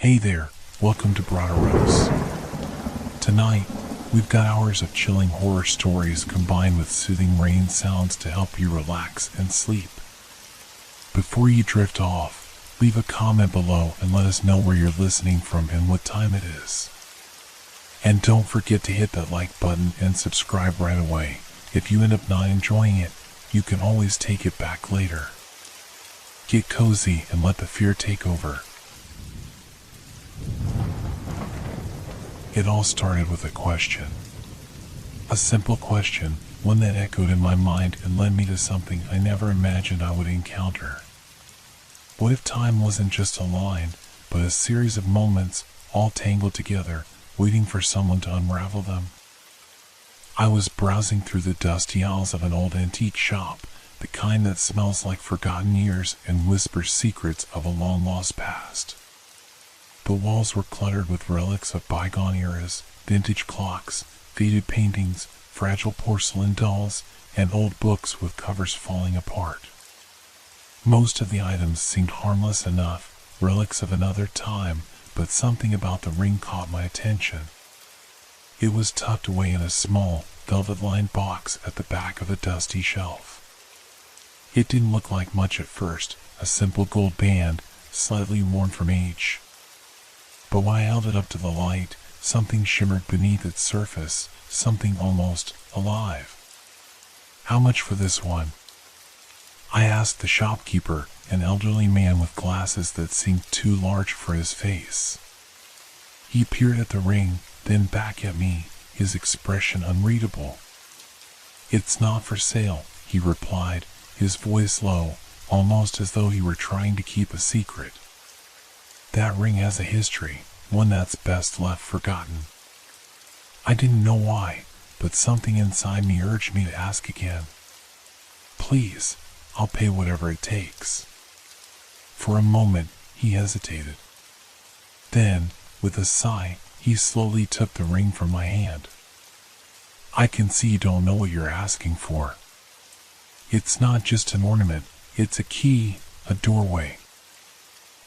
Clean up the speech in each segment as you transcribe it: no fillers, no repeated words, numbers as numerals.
Hey there, welcome to Broderos. Tonight, we've got hours of chilling horror stories combined with soothing rain sounds to help you relax and sleep. Before you drift off, leave a comment below and let us know where you're listening from and what time it is. And don't forget to hit that like button and subscribe right away. If you end up not enjoying it, you can always take it back later. Get cozy and let the fear take over. It all started with a question. A simple question, one that echoed in my mind and led me to something I never imagined I would encounter. What if time wasn't just a line, but a series of moments all tangled together, waiting for someone to unravel them? I was browsing through the dusty aisles of an old antique shop, the kind that smells like forgotten years and whispers secrets of a long-lost past. The walls were cluttered with relics of bygone eras, vintage clocks, faded paintings, fragile porcelain dolls, and old books with covers falling apart. Most of the items seemed harmless enough, relics of another time, but something about the ring caught my attention. It was tucked away in a small, velvet-lined box at the back of a dusty shelf. It didn't look like much at first, a simple gold band, slightly worn from age. But when I held it up to the light, something shimmered beneath its surface, something almost alive. "How much for this one?" I asked the shopkeeper, an elderly man with glasses that seemed too large for his face. He peered at the ring, then back at me, his expression unreadable. "It's not for sale," he replied, his voice low, almost as though he were trying to keep a secret. "That ring has a history, one that's best left forgotten." I didn't know why, but something inside me urged me to ask again. "Please, I'll pay whatever it takes." For a moment, he hesitated. Then, with a sigh, he slowly took the ring from my hand. "I can see you don't know what you're asking for. It's not just an ornament, it's a key, a doorway.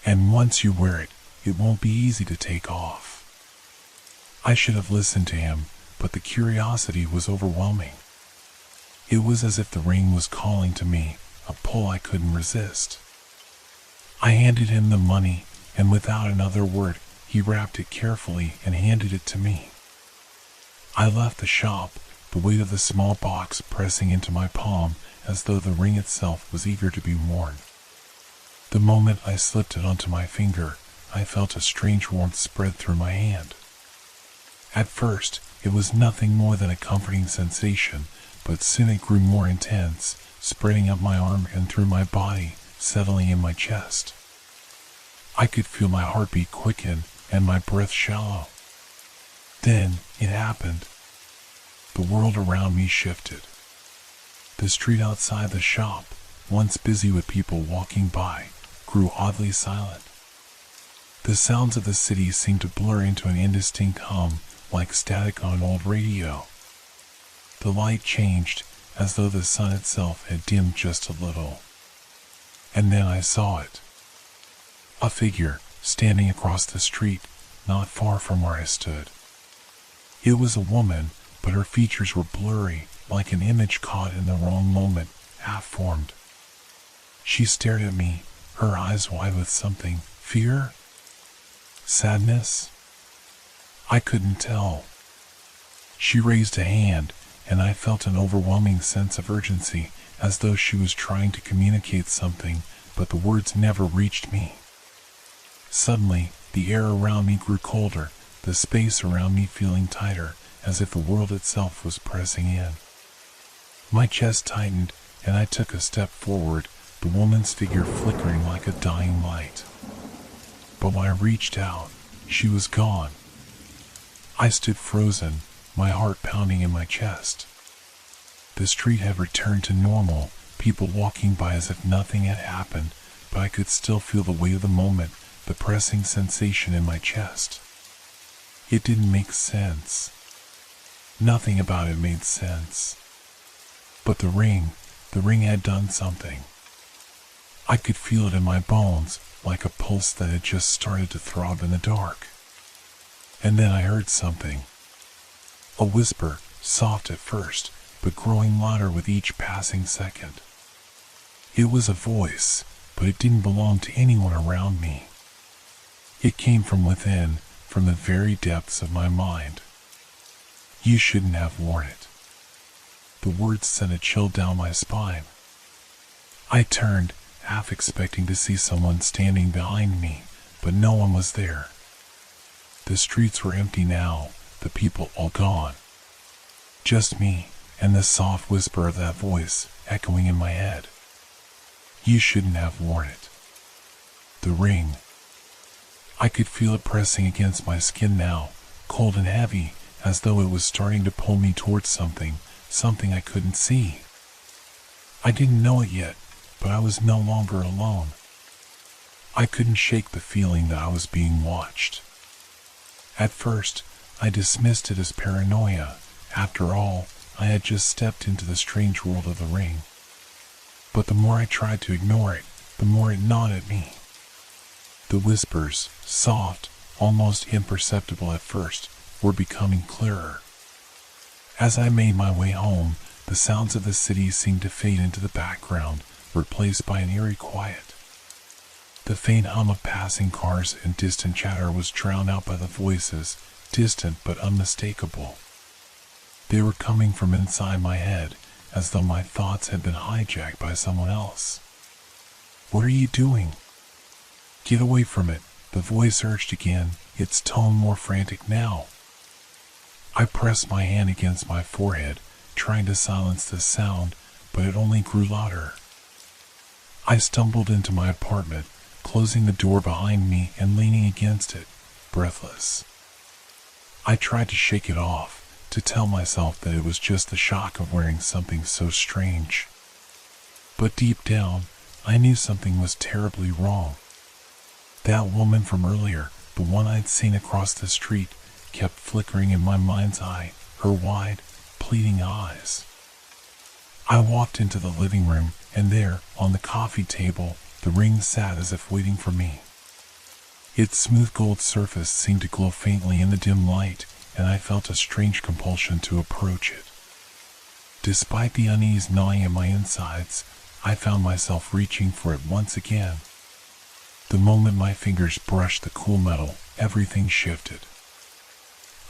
And once you wear it, it won't be easy to take off." I should have listened to him, but the curiosity was overwhelming. It was as if the ring was calling to me, a pull I couldn't resist. I handed him the money, and without another word, he wrapped it carefully and handed it to me. I left the shop, the weight of the small box pressing into my palm as though the ring itself was eager to be worn. The moment I slipped it onto my finger, I felt a strange warmth spread through my hand. At first, it was nothing more than a comforting sensation, but soon it grew more intense, spreading up my arm and through my body, settling in my chest. I could feel my heartbeat quicken and my breath shallow. Then it happened. The world around me shifted. The street outside the shop, once busy with people walking by, grew oddly silent. The sounds of the city seemed to blur into an indistinct hum, like static on an old radio. The light changed, as though the sun itself had dimmed just a little. And then I saw it. A figure, standing across the street, not far from where I stood. It was a woman, but her features were blurry, like an image caught in the wrong moment, half-formed. She stared at me, her eyes wide with something. Fear? Sadness? I couldn't tell. She raised a hand, and I felt an overwhelming sense of urgency, as though she was trying to communicate something, but the words never reached me. Suddenly, the air around me grew colder, the space around me feeling tighter, as if the world itself was pressing in. My chest tightened, and I took a step forward, the woman's figure flickering like a dying light. But when I reached out, she was gone. I stood frozen, my heart pounding in my chest. The street had returned to normal, people walking by as if nothing had happened, but I could still feel the weight of the moment, the pressing sensation in my chest. It didn't make sense. Nothing about it made sense. But the ring had done something. I could feel it in my bones, like a pulse that had just started to throb in the dark. And then I heard something. A whisper, soft at first, but growing louder with each passing second. It was a voice, but it didn't belong to anyone around me. It came from within, from the very depths of my mind. You shouldn't have worn it. The words sent a chill down my spine. I turned, half expecting to see someone standing behind me, but no one was there. The streets were empty now, the people all gone. Just me, and the soft whisper of that voice echoing in my head. You shouldn't have worn it. The ring. I could feel it pressing against my skin now, cold and heavy, as though it was starting to pull me towards something I couldn't see. I didn't know it yet, but I was no longer alone. I couldn't shake the feeling that I was being watched. At first, I dismissed it as paranoia. After all, I had just stepped into the strange world of the ring. But the more I tried to ignore it, the more it gnawed at me. The whispers, soft, almost imperceptible at first, were becoming clearer. As I made my way home, the sounds of the city seemed to fade into the background, replaced by an eerie quiet. The faint hum of passing cars and distant chatter was drowned out by the voices, distant but unmistakable. They were coming from inside my head, as though my thoughts had been hijacked by someone else. What are you doing? Get away from it, the voice urged again, its tone more frantic now. I pressed my hand against my forehead, trying to silence the sound, but it only grew louder. I stumbled into my apartment, closing the door behind me and leaning against it, breathless. I tried to shake it off, to tell myself that it was just the shock of wearing something so strange. But deep down, I knew something was terribly wrong. That woman from earlier, the one I'd seen across the street, kept flickering in my mind's eye, her wide, pleading eyes. I walked into the living room, and there, on the coffee table, the ring sat as if waiting for me. Its smooth gold surface seemed to glow faintly in the dim light, and I felt a strange compulsion to approach it. Despite the unease gnawing at my insides, I found myself reaching for it once again. The moment my fingers brushed the cool metal, everything shifted.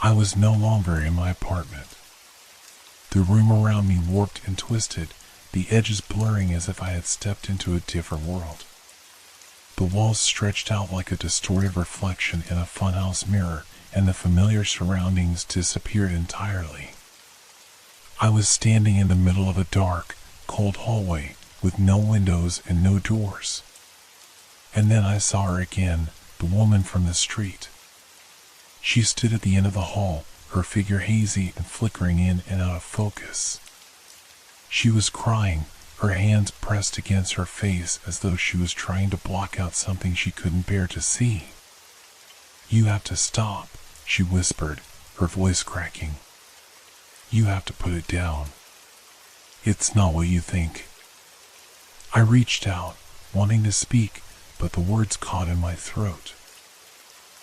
I was no longer in my apartment. The room around me warped and twisted, the edges blurring as if I had stepped into a different world. The walls stretched out like a distorted reflection in a funhouse mirror, and the familiar surroundings disappeared entirely. I was standing in the middle of a dark, cold hallway with no windows and no doors. And then I saw her again, the woman from the street. She stood at the end of the hall, her figure hazy and flickering in and out of focus. She was crying, her hands pressed against her face as though she was trying to block out something she couldn't bear to see. You have to stop, she whispered, her voice cracking. You have to put it down. It's not what you think. I reached out, wanting to speak, but the words caught in my throat.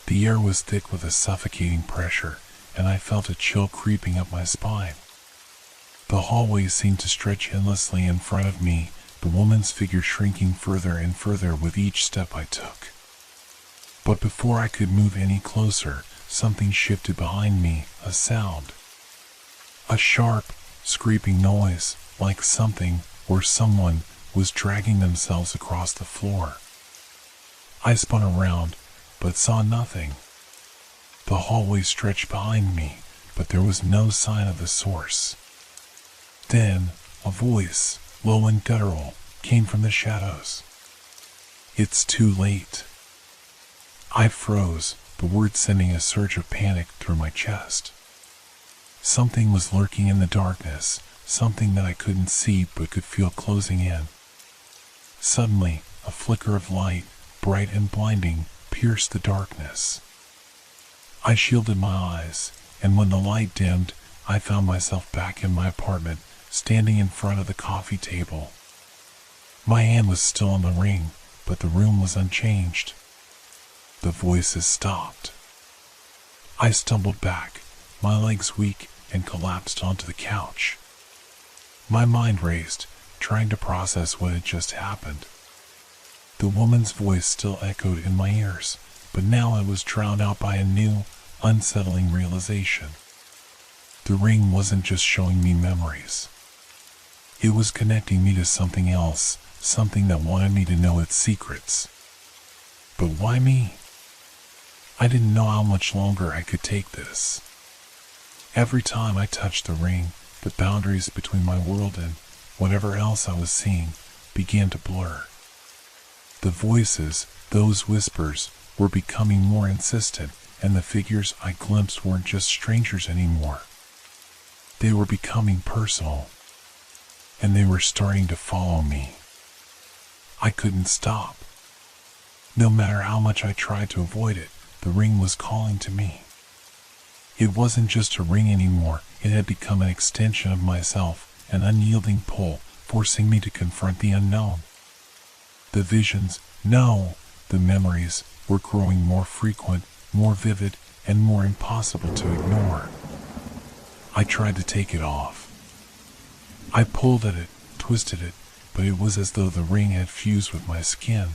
The air was thick with a suffocating pressure, and I felt a chill creeping up my spine. The hallway seemed to stretch endlessly in front of me, the woman's figure shrinking further and further with each step I took. But before I could move any closer, something shifted behind me, a sound. A sharp, scraping noise, like something, or someone, was dragging themselves across the floor. I spun around, but saw nothing. The hallway stretched behind me, but there was no sign of the source. Then, a voice, low and guttural, came from the shadows. It's too late. I froze, the words sending a surge of panic through my chest. Something was lurking in the darkness, something that I couldn't see but could feel closing in. Suddenly, a flicker of light, bright and blinding, pierced the darkness. I shielded my eyes, and when the light dimmed, I found myself back in my apartment, standing in front of the coffee table. My hand was still on the ring, but the room was unchanged. The voices stopped. I stumbled back, my legs weak, and collapsed onto the couch. My mind raced, trying to process what had just happened. The woman's voice still echoed in my ears, but now it was drowned out by a new, unsettling realization. The ring wasn't just showing me memories. It was connecting me to something else, something that wanted me to know its secrets. But why me? I didn't know how much longer I could take this. Every time I touched the ring, the boundaries between my world and whatever else I was seeing began to blur. The voices, those whispers, were becoming more insistent, and the figures I glimpsed weren't just strangers anymore. They were becoming personal, and they were starting to follow me. I couldn't stop. No matter how much I tried to avoid it, the ring was calling to me. It wasn't just a ring anymore, it had become an extension of myself, an unyielding pull, forcing me to confront the unknown. The visions, no, the memories, were growing more frequent, more vivid, and more impossible to ignore. I tried to take it off. I pulled at it, twisted it, but it was as though the ring had fused with my skin.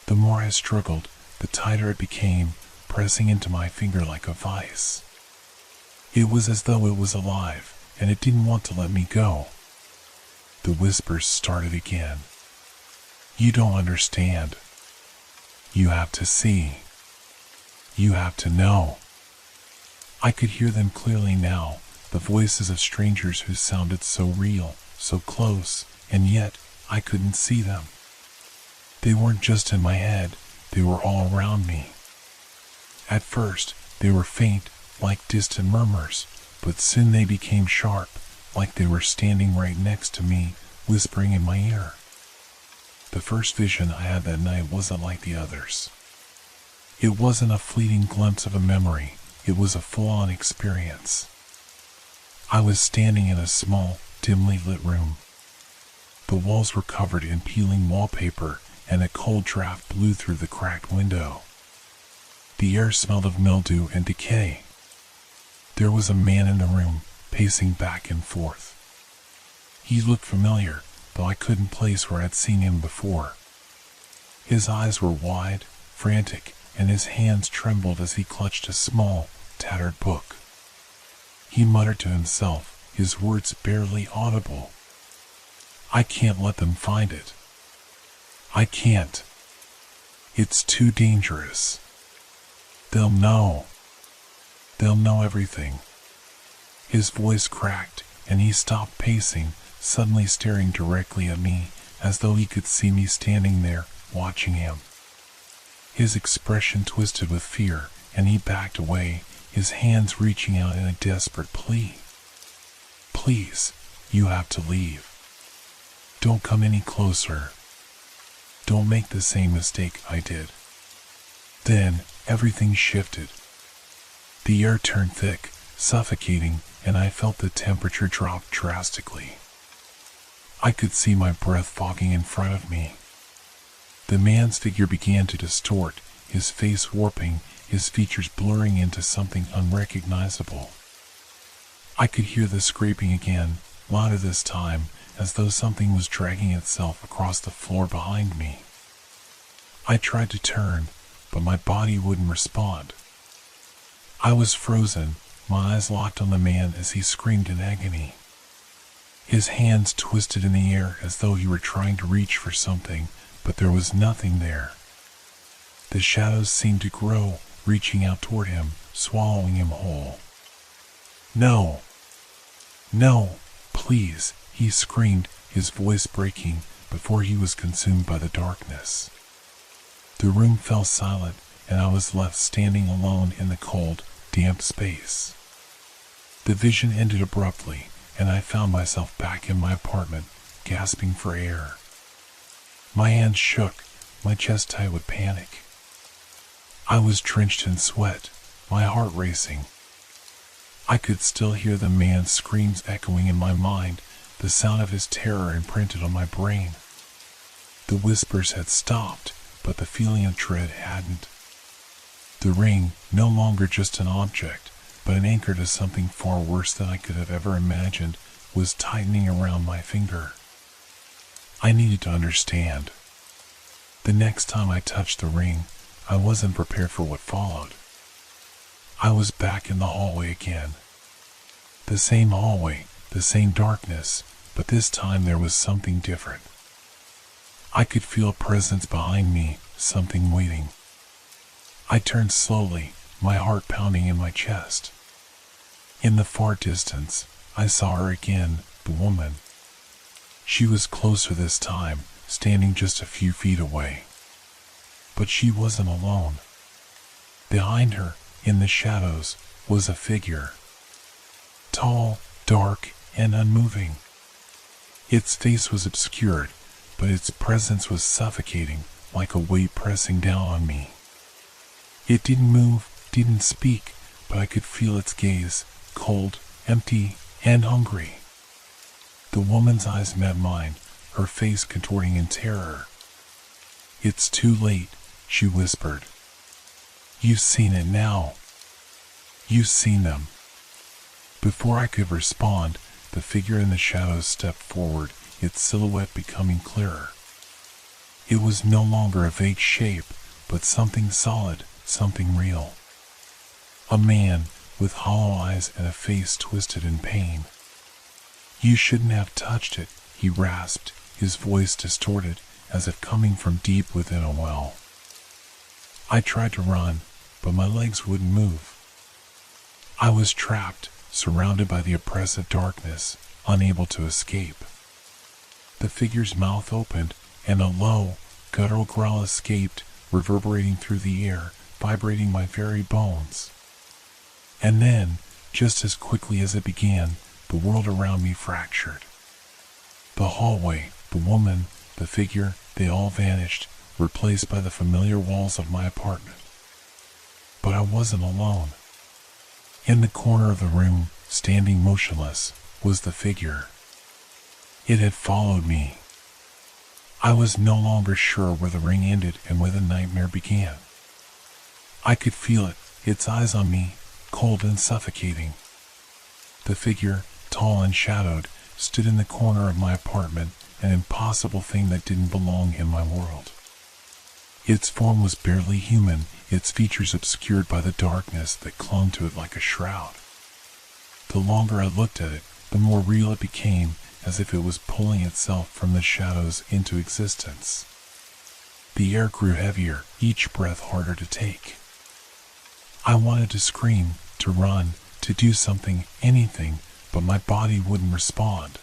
The more I struggled, the tighter it became, pressing into my finger like a vice. It was as though it was alive, and it didn't want to let me go. The whispers started again. You don't understand. You have to see. You have to know. I could hear them clearly now, the voices of strangers who sounded so real, so close, and yet I couldn't see them. They weren't just in my head, they were all around me. At first, they were faint, like distant murmurs, but soon they became sharp, like they were standing right next to me, whispering in my ear. The first vision I had that night wasn't like the others. It wasn't a fleeting glimpse of a memory, it was a full-on experience. I was standing in a small, dimly lit room. The walls were covered in peeling wallpaper, and a cold draft blew through the cracked window. The air smelled of mildew and decay. There was a man in the room, pacing back and forth. He looked familiar, though I couldn't place where I'd seen him before. His eyes were wide, frantic, and his hands trembled as he clutched a small, tattered book. He muttered to himself, his words barely audible. I can't let them find it. I can't. It's too dangerous. They'll know. They'll know everything. His voice cracked, and he stopped pacing, suddenly staring directly at me, as though he could see me standing there, watching him. His expression twisted with fear, and he backed away, his hands reaching out in a desperate plea. Please, you have to leave. Don't come any closer. Don't make the same mistake I did. Then, everything shifted. The air turned thick, suffocating, and I felt the temperature drop drastically. I could see my breath fogging in front of me. The man's figure began to distort, his face warping, his features blurring into something unrecognizable. I could hear the scraping again, louder this time, as though something was dragging itself across the floor behind me. I tried to turn, but my body wouldn't respond. I was frozen, my eyes locked on the man as he screamed in agony. His hands twisted in the air as though he were trying to reach for something, but there was nothing there. The shadows seemed to grow, reaching out toward him, swallowing him whole. No! No! Please! He screamed, his voice breaking, before he was consumed by the darkness. The room fell silent, and I was left standing alone in the cold, damp space. The vision ended abruptly, and I found myself back in my apartment, gasping for air. My hands shook, my chest tight with panic. I was drenched in sweat, my heart racing. I could still hear the man's screams echoing in my mind, the sound of his terror imprinted on my brain. The whispers had stopped, but the feeling of dread hadn't. The ring, no longer just an object, but an anchor to something far worse than I could have ever imagined, was tightening around my finger. I needed to understand. The next time I touched the ring, I wasn't prepared for what followed. I was back in the hallway again. The same hallway, the same darkness, but this time there was something different. I could feel a presence behind me, something waiting. I turned slowly, my heart pounding in my chest. In the far distance, I saw her again, the woman. She was closer this time, standing just a few feet away. But she wasn't alone. Behind her, in the shadows, was a figure. Tall, dark, and unmoving. Its face was obscured, but its presence was suffocating, like a weight pressing down on me. It didn't move, didn't speak, but I could feel its gaze, cold, empty, and hungry. The woman's eyes met mine, her face contorting in terror. "It's too late," she whispered. "You've seen it now. You've seen them." Before I could respond, the figure in the shadows stepped forward, its silhouette becoming clearer. It was no longer a vague shape, but something solid, something real. A man, with hollow eyes and a face twisted in pain. "You shouldn't have touched it," he rasped, his voice distorted, as if coming from deep within a well. I tried to run, but my legs wouldn't move. I was trapped, surrounded by the oppressive darkness, unable to escape. The figure's mouth opened, and a low, guttural growl escaped, reverberating through the air, vibrating my very bones. And then, just as quickly as it began, the world around me fractured. The hallway, the woman, the figure, they all vanished, replaced by the familiar walls of my apartment. But I wasn't alone. In the corner of the room, standing motionless, was the figure. It had followed me. I was no longer sure where the ring ended and where the nightmare began. I could feel it, its eyes on me, cold and suffocating. The figure, tall and shadowed, stood in the corner of my apartment, an impossible thing that didn't belong in my world. Its form was barely human, its features obscured by the darkness that clung to it like a shroud. The longer I looked at it, the more real it became, as if it was pulling itself from the shadows into existence. The air grew heavier, each breath harder to take. I wanted to scream, to run, to do something, anything, but my body wouldn't respond.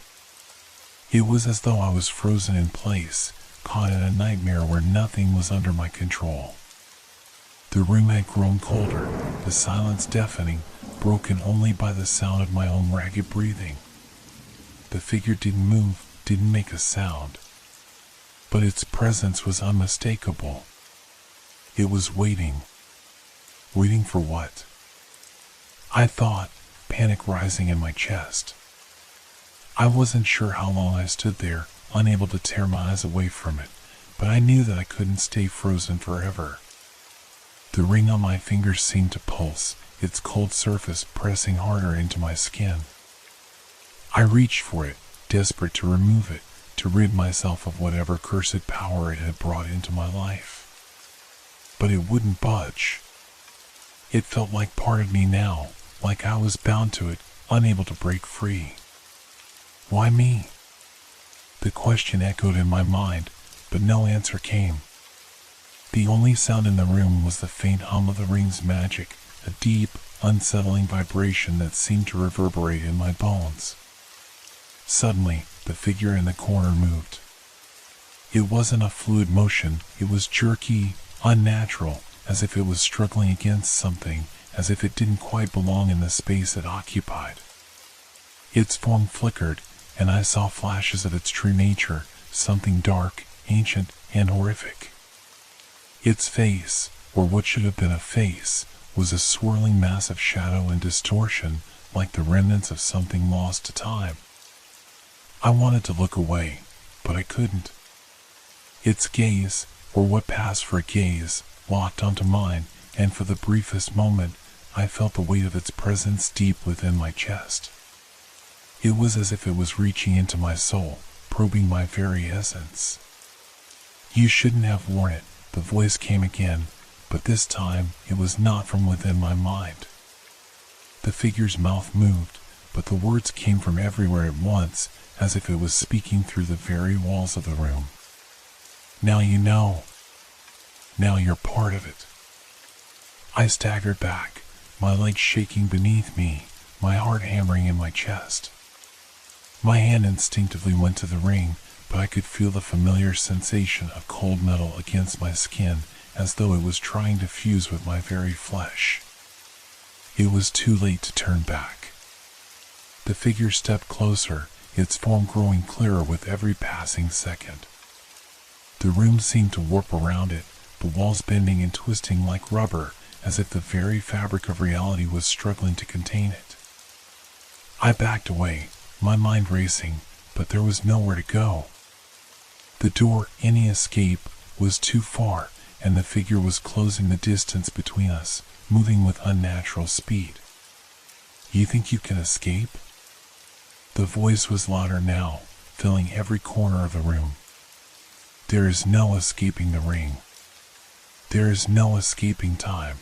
It was as though I was frozen in place, caught in a nightmare where nothing was under my control. The room had grown colder, the silence deafening, broken only by the sound of my own ragged breathing. The figure didn't move, didn't make a sound. But its presence was unmistakable. It was waiting. Waiting for what? I thought, panic rising in my chest. I wasn't sure how long I stood there, unable to tear my eyes away from it, but I knew that I couldn't stay frozen forever. The ring on my finger seemed to pulse, its cold surface pressing harder into my skin. I reached for it, desperate to remove it, to rid myself of whatever cursed power it had brought into my life. But it wouldn't budge. It felt like part of me now, like I was bound to it, unable to break free. Why me? The question echoed in my mind, but no answer came. The only sound in the room was the faint hum of the ring's magic, a deep, unsettling vibration that seemed to reverberate in my bones. Suddenly, the figure in the corner moved. It wasn't a fluid motion, it was jerky, unnatural, as if it was struggling against something, as if it didn't quite belong in the space it occupied. Its form flickered, and I saw flashes of its true nature, something dark, ancient, and horrific. Its face, or what should have been a face, was a swirling mass of shadow and distortion, like the remnants of something lost to time. I wanted to look away, but I couldn't. Its gaze, or what passed for a gaze, locked onto mine, and for the briefest moment, I felt the weight of its presence deep within my chest. It was as if it was reaching into my soul, probing my very essence. "You shouldn't have worn it," the voice came again, but this time it was not from within my mind. The figure's mouth moved, but the words came from everywhere at once, as if it was speaking through the very walls of the room. "Now you know. Now you're part of it." I staggered back, my legs shaking beneath me, my heart hammering in my chest. My hand instinctively went to the ring, but I could feel the familiar sensation of cold metal against my skin, as though it was trying to fuse with my very flesh. It was too late to turn back. The figure stepped closer, its form growing clearer with every passing second. The room seemed to warp around it, the walls bending and twisting like rubber, as if the very fabric of reality was struggling to contain it. I backed away, my mind racing, but there was nowhere to go. The door, any escape, was too far, and the figure was closing the distance between us, moving with unnatural speed. "You think you can escape?" The voice was louder now, filling every corner of the room. "There is no escaping the ring. There is no escaping time."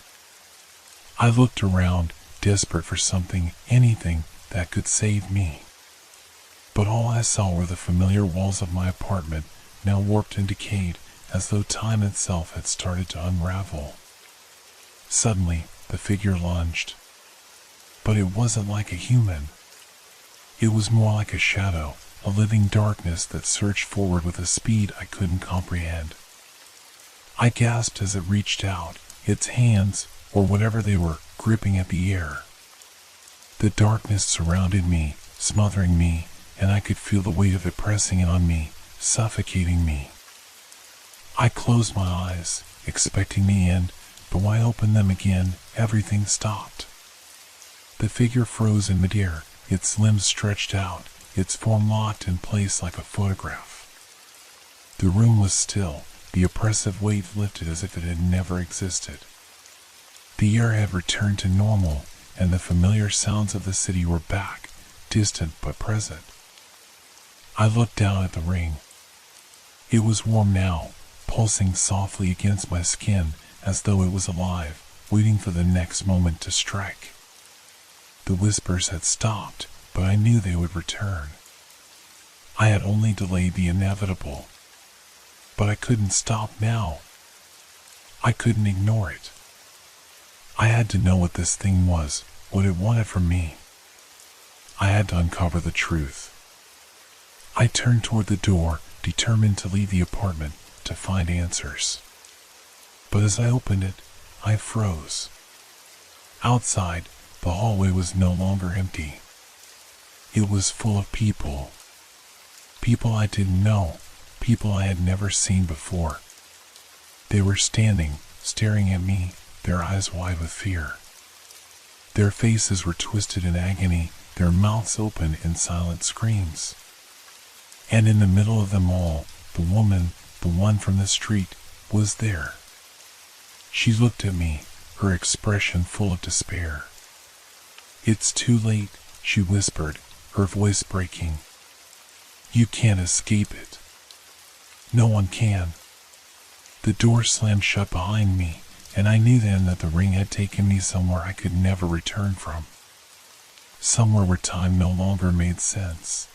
I looked around, desperate for something, anything, that could save me. But all I saw were the familiar walls of my apartment, now warped and decayed, as though time itself had started to unravel. Suddenly, the figure lunged. But it wasn't like a human. It was more like a shadow, a living darkness that surged forward with a speed I couldn't comprehend. I gasped as it reached out, its hands, or whatever they were, gripping at the air. The darkness surrounded me, smothering me, and I could feel the weight of it pressing in on me, suffocating me. I closed my eyes, expecting the end, but when I opened them again, everything stopped. The figure froze in midair, its limbs stretched out, its form locked in place like a photograph. The room was still, the oppressive weight lifted as if it had never existed. The air had returned to normal, and the familiar sounds of the city were back, distant but present. I looked down at the ring. It was warm now, pulsing softly against my skin as though it was alive, waiting for the next moment to strike. The whispers had stopped, but I knew they would return. I had only delayed the inevitable. But I couldn't stop now. I couldn't ignore it. I had to know what this thing was, what it wanted from me. I had to uncover the truth. I turned toward the door, determined to leave the apartment, to find answers. But as I opened it, I froze. Outside, the hallway was no longer empty. It was full of people. People I didn't know, people I had never seen before. They were standing, staring at me, their eyes wide with fear. Their faces were twisted in agony, their mouths open in silent screams. And in the middle of them all, the woman, the one from the street, was there. She looked at me, her expression full of despair. "It's too late," she whispered, her voice breaking. "You can't escape it. No one can." The door slammed shut behind me, and I knew then that the ring had taken me somewhere I could never return from. Somewhere where time no longer made sense.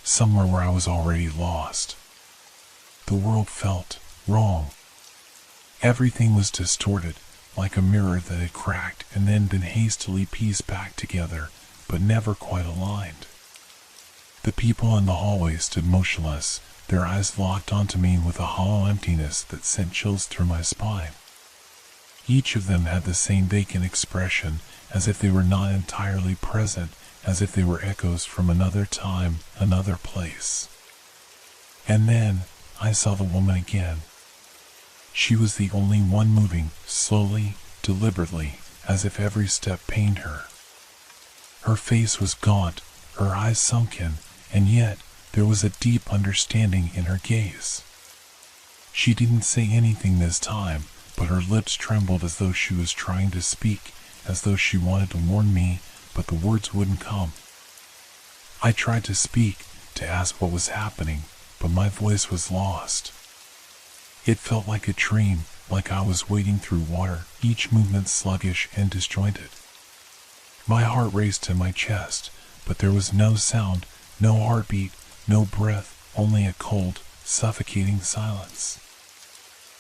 Somewhere where I was already lost. The world felt wrong. Everything was distorted, like a mirror that had cracked and then been hastily pieced back together, but never quite aligned. The people in the hallway stood motionless, their eyes locked onto me with a hollow emptiness that sent chills through my spine. Each of them had the same vacant expression, as if they were not entirely present, as if they were echoes from another time, another place. And then, I saw the woman again. She was the only one moving, slowly, deliberately, as if every step pained her. Her face was gaunt, her eyes sunken, and yet there was a deep understanding in her gaze. She didn't say anything this time, but her lips trembled as though she was trying to speak, as though she wanted to warn me, but the words wouldn't come. I tried to speak, to ask what was happening, but my voice was lost. It felt like a dream, like I was wading through water, each movement sluggish and disjointed. My heart raced in my chest, but there was no sound, no heartbeat, no breath, only a cold, suffocating silence.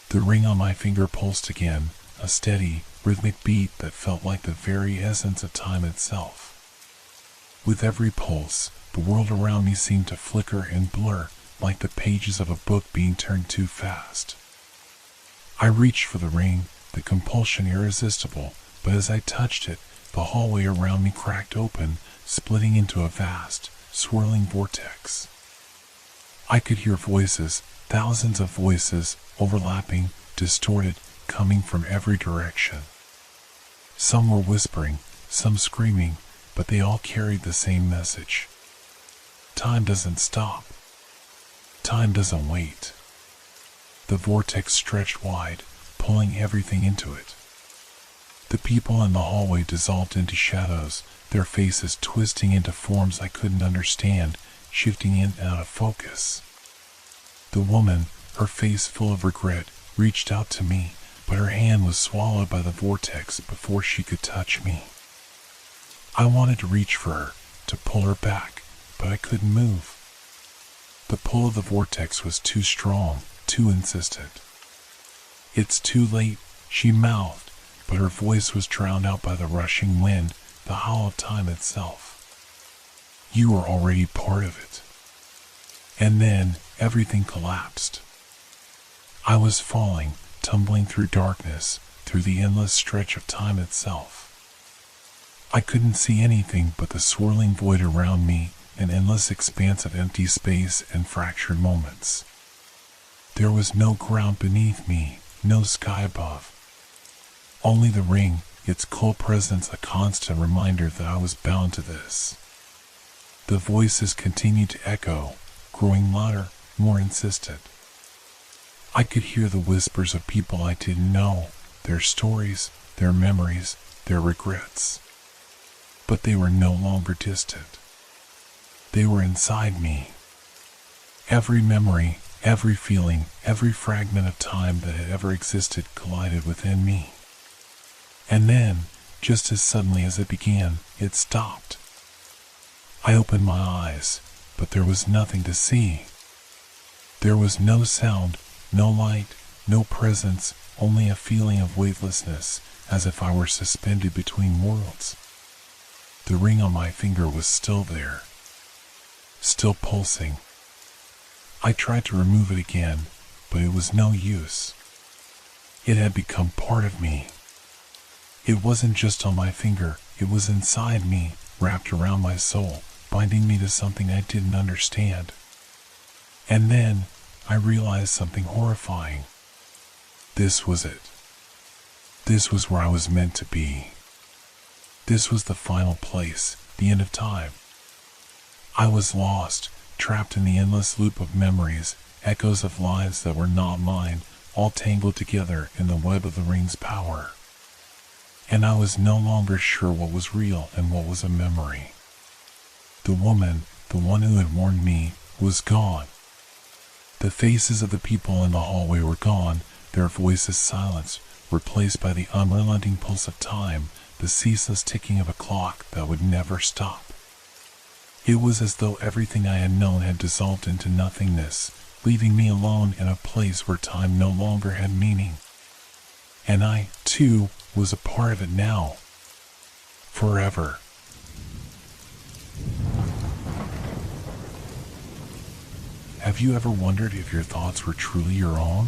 The ring on my finger pulsed again, a steady, rhythmic beat that felt like the very essence of time itself. With every pulse, the world around me seemed to flicker and blur, like the pages of a book being turned too fast. I reached for the ring, the compulsion irresistible, but as I touched it, the hallway around me cracked open, splitting into a vast, swirling vortex. I could hear voices, thousands of voices, overlapping, distorted, coming from every direction. Some were whispering, some screaming, but they all carried the same message. Time doesn't stop. Time doesn't wait. The vortex stretched wide, pulling everything into it. The people in the hallway dissolved into shadows, their faces twisting into forms I couldn't understand, shifting in and out of focus. The woman, her face full of regret, reached out to me, but her hand was swallowed by the vortex before she could touch me. I wanted to reach for her, to pull her back, but I couldn't move. The pull of the vortex was too strong, too insistent. "It's too late," she mouthed, but her voice was drowned out by the rushing wind, the howl of time itself. "You were already part of it." And then everything collapsed. I was falling, tumbling through darkness, through the endless stretch of time itself. I couldn't see anything but the swirling void around me, an endless expanse of empty space and fractured moments. There was no ground beneath me, no sky above. Only the ring, its cold presence a constant reminder that I was bound to this. The voices continued to echo, growing louder, more insistent. I could hear the whispers of people I didn't know, their stories, their memories, their regrets. But they were no longer distant. They were inside me. Every memory, every feeling, every fragment of time that had ever existed collided within me. And then, just as suddenly as it began, it stopped. I opened my eyes, but there was nothing to see. There was no sound, no light, no presence, only a feeling of weightlessness, as if I were suspended between worlds. The ring on my finger was still there, still pulsing. I tried to remove it again, but it was no use. It had become part of me. It wasn't just on my finger, it was inside me, wrapped around my soul, binding me to something I didn't understand. And then, I realized something horrifying. This was it. This was where I was meant to be. This was the final place, the end of time. I was lost, trapped in the endless loop of memories, echoes of lives that were not mine, all tangled together in the web of the ring's power. And I was no longer sure what was real and what was a memory. The woman, the one who had warned me, was gone. The faces of the people in the hallway were gone, their voices silenced, replaced by the unrelenting pulse of time, the ceaseless ticking of a clock that would never stop. It was as though everything I had known had dissolved into nothingness, leaving me alone in a place where time no longer had meaning. And I, too, was a part of it now. Forever. Have you ever wondered if your thoughts were truly your own?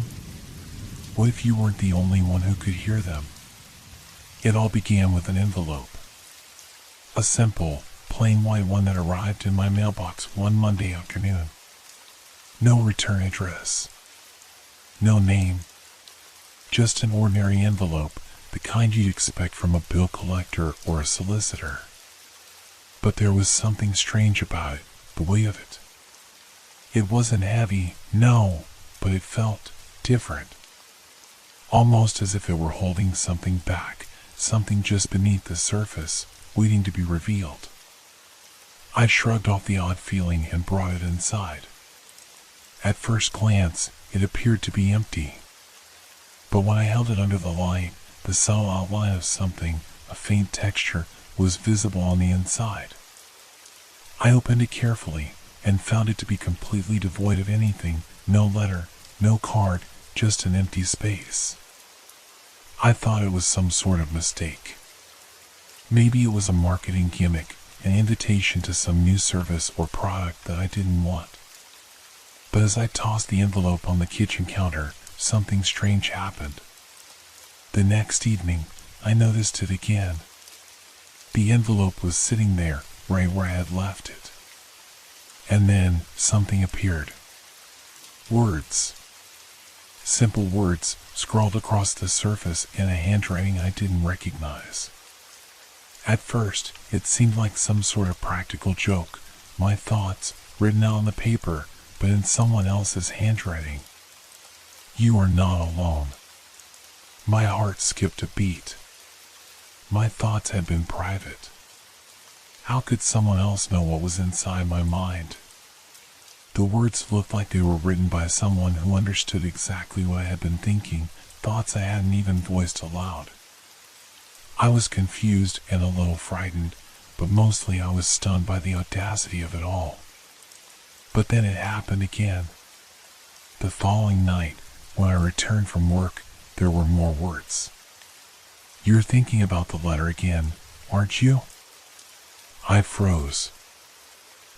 What if you weren't the only one who could hear them? It all began with an envelope. A simple, plain white one that arrived in my mailbox one Monday afternoon. No return address. No name. Just an ordinary envelope, the kind you'd expect from a bill collector or a solicitor. But there was something strange about it, the weight of it. It wasn't heavy, no, but it felt different. Almost as if it were holding something back, something just beneath the surface, waiting to be revealed. I shrugged off the odd feeling and brought it inside. At first glance, it appeared to be empty. But when I held it under the light, the subtle outline of something, a faint texture, was visible on the inside. I opened it carefully and found it to be completely devoid of anything, no letter, no card, just an empty space. I thought it was some sort of mistake. Maybe it was a marketing gimmick, an invitation to some new service or product that I didn't want. But as I tossed the envelope on the kitchen counter, something strange happened. The next evening, I noticed it again. The envelope was sitting there, right where I had left it. And then, something appeared. Words. Simple words, scrawled across the surface in a handwriting I didn't recognize. At first, it seemed like some sort of practical joke, my thoughts, written out on the paper, but in someone else's handwriting. You are not alone. My heart skipped a beat. My thoughts had been private. How could someone else know what was inside my mind? The words looked like they were written by someone who understood exactly what I had been thinking, thoughts I hadn't even voiced aloud. I was confused and a little frightened, but mostly I was stunned by the audacity of it all. But then it happened again. The following night, when I returned from work, there were more words. You're thinking about the letter again, aren't you? I froze.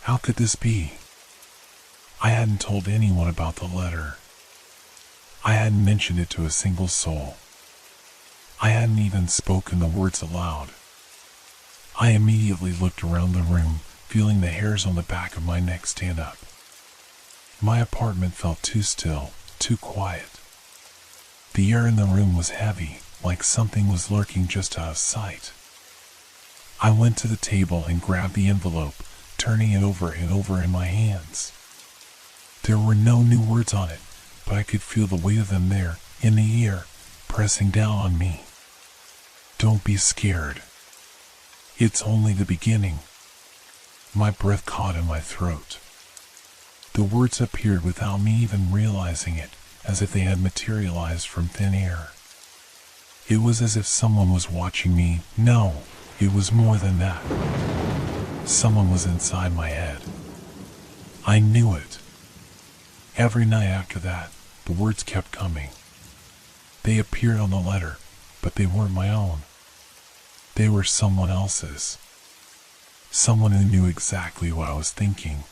How could this be? I hadn't told anyone about the letter. I hadn't mentioned it to a single soul. I hadn't even spoken the words aloud. I immediately looked around the room, feeling the hairs on the back of my neck stand up. My apartment felt too still, too quiet. The air in the room was heavy, like something was lurking just out of sight. I went to the table and grabbed the envelope, turning it over and over in my hands. There were no new words on it, but I could feel the weight of them there, in the air, pressing down on me. Don't be scared. It's only the beginning. My breath caught in my throat. The words appeared without me even realizing it, as if they had materialized from thin air. It was as if someone was watching me. No, it was more than that. Someone was inside my head. I knew it. Every night after that, the words kept coming. They appeared on the letter, but they weren't my own. They were someone else's. Someone who knew exactly what I was thinking.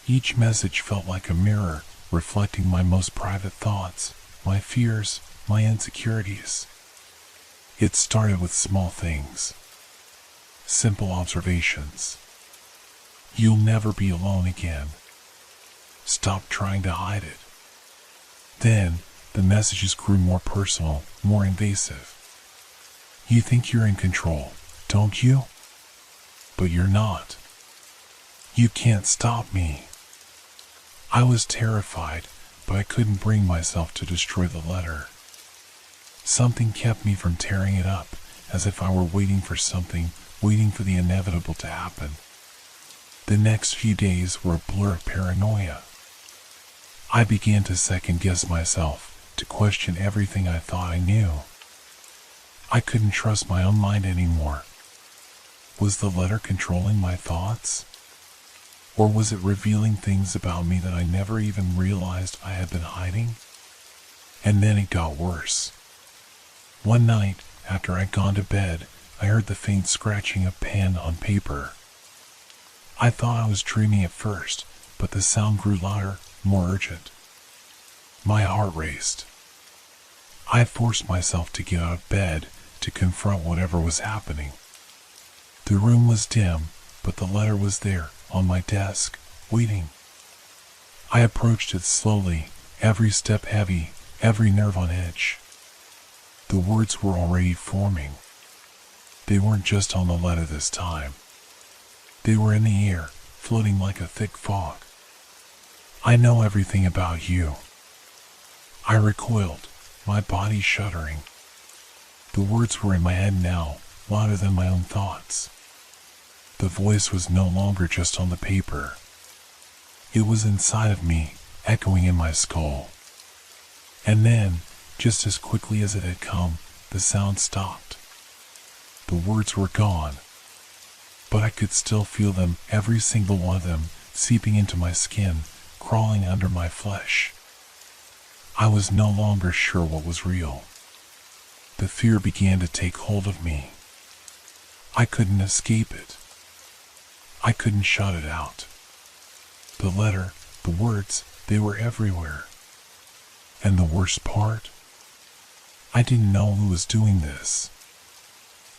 Each message felt like a mirror, reflecting my most private thoughts, my fears, my insecurities. It started with small things. Simple observations. You'll never be alone again. Stop trying to hide it. Then, the messages grew more personal, more invasive. You think you're in control, don't you? But you're not. You can't stop me. I was terrified, but I couldn't bring myself to destroy the letter. Something kept me from tearing it up, as if I were waiting for something, waiting for the inevitable to happen. The next few days were a blur of paranoia. I began to second-guess myself, to question everything I thought I knew. I couldn't trust my own mind anymore. Was the letter controlling my thoughts? Or was it revealing things about me that I never even realized I had been hiding? And then it got worse. One night, after I'd gone to bed, I heard the faint scratching of pen on paper. I thought I was dreaming at first, but the sound grew louder, more urgent. My heart raced. I forced myself to get out of bed to confront whatever was happening. The room was dim, but the letter was there, on my desk, waiting. I approached it slowly, every step heavy, every nerve on edge. The words were already forming. They weren't just on the letter this time. They were in the air, floating like a thick fog. I know everything about you. I recoiled, my body shuddering. The words were in my head now, louder than my own thoughts. The voice was no longer just on the paper. It was inside of me, echoing in my skull. And then, just as quickly as it had come, the sound stopped. The words were gone, but I could still feel them, every single one of them, seeping into my skin, crawling under my flesh. I was no longer sure what was real. The fear began to take hold of me. I couldn't escape it. I couldn't shut it out. The letter, the words, they were everywhere. And the worst part? I didn't know who was doing this.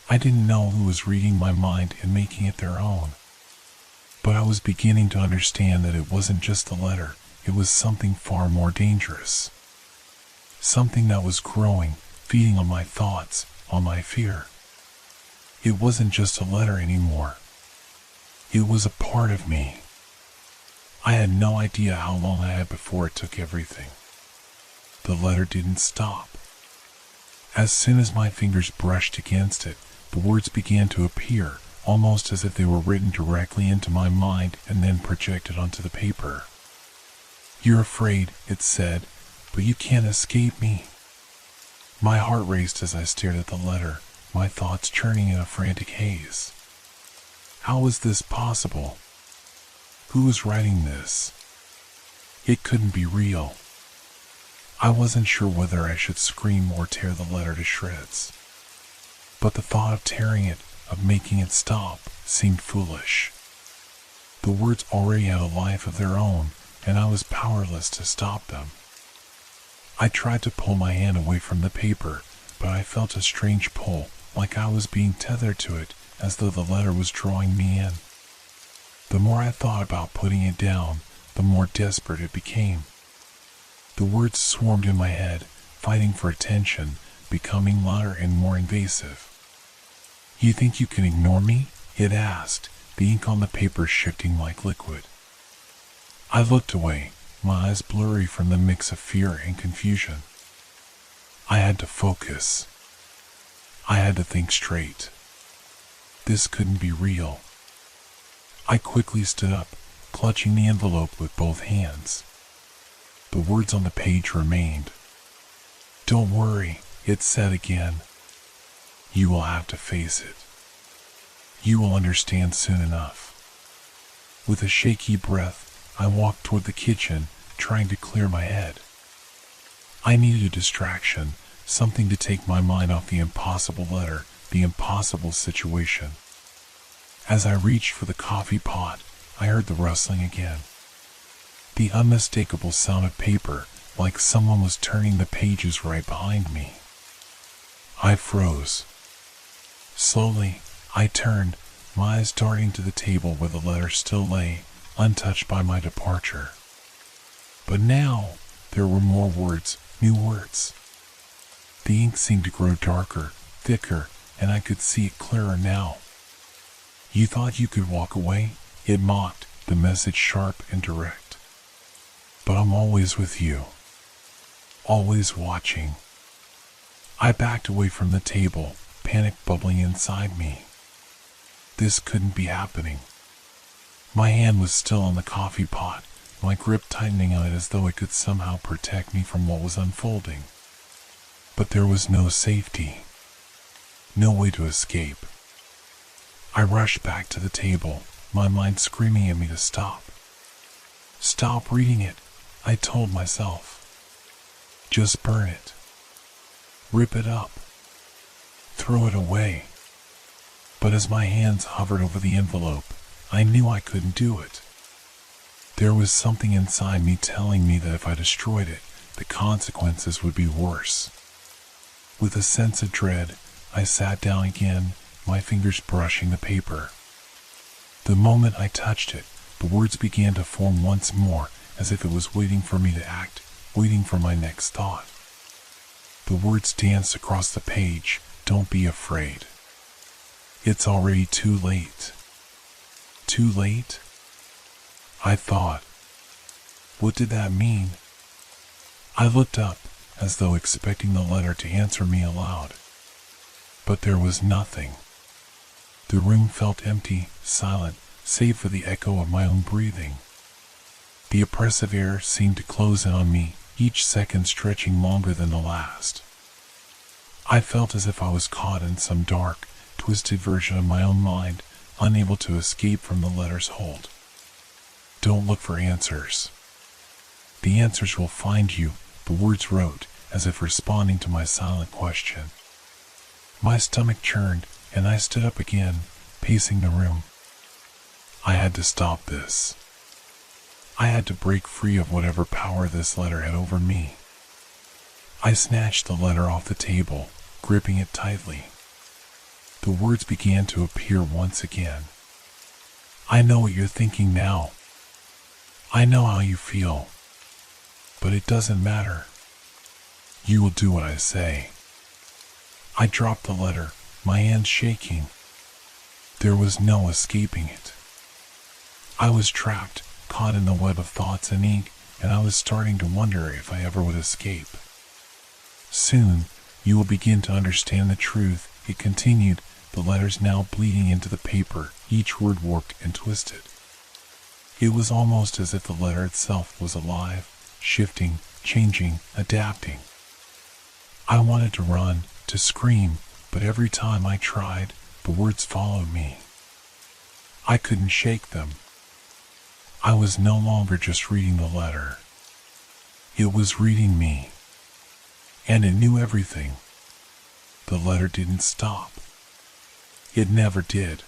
I didn't know who was reading my mind and making it their own. But I was beginning to understand that it wasn't just a letter, it was something far more dangerous. Something that was growing, feeding on my thoughts, on my fear. It wasn't just a letter anymore. It was a part of me. I had no idea how long I had before it took everything. The letter didn't stop. As soon as my fingers brushed against it, the words began to appear, almost as if they were written directly into my mind and then projected onto the paper. "You're afraid," it said, "but you can't escape me." My heart raced as I stared at the letter, my thoughts churning in a frantic haze. How was this possible? Who was writing this? It couldn't be real. I wasn't sure whether I should scream or tear the letter to shreds. But the thought of tearing it, of making it stop, seemed foolish. The words already had a life of their own, and I was powerless to stop them. I tried to pull my hand away from the paper, but I felt a strange pull, like I was being tethered to it, as though the letter was drawing me in. The more I thought about putting it down, the more desperate it became. The words swarmed in my head, fighting for attention, becoming louder and more invasive. "You think you can ignore me?" it asked, the ink on the paper shifting like liquid. I looked away, my eyes blurry from the mix of fear and confusion. I had to focus. I had to think straight. This couldn't be real. I quickly stood up, clutching the envelope with both hands. The words on the page remained. "Don't worry," it said again. "You will have to face it. You will understand soon enough." With a shaky breath, I walked toward the kitchen, trying to clear my head. I needed a distraction, something to take my mind off the impossible letter, the impossible situation. As I reached for the coffee pot, I heard the rustling again. The unmistakable sound of paper, like someone was turning the pages right behind me. I froze. Slowly, I turned, my eyes darting to the table where the letter still lay, untouched by my departure. But now, there were more words, new words. The ink seemed to grow darker, thicker, and I could see it clearer now. "You thought you could walk away?" it mocked, the message sharp and direct. "But I'm always with you. Always watching." I backed away from the table, panic bubbling inside me. This couldn't be happening. My hand was still on the coffee pot, my grip tightening on it as though it could somehow protect me from what was unfolding. But there was no safety. No way to escape. I rushed back to the table, my mind screaming at me to stop. "Stop reading it," I told myself. "Just burn it. Rip it up. Throw it away." But as my hands hovered over the envelope, I knew I couldn't do it. There was something inside me telling me that if I destroyed it, the consequences would be worse. With a sense of dread, I sat down again, my fingers brushing the paper. The moment I touched it, the words began to form once more, as if it was waiting for me to act, waiting for my next thought. The words danced across the page, "Don't be afraid. It's already too late." Too late? I thought. What did that mean? I looked up, as though expecting the letter to answer me aloud. But there was nothing. The room felt empty, silent, save for the echo of my own breathing. The oppressive air seemed to close in on me, each second stretching longer than the last. I felt as if I was caught in some dark, twisted version of my own mind, unable to escape from the letter's hold. Don't look for answers. The answers will find you, the words wrote, as if responding to my silent question. My stomach churned, and I stood up again, pacing the room. I had to stop this. I had to break free of whatever power this letter had over me. I snatched the letter off the table, gripping it tightly. The words began to appear once again. I know what you're thinking now. I know how you feel. But it doesn't matter. You will do what I say. I dropped the letter, my hands shaking. There was no escaping it. I was trapped, caught in the web of thoughts and ink, and I was starting to wonder if I ever would escape. Soon, you will begin to understand the truth, it continued, the letters now bleeding into the paper, each word warped and twisted. It was almost as if the letter itself was alive, shifting, changing, adapting. I wanted to run, to scream, but every time I tried, the words followed me. I couldn't shake them. I was no longer just reading the letter. It was reading me. And it knew everything. The letter didn't stop. It never did.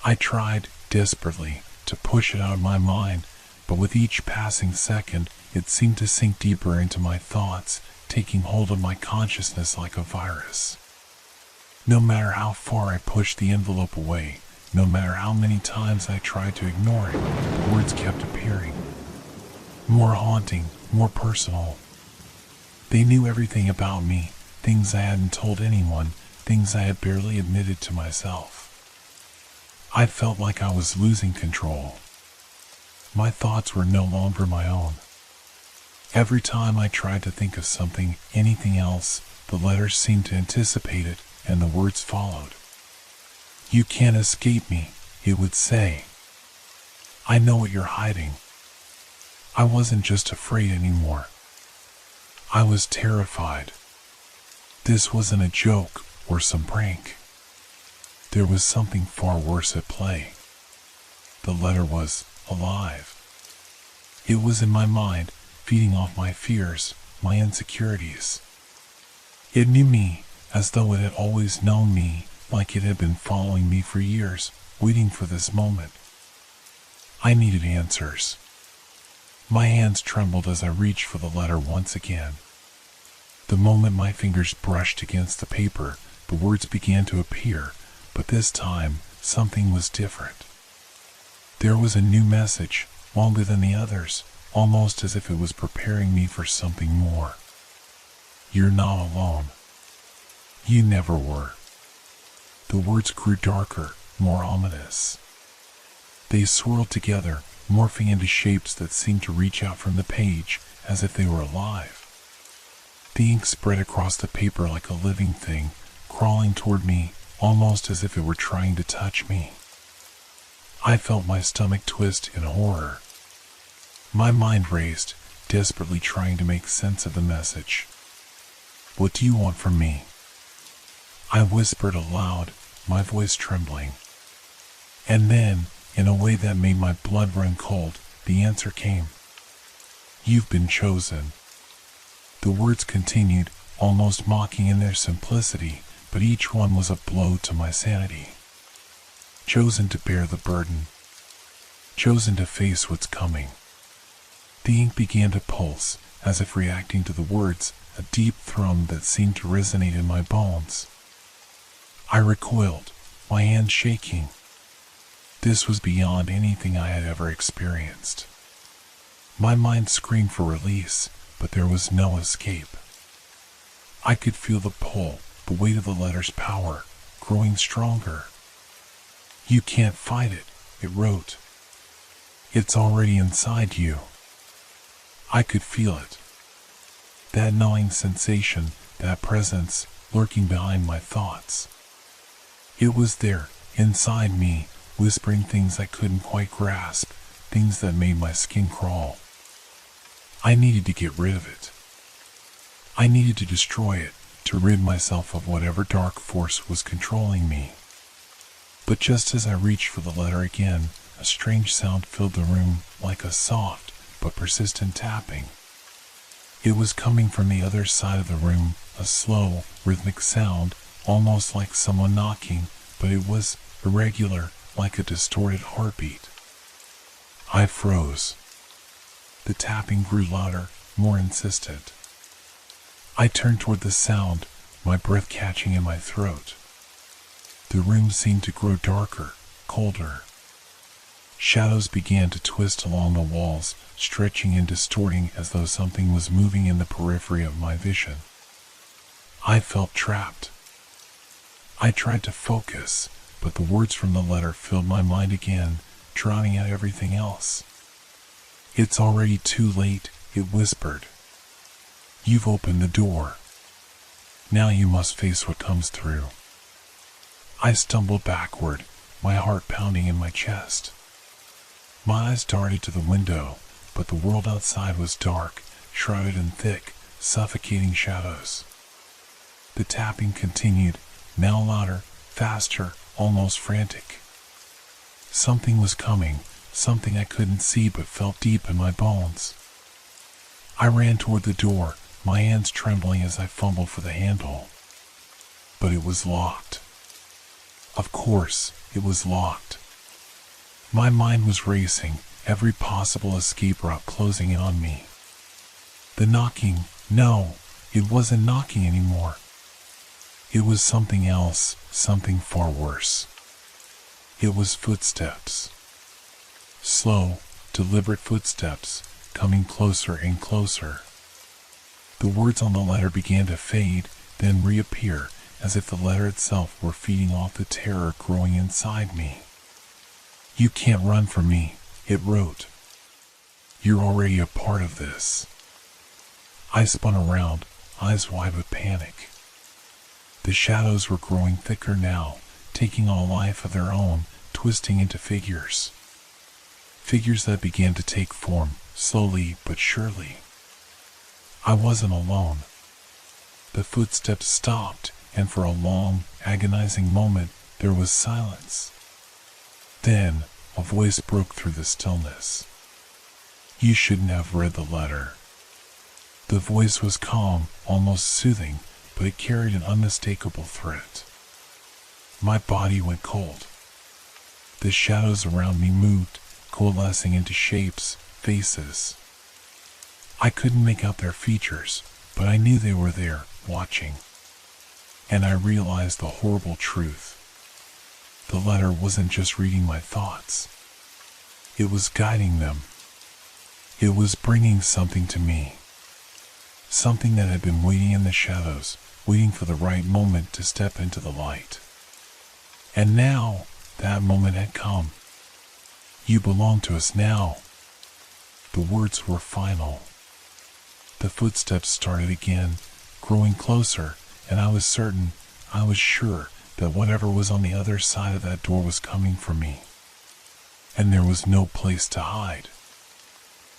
I tried, desperately, to push it out of my mind, but with each passing second, it seemed to sink deeper into my thoughts, taking hold of my consciousness like a virus. No matter how far I pushed the envelope away, no matter how many times I tried to ignore it, the words kept appearing. More haunting, more personal. They knew everything about me, things I hadn't told anyone, things I had barely admitted to myself. I felt like I was losing control. My thoughts were no longer my own. Every time I tried to think of something, anything else, the letters seemed to anticipate it, and the words followed. You can't escape me, it would say. I know what you're hiding. I wasn't just afraid anymore. I was terrified. This wasn't a joke or some prank. There was something far worse at play. The letter was alive. It was in my mind, feeding off my fears, my insecurities. It knew me, as though it had always known me, like it had been following me for years, waiting for this moment. I needed answers. My hands trembled as I reached for the letter once again. The moment my fingers brushed against the paper, the words began to appear, but this time, something was different. There was a new message, longer than the others, almost as if it was preparing me for something more. You're not alone. You never were. The words grew darker, more ominous. They swirled together, morphing into shapes that seemed to reach out from the page, as if they were alive. The ink spread across the paper like a living thing, crawling toward me, almost as if it were trying to touch me. I felt my stomach twist in horror. My mind raced, desperately trying to make sense of the message. What do you want from me? I whispered aloud, my voice trembling. And then, in a way that made my blood run cold, the answer came. You've been chosen. The words continued, almost mocking in their simplicity, but each one was a blow to my sanity. Chosen to bear the burden. Chosen to face what's coming. The ink began to pulse, as if reacting to the words, a deep thrum that seemed to resonate in my bones. I recoiled, my hands shaking. This was beyond anything I had ever experienced. My mind screamed for release, but there was no escape. I could feel the pull, the weight of the letter's power, growing stronger. You can't fight it, it wrote. It's already inside you. I could feel it. That gnawing sensation, that presence, lurking behind my thoughts. It was there, inside me, whispering things I couldn't quite grasp, things that made my skin crawl. I needed to get rid of it. I needed to destroy it, to rid myself of whatever dark force was controlling me. But just as I reached for the letter again, a strange sound filled the room, like a soft but persistent tapping. It was coming from the other side of the room, a slow, rhythmic sound, almost like someone knocking, but it was irregular, like a distorted heartbeat. I froze. The tapping grew louder, more insistent. I turned toward the sound, my breath catching in my throat. The room seemed to grow darker, colder. Shadows began to twist along the walls, stretching and distorting as though something was moving in the periphery of my vision. I felt trapped. I tried to focus, but the words from the letter filled my mind again, drowning out everything else. "It's already too late," it whispered. "You've opened the door. Now you must face what comes through." I stumbled backward, my heart pounding in my chest. My eyes darted to the window, but the world outside was dark, shrouded in thick, suffocating shadows. The tapping continued, now louder, faster, almost frantic. Something was coming, something I couldn't see but felt deep in my bones. I ran toward the door, my hands trembling as I fumbled for the handle. But it was locked. Of course, it was locked. My mind was racing, every possible escape route closing in on me. The knocking, no, it wasn't knocking anymore. It was something else, something far worse. It was footsteps. Slow, deliberate footsteps, coming closer and closer. The words on the letter began to fade, then reappear, as if the letter itself were feeding off the terror growing inside me. "You can't run from me," it wrote. "You're already a part of this." I spun around, eyes wide with panic. The shadows were growing thicker now, taking on a life of their own, twisting into figures. Figures that began to take form, slowly but surely. I wasn't alone. The footsteps stopped, and for a long, agonizing moment, there was silence. Then, a voice broke through the stillness. "You shouldn't have read the letter." The voice was calm, almost soothing, but it carried an unmistakable threat. My body went cold. The shadows around me moved, coalescing into shapes, faces. I couldn't make out their features, but I knew they were there, watching. And I realized the horrible truth. The letter wasn't just reading my thoughts. It was guiding them. It was bringing something to me. Something that had been waiting in the shadows, waiting for the right moment to step into the light. And now, that moment had come. "You belong to us now." The words were final. The footsteps started again, growing closer, and I was certain, I was sure, that whatever was on the other side of that door was coming for me. And there was no place to hide.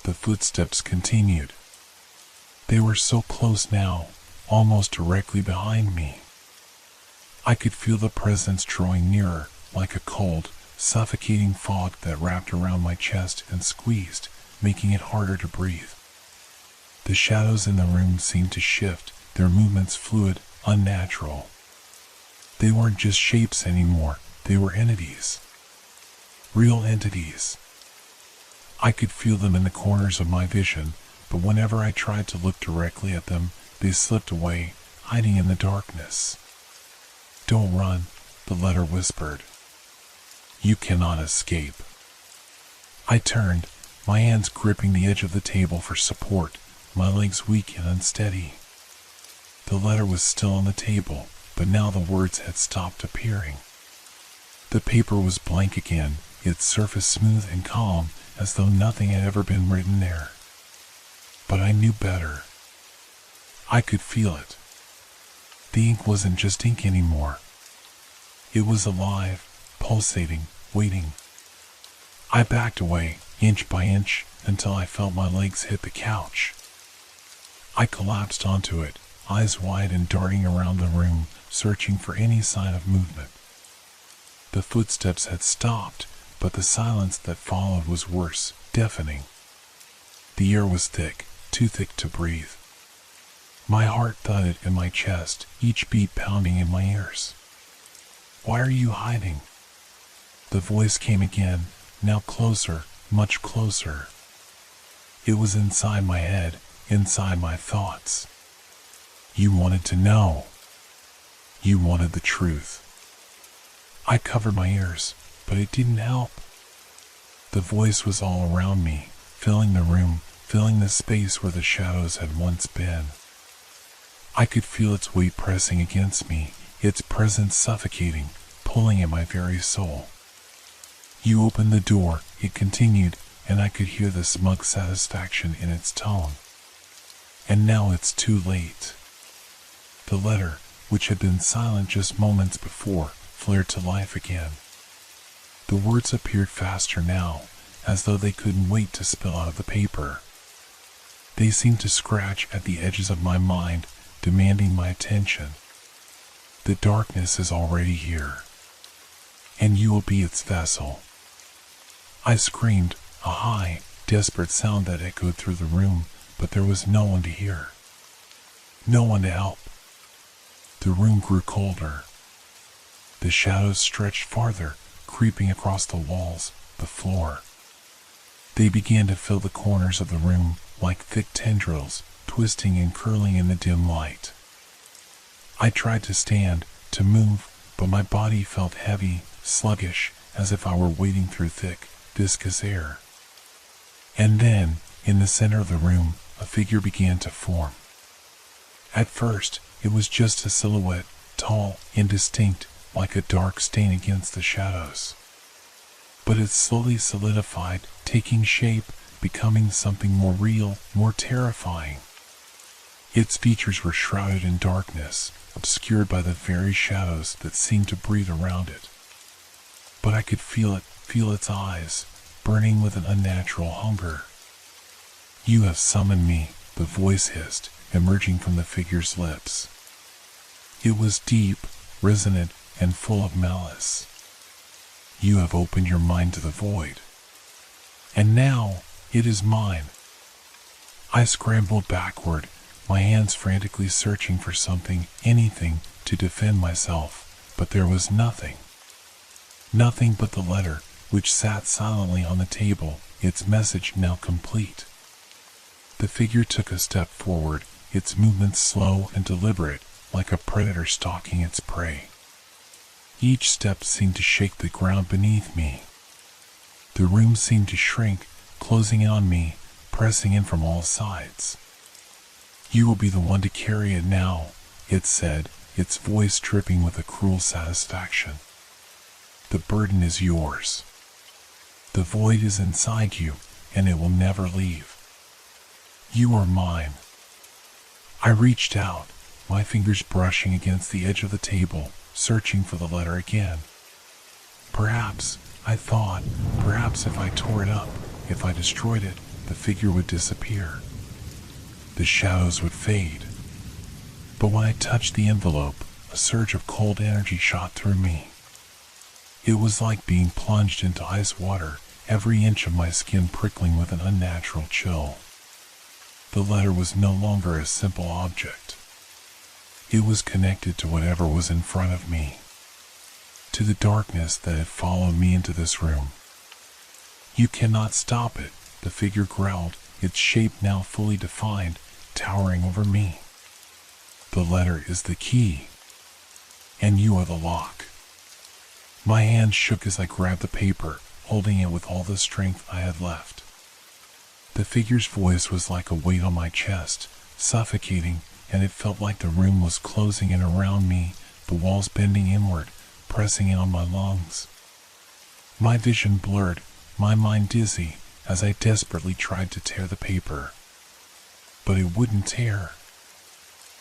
The footsteps continued. They were so close now, almost directly behind me. I could feel the presence drawing nearer, like a cold, suffocating fog that wrapped around my chest and squeezed, making it harder to breathe. The shadows in the room seemed to shift, their movements fluid, unnatural. They weren't just shapes anymore, they were entities. Real entities. I could feel them in the corners of my vision, but whenever I tried to look directly at them, they slipped away, hiding in the darkness. "Don't run," the letter whispered. "You cannot escape." I turned, my hands gripping the edge of the table for support, my legs weak and unsteady. The letter was still on the table, but now the words had stopped appearing. The paper was blank again, its surface smooth and calm, as though nothing had ever been written there. But I knew better. I could feel it. The ink wasn't just ink anymore. It was alive, pulsating, waiting. I backed away, inch by inch, until I felt my legs hit the couch. I collapsed onto it, eyes wide and darting around the room, searching for any sign of movement. The footsteps had stopped, but the silence that followed was worse, deafening. The air was thick, too thick to breathe. My heart thudded in my chest, each beat pounding in my ears. "Why are you hiding?" The voice came again, now closer, much closer. It was inside my head, inside my thoughts. "You wanted to know. You wanted the truth." I covered my ears, but it didn't help. The voice was all around me, filling the room, filling the space where the shadows had once been. I could feel its weight pressing against me, its presence suffocating, pulling at my very soul. "You opened the door," it continued, and I could hear the smug satisfaction in its tone. "And now it's too late." The letter, which had been silent just moments before, flared to life again. The words appeared faster now, as though they couldn't wait to spill out of the paper. They seemed to scratch at the edges of my mind, demanding my attention. "The darkness is already here, and you will be its vessel." I screamed, a high, desperate sound that echoed through the room, but there was no one to hear. No one to help. The room grew colder. The shadows stretched farther, creeping across the walls, the floor. They began to fill the corners of the room like thick tendrils, twisting and curling in the dim light. I tried to stand, to move, but my body felt heavy, sluggish, as if I were wading through thick, viscous air. And then, in the center of the room, a figure began to form. At first, it was just a silhouette, tall, indistinct, like a dark stain against the shadows. But it slowly solidified, taking shape, becoming something more real, more terrifying. Its features were shrouded in darkness, obscured by the very shadows that seemed to breathe around it. But I could feel it, feel its eyes, burning with an unnatural hunger. "You have summoned me," the voice hissed, emerging from the figure's lips. It was deep, resonant, and full of malice. "You have opened your mind to the void, and now it is mine." I scrambled backward, my hands frantically searching for something, anything, to defend myself, but there was nothing. Nothing but the letter, which sat silently on the table, its message now complete. The figure took a step forward, its movements slow and deliberate, like a predator stalking its prey. Each step seemed to shake the ground beneath me. The room seemed to shrink, closing in on me, pressing in from all sides. "You will be the one to carry it now," it said, its voice dripping with a cruel satisfaction. "The burden is yours. The void is inside you, and it will never leave. You are mine." I reached out, my fingers brushing against the edge of the table, searching for the letter again. Perhaps, I thought, perhaps if I tore it up, if I destroyed it, the figure would disappear. The shadows would fade. But when I touched the envelope, a surge of cold energy shot through me. It was like being plunged into ice water, every inch of my skin prickling with an unnatural chill. The letter was no longer a simple object. It was connected to whatever was in front of me, to the darkness that had followed me into this room. "You cannot stop it," the figure growled, its shape now fully defined, towering over me. "The letter is the key, and you are the lock." My hand shook as I grabbed the paper, holding it with all the strength I had left. The figure's voice was like a weight on my chest, suffocating, and it felt like the room was closing in around me, the walls bending inward, pressing in on my lungs. My vision blurred, my mind dizzy, as I desperately tried to tear the paper. But it wouldn't tear.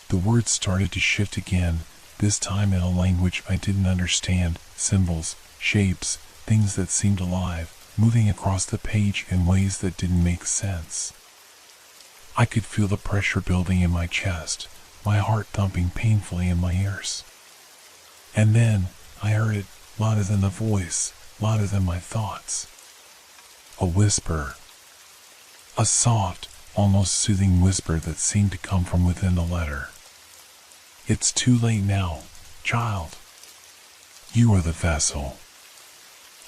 The words started to shift again, this time in a language I didn't understand, symbols, shapes, things that seemed alive, moving across the page in ways that didn't make sense. I could feel the pressure building in my chest, my heart thumping painfully in my ears. And then, I heard it, louder than the voice, louder than my thoughts. A whisper. A soft, almost soothing whisper that seemed to come from within the letter. It's too late now, child. You are the vessel.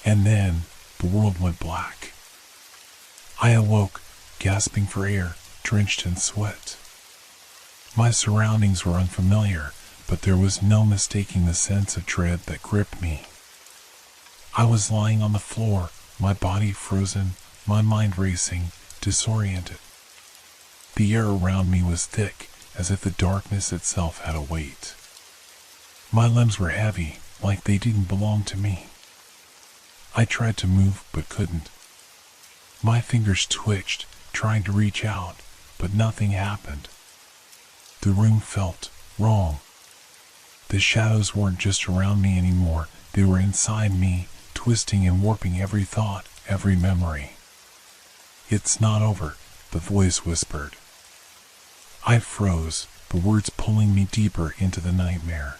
And then, the world went black. I awoke, gasping for air, drenched in sweat. My surroundings were unfamiliar, but there was no mistaking the sense of dread that gripped me. I was lying on the floor, my body frozen, my mind racing, disoriented. The air around me was thick, as if the darkness itself had a weight. My limbs were heavy, like they didn't belong to me. I tried to move, but couldn't. My fingers twitched, trying to reach out, but nothing happened. The room felt wrong. The shadows weren't just around me anymore, they were inside me, twisting and warping every thought, every memory. It's not over, the voice whispered. I froze, the words pulling me deeper into the nightmare.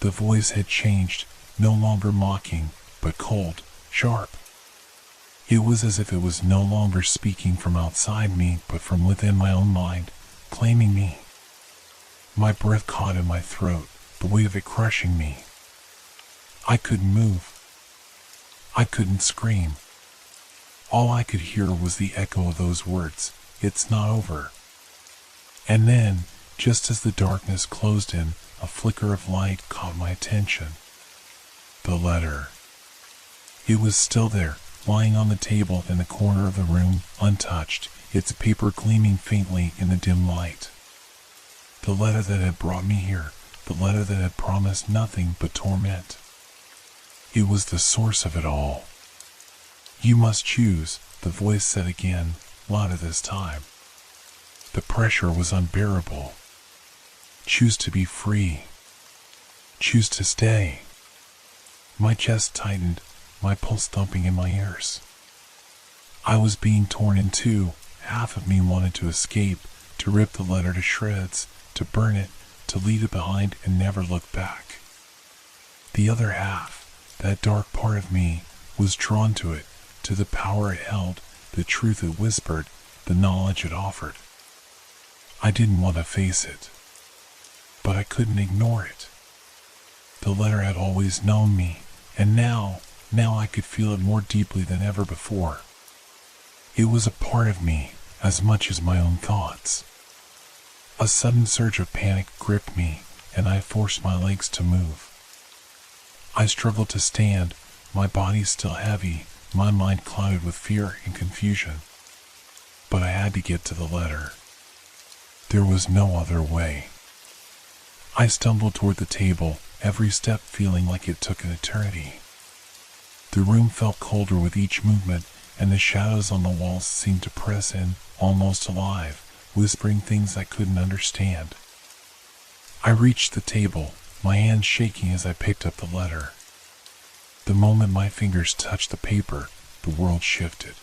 The voice had changed, no longer mocking, but cold, sharp. It was as if it was no longer speaking from outside me, but from within my own mind, claiming me. My breath caught in my throat, the weight of it crushing me. I couldn't move. I couldn't scream. All I could hear was the echo of those words, "It's not over." And then, just as the darkness closed in, a flicker of light caught my attention. The letter. It was still there, lying on the table in the corner of the room, untouched, its paper gleaming faintly in the dim light. The letter that had brought me here, the letter that had promised nothing but torment. It was the source of it all. You must choose, the voice said again, louder this time. The pressure was unbearable. Choose to be free. Choose to stay. My chest tightened, my pulse thumping in my ears. I was being torn in two. Half of me wanted to escape, to rip the letter to shreds, to burn it, to leave it behind and never look back. The other half, that dark part of me, was drawn to it, to the power it held, the truth it whispered, the knowledge it offered. I didn't want to face it, but I couldn't ignore it. The letter had always known me, and now I could feel it more deeply than ever before. It was a part of me, as much as my own thoughts. A sudden surge of panic gripped me, and I forced my legs to move. I struggled to stand, my body still heavy, my mind clouded with fear and confusion. But I had to get to the letter. There was no other way. I stumbled toward the table, every step feeling like it took an eternity. The room felt colder with each movement, and the shadows on the walls seemed to press in, almost alive, whispering things I couldn't understand. I reached the table, my hands shaking as I picked up the letter. The moment my fingers touched the paper, the world shifted.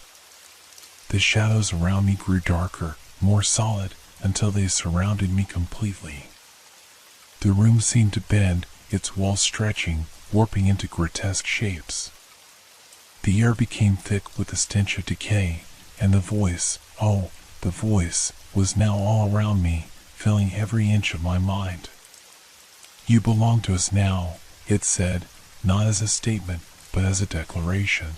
The shadows around me grew darker, more solid, until they surrounded me completely. The room seemed to bend, its walls stretching, warping into grotesque shapes. The air became thick with the stench of decay, and the voice, oh, the voice, was now all around me, filling every inch of my mind. You belong to us now, it said, not as a statement, but as a declaration.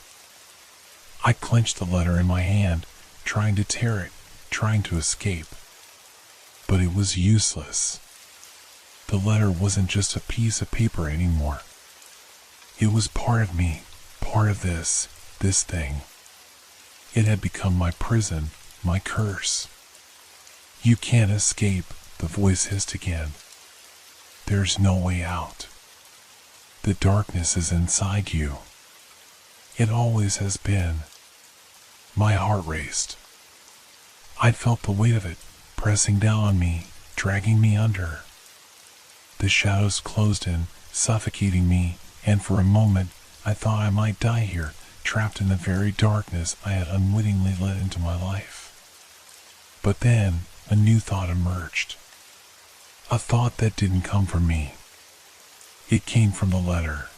I clenched the letter in my hand, trying to tear it, trying to escape. But it was useless. The letter wasn't just a piece of paper anymore. It was part of me, part of this thing. It had become my prison, my curse. You can't escape, the voice hissed again. There's no way out. The darkness is inside you. It always has been. My heart raced. I felt the weight of it, pressing down on me, dragging me under. The shadows closed in, suffocating me, and for a moment I thought I might die here, trapped in the very darkness I had unwittingly let into my life. But then a new thought emerged. A thought that didn't come from me. It came from the letter.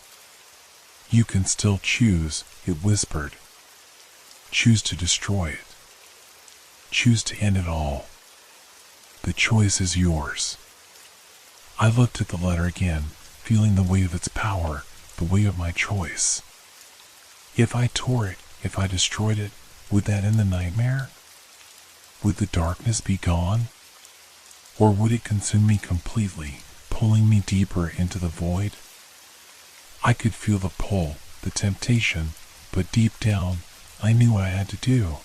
"You can still choose," it whispered. "Choose to destroy it. Choose to end it all. The choice is yours." I looked at the letter again, feeling the weight of its power, the weight of my choice. If I tore it, if I destroyed it, would that end the nightmare? Would the darkness be gone? Or would it consume me completely, pulling me deeper into the void? I could feel the pull, the temptation, but deep down, I knew what I had to do.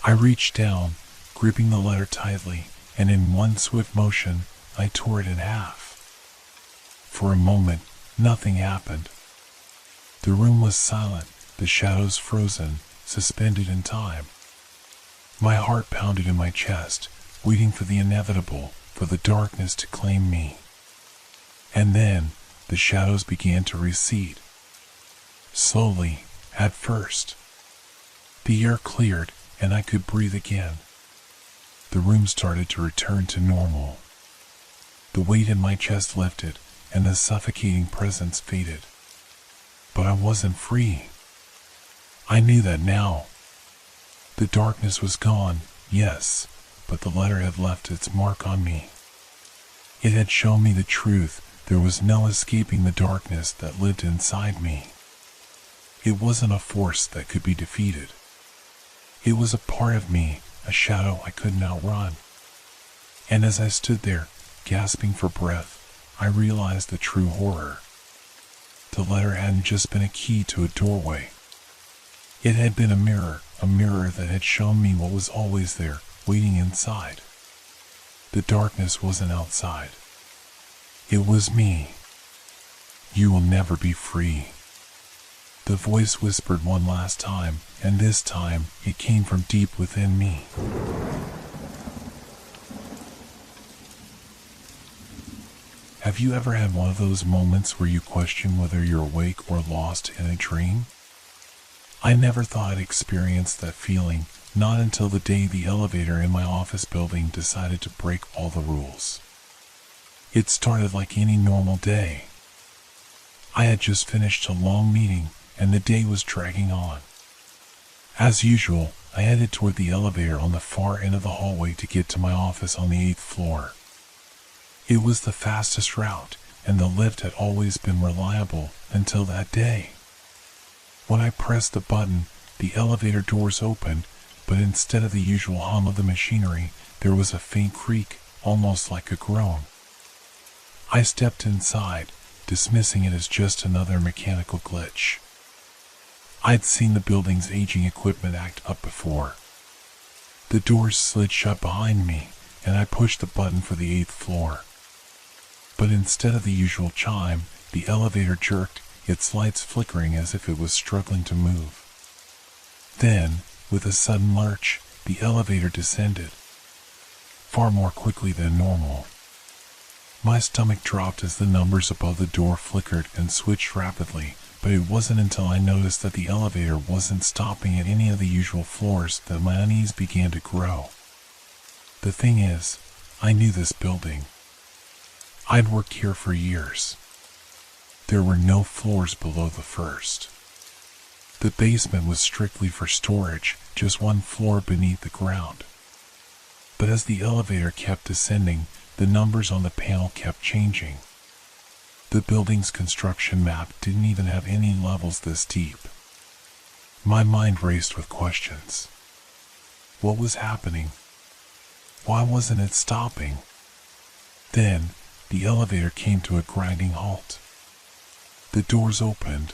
I reached down, gripping the letter tightly, and in one swift motion, I tore it in half. For a moment, nothing happened. The room was silent, the shadows frozen, suspended in time. My heart pounded in my chest, waiting for the inevitable, for the darkness to claim me. And then, the shadows began to recede. Slowly, at first. The air cleared, and I could breathe again. The room started to return to normal. The weight in my chest lifted, and the suffocating presence faded. But I wasn't free. I knew that now. The darkness was gone, yes, but the letter had left its mark on me. It had shown me the truth. There was no escaping the darkness that lived inside me. It wasn't a force that could be defeated. It was a part of me, a shadow I couldn't outrun. And as I stood there, gasping for breath, I realized the true horror. The letter hadn't just been a key to a doorway. It had been a mirror that had shown me what was always there, waiting inside. The darkness wasn't outside. It was me. "You will never be free." The voice whispered one last time, and this time it came from deep within me. Have you ever had one of those moments where you question whether you're awake or lost in a dream? I never thought I'd experience that feeling, not until the day the elevator in my office building decided to break all the rules. It started like any normal day. I had just finished a long meeting, and the day was dragging on. As usual, I headed toward the elevator on the far end of the hallway to get to my office on the 8th floor. It was the fastest route, and the lift had always been reliable until that day. When I pressed the button, the elevator doors opened, but instead of the usual hum of the machinery, there was a faint creak, almost like a groan. I stepped inside, dismissing it as just another mechanical glitch. I'd seen the building's aging equipment act up before. The doors slid shut behind me, and I pushed the button for the 8th floor. But instead of the usual chime, the elevator jerked, its lights flickering as if it was struggling to move. Then, with a sudden lurch, the elevator descended, far more quickly than normal. My stomach dropped as the numbers above the door flickered and switched rapidly, but it wasn't until I noticed that the elevator wasn't stopping at any of the usual floors that my unease began to grow. The thing is, I knew this building. I'd worked here for years. There were no floors below the first. The basement was strictly for storage, just one floor beneath the ground. But as the elevator kept descending, the numbers on the panel kept changing. The building's construction map didn't even have any levels this deep. My mind raced with questions. What was happening? Why wasn't it stopping? Then, the elevator came to a grinding halt. The doors opened.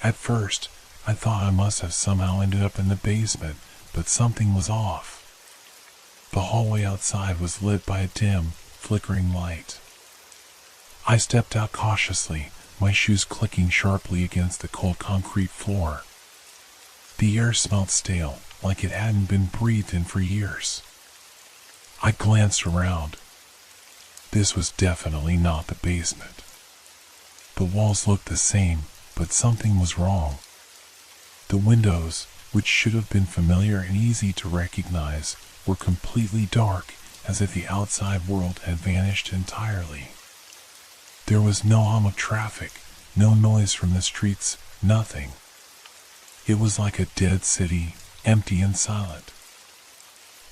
At first, I thought I must have somehow ended up in the basement, but something was off. The hallway outside was lit by a dim, flickering light. I stepped out cautiously, my shoes clicking sharply against the cold concrete floor. The air smelled stale, like it hadn't been breathed in for years. I glanced around. This was definitely not the basement. The walls looked the same, but something was wrong. The windows, which should have been familiar and easy to recognize, were completely dark, as if the outside world had vanished entirely. There was no hum of traffic, no noise from the streets, nothing. It was like a dead city, empty and silent.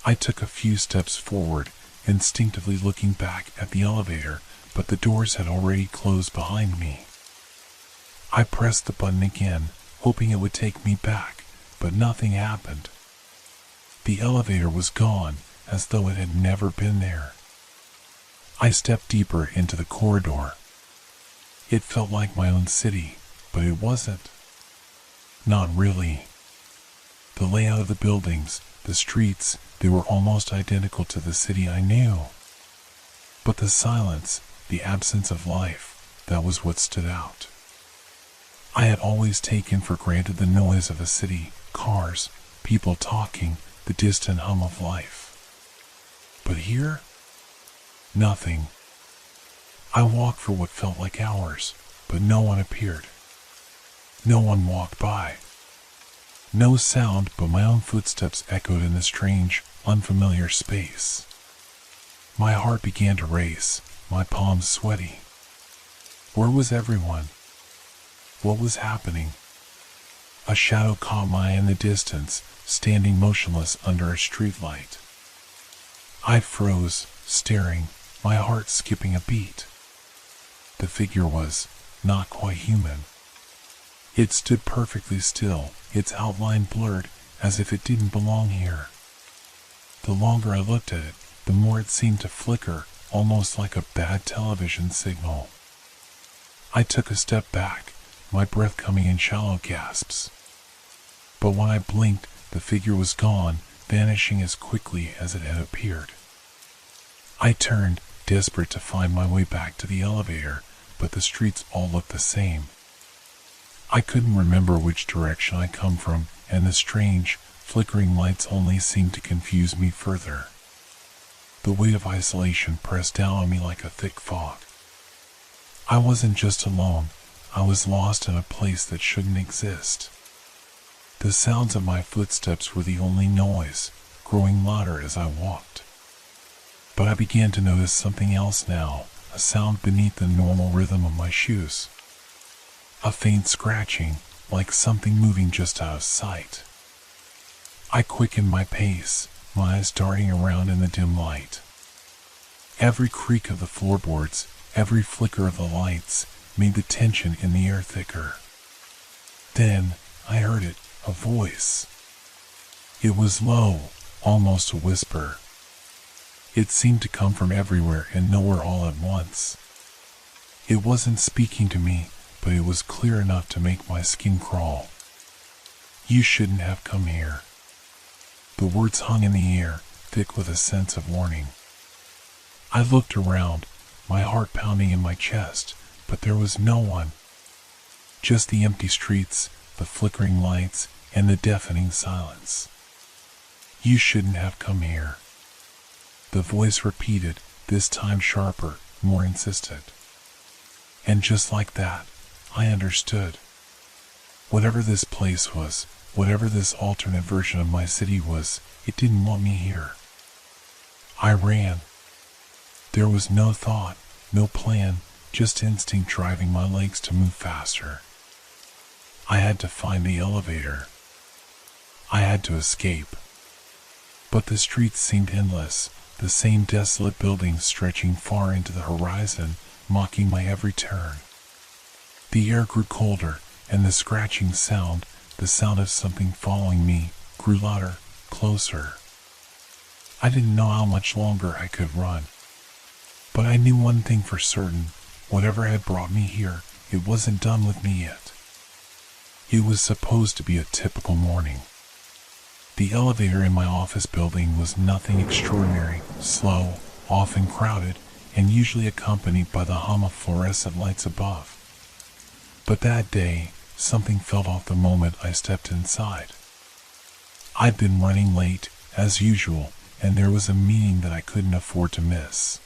I took a few steps forward, instinctively looking back at the elevator, but the doors had already closed behind me. I pressed the button again, hoping it would take me back, but nothing happened. The elevator was gone, as though it had never been there. I stepped deeper into the corridor. It felt like my own city, but it wasn't. Not really. The layout of the buildings, the streets, they were almost identical to the city I knew. But the silence, the absence of life, that was what stood out. I had always taken for granted the noise of a city, cars, people talking, the distant hum of life. But here? Nothing. I walked for what felt like hours, but no one appeared. No one walked by. No sound but my own footsteps echoed in the strange, unfamiliar space. My heart began to race, my palms sweaty. Where was everyone? What was happening? A shadow caught my eye in the distance, standing motionless under a streetlight. I froze, staring, my heart skipping a beat. The figure was not quite human. It stood perfectly still, its outline blurred, as if it didn't belong here. The longer I looked at it, the more it seemed to flicker, almost like a bad television signal. I took a step back, my breath coming in shallow gasps. But when I blinked, the figure was gone, vanishing as quickly as it had appeared. I turned, desperate to find my way back to the elevator, but the streets all looked the same. I couldn't remember which direction I'd come from, and the strange, flickering lights only seemed to confuse me further. The weight of isolation pressed down on me like a thick fog. I wasn't just alone, I was lost in a place that shouldn't exist. The sounds of my footsteps were the only noise, growing louder as I walked. But I began to notice something else now, a sound beneath the normal rhythm of my shoes. A faint scratching, like something moving just out of sight. I quickened my pace, my eyes darting around in the dim light. Every creak of the floorboards, every flicker of the lights, made the tension in the air thicker. Then, I heard it, a voice. It was low, almost a whisper. It seemed to come from everywhere and nowhere all at once. It wasn't speaking to me, but it was clear enough to make my skin crawl. You shouldn't have come here. The words hung in the air, thick with a sense of warning. I looked around, my heart pounding in my chest, but there was no one. Just the empty streets, the flickering lights, and the deafening silence. You shouldn't have come here. The voice repeated, this time sharper, more insistent. And just like that, I understood. Whatever this place was, whatever this alternate version of my city was, it didn't want me here. I ran. There was no thought, no plan, just instinct driving my legs to move faster. I had to find the elevator. I had to escape. But the streets seemed endless, the same desolate buildings stretching far into the horizon, mocking my every turn. The air grew colder, and the scratching sound, the sound of something following me, grew louder, closer. I didn't know how much longer I could run. But I knew one thing for certain, whatever had brought me here, it wasn't done with me yet. It was supposed to be a typical morning. The elevator in my office building was nothing extraordinary, slow, often crowded, and usually accompanied by the hum of fluorescent lights above. But that day, something felt off the moment I stepped inside. I'd been running late, as usual, and there was a meaning that I couldn't afford to miss.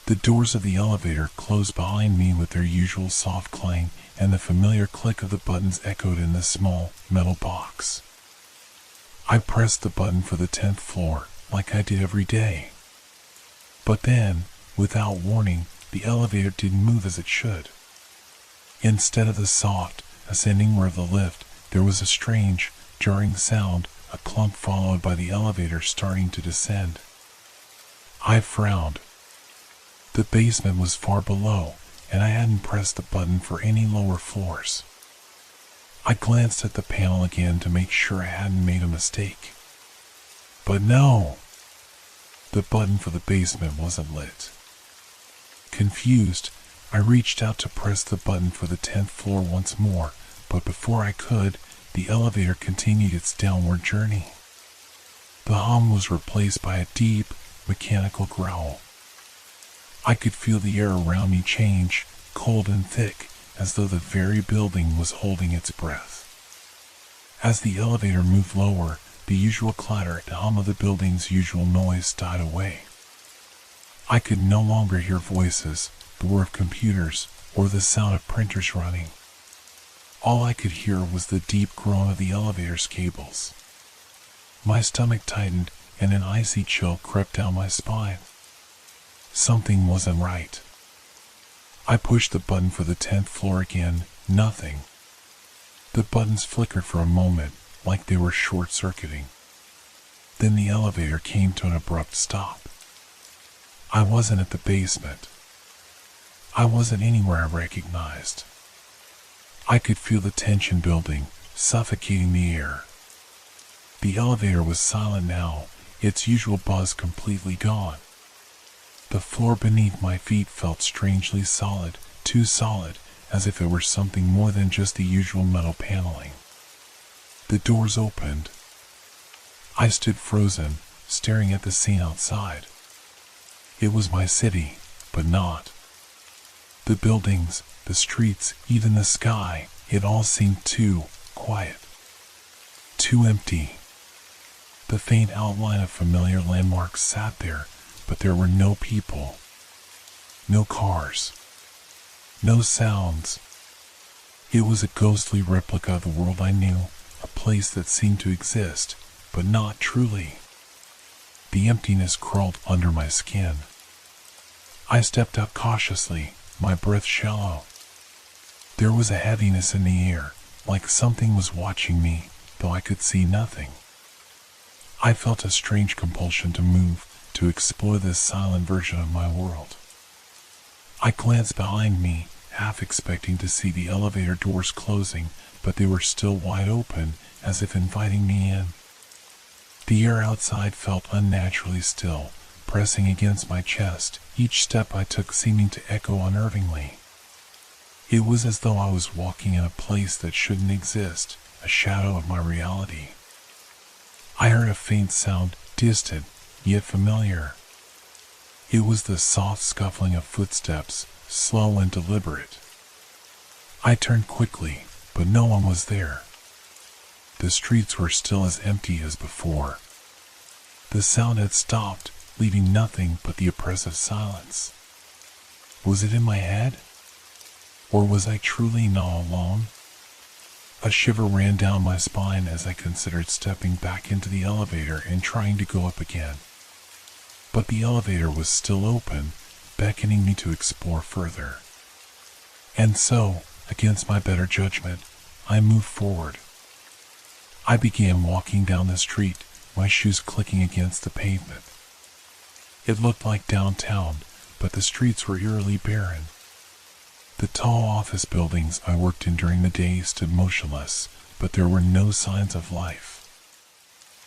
The doors of the elevator closed behind me with their usual soft clang, and the familiar click of the buttons echoed in the small, metal box. I pressed the button for the 10th floor, like I did every day. But then, without warning, the elevator didn't move as it should. Instead of the soft, ascending roar of the lift, there was a strange, jarring sound, a clunk followed by the elevator starting to descend. I frowned. The basement was far below, and I hadn't pressed the button for any lower floors. I glanced at the panel again to make sure I hadn't made a mistake. But no! The button for the basement wasn't lit. Confused, I reached out to press the button for the 10th floor once more, but before I could, the elevator continued its downward journey. The hum was replaced by a deep, mechanical growl. I could feel the air around me change, cold and thick, as though the very building was holding its breath. As the elevator moved lower, the usual clatter and hum of the building's usual noise died away. I could no longer hear voices, the whir of computers, or the sound of printers running. All I could hear was the deep groan of the elevator's cables. My stomach tightened, and an icy chill crept down my spine. Something wasn't right. I pushed the button for the 10th floor again. Nothing. The buttons flickered for a moment, like they were short-circuiting. Then the elevator came to an abrupt stop. I wasn't at the basement. I wasn't anywhere I recognized. I could feel the tension building, suffocating the air. The elevator was silent now, its usual buzz completely gone. The floor beneath my feet felt strangely solid, too solid, as if it were something more than just the usual metal paneling. The doors opened. I stood frozen, staring at the scene outside. It was my city, but not. The buildings, the streets, even the sky, it all seemed too quiet. Too empty. The faint outline of familiar landmarks sat there, but there were no people. No cars. No sounds. It was a ghostly replica of the world I knew, a place that seemed to exist, but not truly. The emptiness crawled under my skin. I stepped out cautiously, my breath shallow. There was a heaviness in the air, like something was watching me, though I could see nothing. I felt a strange compulsion to move, to explore this silent version of my world. I glanced behind me, half expecting to see the elevator doors closing, but they were still wide open, as if inviting me in. The air outside felt unnaturally still, pressing against my chest, each step I took seeming to echo unnervingly. It was as though I was walking in a place that shouldn't exist, a shadow of my reality. I heard a faint sound, distant, yet familiar. It was the soft scuffling of footsteps, slow and deliberate. I turned quickly, but no one was there. The streets were still as empty as before. The sound had stopped, leaving nothing but the oppressive silence. Was it in my head? Or was I truly not alone? A shiver ran down my spine as I considered stepping back into the elevator and trying to go up again. But the elevator was still open, beckoning me to explore further. And so, against my better judgment, I moved forward. I began walking down the street, my shoes clicking against the pavement. It looked like downtown, but the streets were eerily barren. The tall office buildings I worked in during the day stood motionless, but there were no signs of life.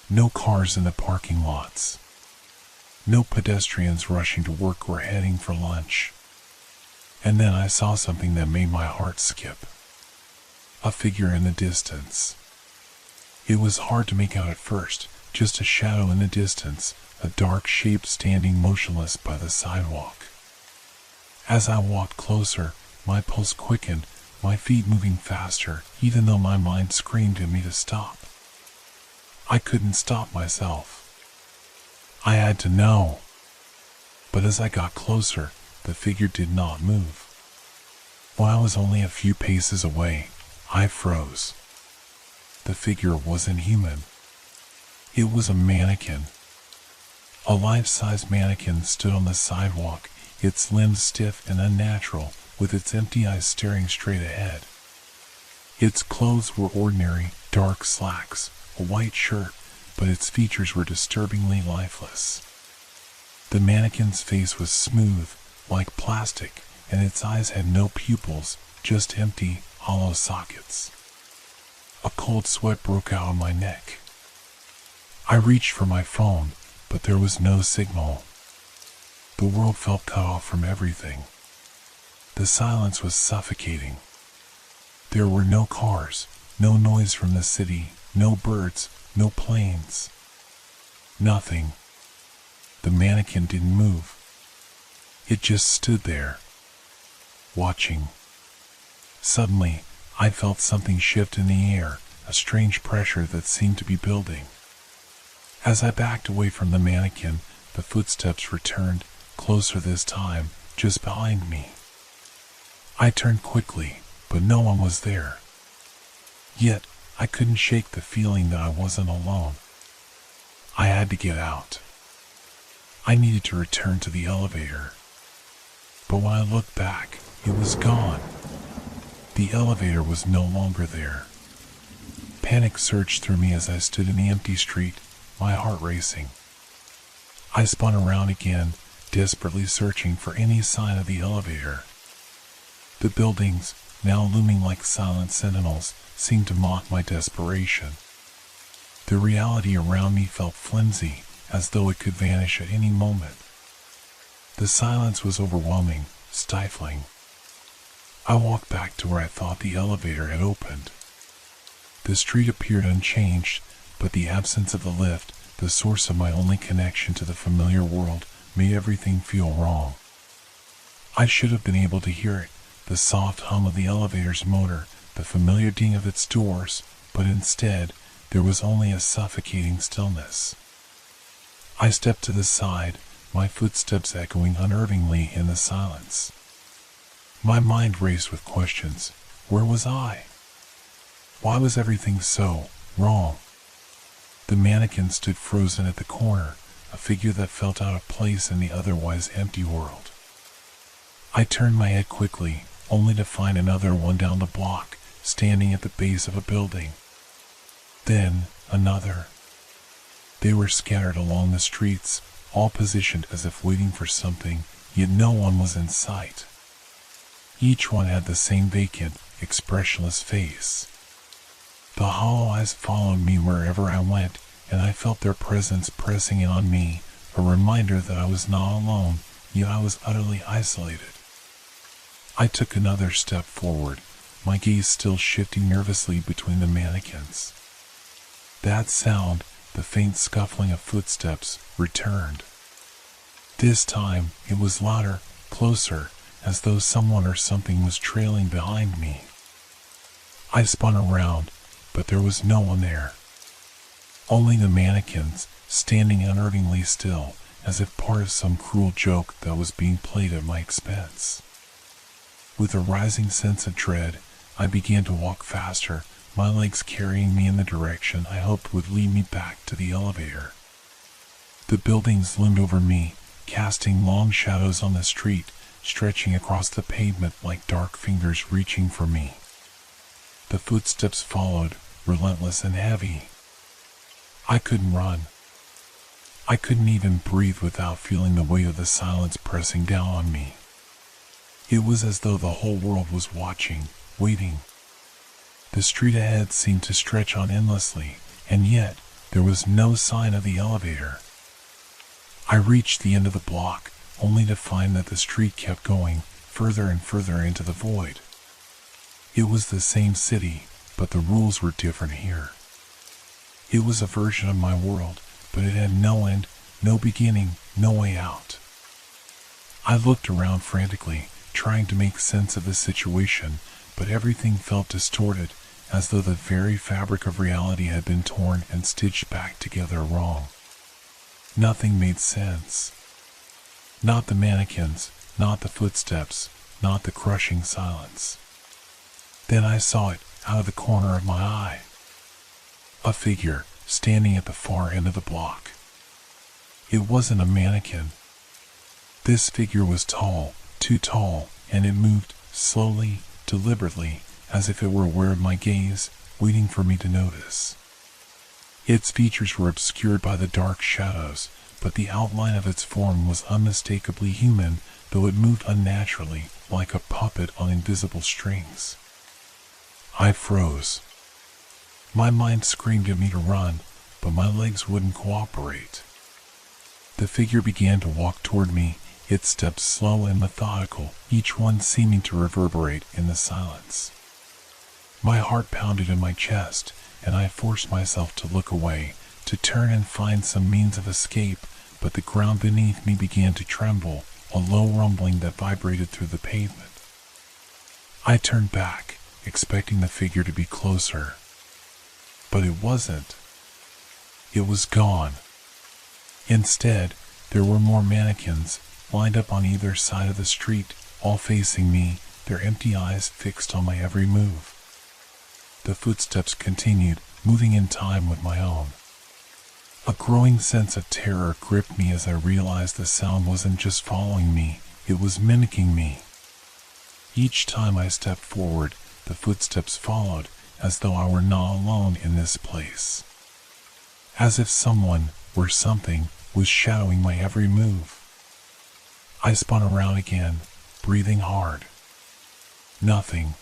No cars in the parking lots. No pedestrians rushing to work or heading for lunch. And then I saw something that made my heart skip. A figure in the distance. It was hard to make out at first, just a shadow in the distance, a dark shape standing motionless by the sidewalk. As I walked closer, my pulse quickened, my feet moving faster, even though my mind screamed at me to stop. I couldn't stop myself. I had to know. But as I got closer, the figure did not move. While I was only a few paces away, I froze. The figure wasn't human. It was a mannequin. A life-size mannequin stood on the sidewalk, its limbs stiff and unnatural, with its empty eyes staring straight ahead. Its clothes were ordinary, dark slacks, a white shirt, but its features were disturbingly lifeless. The mannequin's face was smooth, like plastic, and its eyes had no pupils, just empty, hollow sockets. A cold sweat broke out on my neck. I reached for my phone, but there was no signal. The world felt cut off from everything. The silence was suffocating. There were no cars, no noise from the city, no birds, no planes. Nothing. The mannequin didn't move. It just stood there, watching. Suddenly, I felt something shift in the air, a strange pressure that seemed to be building. As I backed away from the mannequin, the footsteps returned, closer this time, just behind me. I turned quickly, but no one was there. Yet, I couldn't shake the feeling that I wasn't alone. I had to get out. I needed to return to the elevator. But when I looked back, it was gone. The elevator was no longer there. Panic surged through me as I stood in the empty street, my heart racing. I spun around again, desperately searching for any sign of the elevator. The buildings, now looming like silent sentinels, seemed to mock my desperation. The reality around me felt flimsy, as though it could vanish at any moment. The silence was overwhelming, stifling. I walked back to where I thought the elevator had opened. The street appeared unchanged, but the absence of the lift, the source of my only connection to the familiar world, made everything feel wrong. I should have been able to hear it, the soft hum of the elevator's motor, the familiar ding of its doors, but instead, there was only a suffocating stillness. I stepped to the side, my footsteps echoing unnervingly in the silence. My mind raced with questions. Where was I? Why was everything so wrong? The mannequin stood frozen at the corner, a figure that felt out of place in the otherwise empty world. I turned my head quickly, only to find another one down the block, standing at the base of a building. Then, another. They were scattered along the streets, all positioned as if waiting for something, yet no one was in sight. Each one had the same vacant, expressionless face. The hollow eyes followed me wherever I went, and I felt their presence pressing in on me, a reminder that I was not alone, yet I was utterly isolated. I took another step forward, my gaze still shifting nervously between the mannequins. That sound, the faint scuffling of footsteps, returned. This time, it was louder, closer, as though someone or something was trailing behind me. I spun around, but there was no one there. Only the mannequins, standing unnervingly still, as if part of some cruel joke that was being played at my expense. With a rising sense of dread, I began to walk faster, my legs carrying me in the direction I hoped would lead me back to the elevator. The buildings loomed over me, casting long shadows on the street, stretching across the pavement like dark fingers reaching for me. The footsteps followed, relentless and heavy. I couldn't run. I couldn't even breathe without feeling the weight of the silence pressing down on me. It was as though the whole world was watching, waiting. The street ahead seemed to stretch on endlessly, and yet there was no sign of the elevator. I reached the end of the block, only to find that the street kept going, further and further into the void. It was the same city, but the rules were different here. It was a version of my world, but it had no end, no beginning, no way out. I looked around frantically, trying to make sense of the situation, but everything felt distorted, as though the very fabric of reality had been torn and stitched back together wrong. Nothing made sense. Not the mannequins, not the footsteps, not the crushing silence. Then I saw it out of the corner of my eye. A figure standing at the far end of the block. It wasn't a mannequin. This figure was tall, too tall, and it moved slowly, deliberately, as if it were aware of my gaze, waiting for me to notice. Its features were obscured by the dark shadows, but the outline of its form was unmistakably human, though it moved unnaturally, like a puppet on invisible strings. I froze. My mind screamed at me to run, but my legs wouldn't cooperate. The figure began to walk toward me, its steps slow and methodical, each one seeming to reverberate in the silence. My heart pounded in my chest, and I forced myself to look away, to turn and find some means of escape, but the ground beneath me began to tremble, a low rumbling that vibrated through the pavement. I turned back, expecting the figure to be closer. But it wasn't. It was gone. Instead, there were more mannequins, lined up on either side of the street, all facing me, their empty eyes fixed on my every move. The footsteps continued, moving in time with my own. A growing sense of terror gripped me as I realized the sound wasn't just following me, it was mimicking me. Each time I stepped forward, the footsteps followed, as though I were not alone in this place. As if someone, or something, was shadowing my every move. I spun around again, breathing hard. Nothing.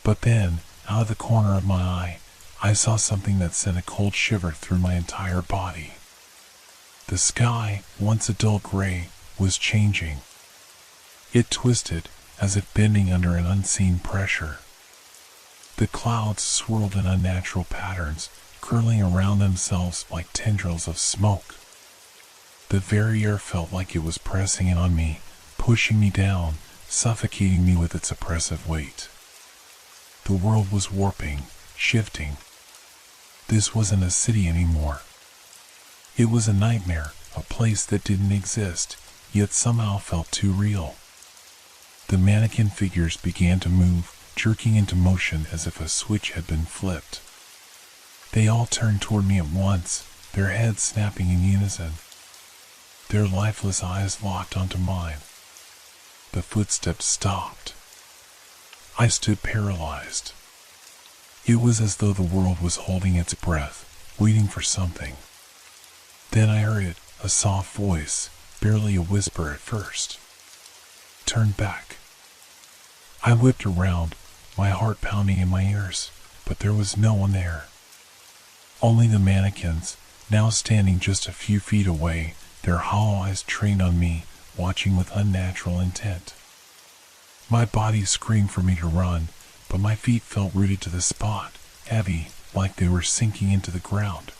But then, out of the corner of my eye, I saw something that sent a cold shiver through my entire body. The sky, once a dull gray, was changing. It twisted, as if bending under an unseen pressure. The clouds swirled in unnatural patterns, curling around themselves like tendrils of smoke. The very air felt like it was pressing in on me, pushing me down, suffocating me with its oppressive weight. The world was warping, shifting. This wasn't a city anymore. It was a nightmare, a place that didn't exist, yet somehow felt too real. The mannequin figures began to move, jerking into motion as if a switch had been flipped. They all turned toward me at once, their heads snapping in unison. Their lifeless eyes locked onto mine. The footsteps stopped. I stood paralyzed. It was as though the world was holding its breath, waiting for something. Then I heard it, a soft voice, barely a whisper at first. Turn back. I whipped around, my heart pounding in my ears, but there was no one there. Only the mannequins, now standing just a few feet away, their hollow eyes trained on me, watching with unnatural intent. My body screamed for me to run, but my feet felt rooted to the spot, heavy, like they were sinking into the ground.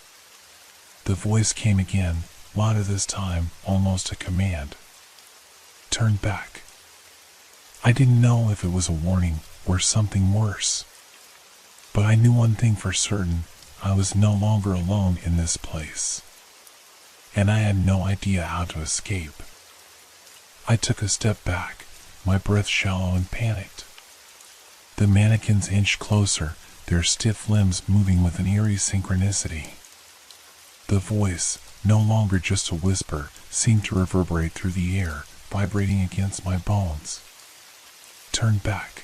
The voice came again, louder this time, almost a command. Turn back. I didn't know if it was a warning or something worse. But I knew one thing for certain, I was no longer alone in this place. And I had no idea how to escape. I took a step back, my breath shallow and panicked. The mannequins inched closer, their stiff limbs moving with an eerie synchronicity. The voice, no longer just a whisper, seemed to reverberate through the air, vibrating against my bones. Turn back.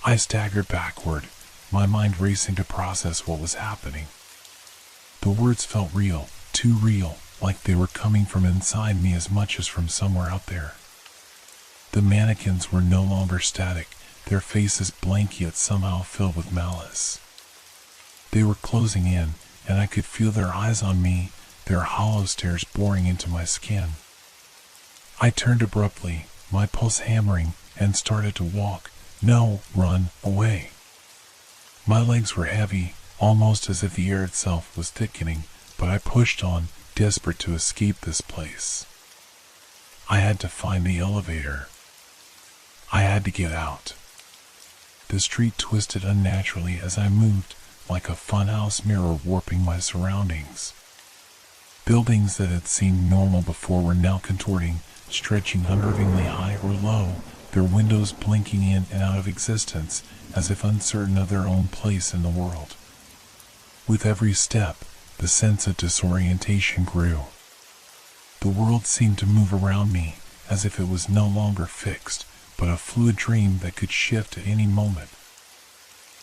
I staggered backward, my mind racing to process what was happening. The words felt real, too real, like they were coming from inside me as much as from somewhere out there. The mannequins were no longer static, their faces blank yet somehow filled with malice. They were closing in, and I could feel their eyes on me, their hollow stares boring into my skin. I turned abruptly, my pulse hammering, and started to walk, no, run, away. My legs were heavy, almost as if the air itself was thickening, but I pushed on, desperate to escape this place. I had to find the elevator. I had to get out. The street twisted unnaturally as I moved, like a funhouse mirror warping my surroundings. Buildings that had seemed normal before were now contorting, stretching unnervingly high or low, their windows blinking in and out of existence as if uncertain of their own place in the world. With every step, the sense of disorientation grew. The world seemed to move around me as if it was no longer fixed, but a fluid dream that could shift at any moment.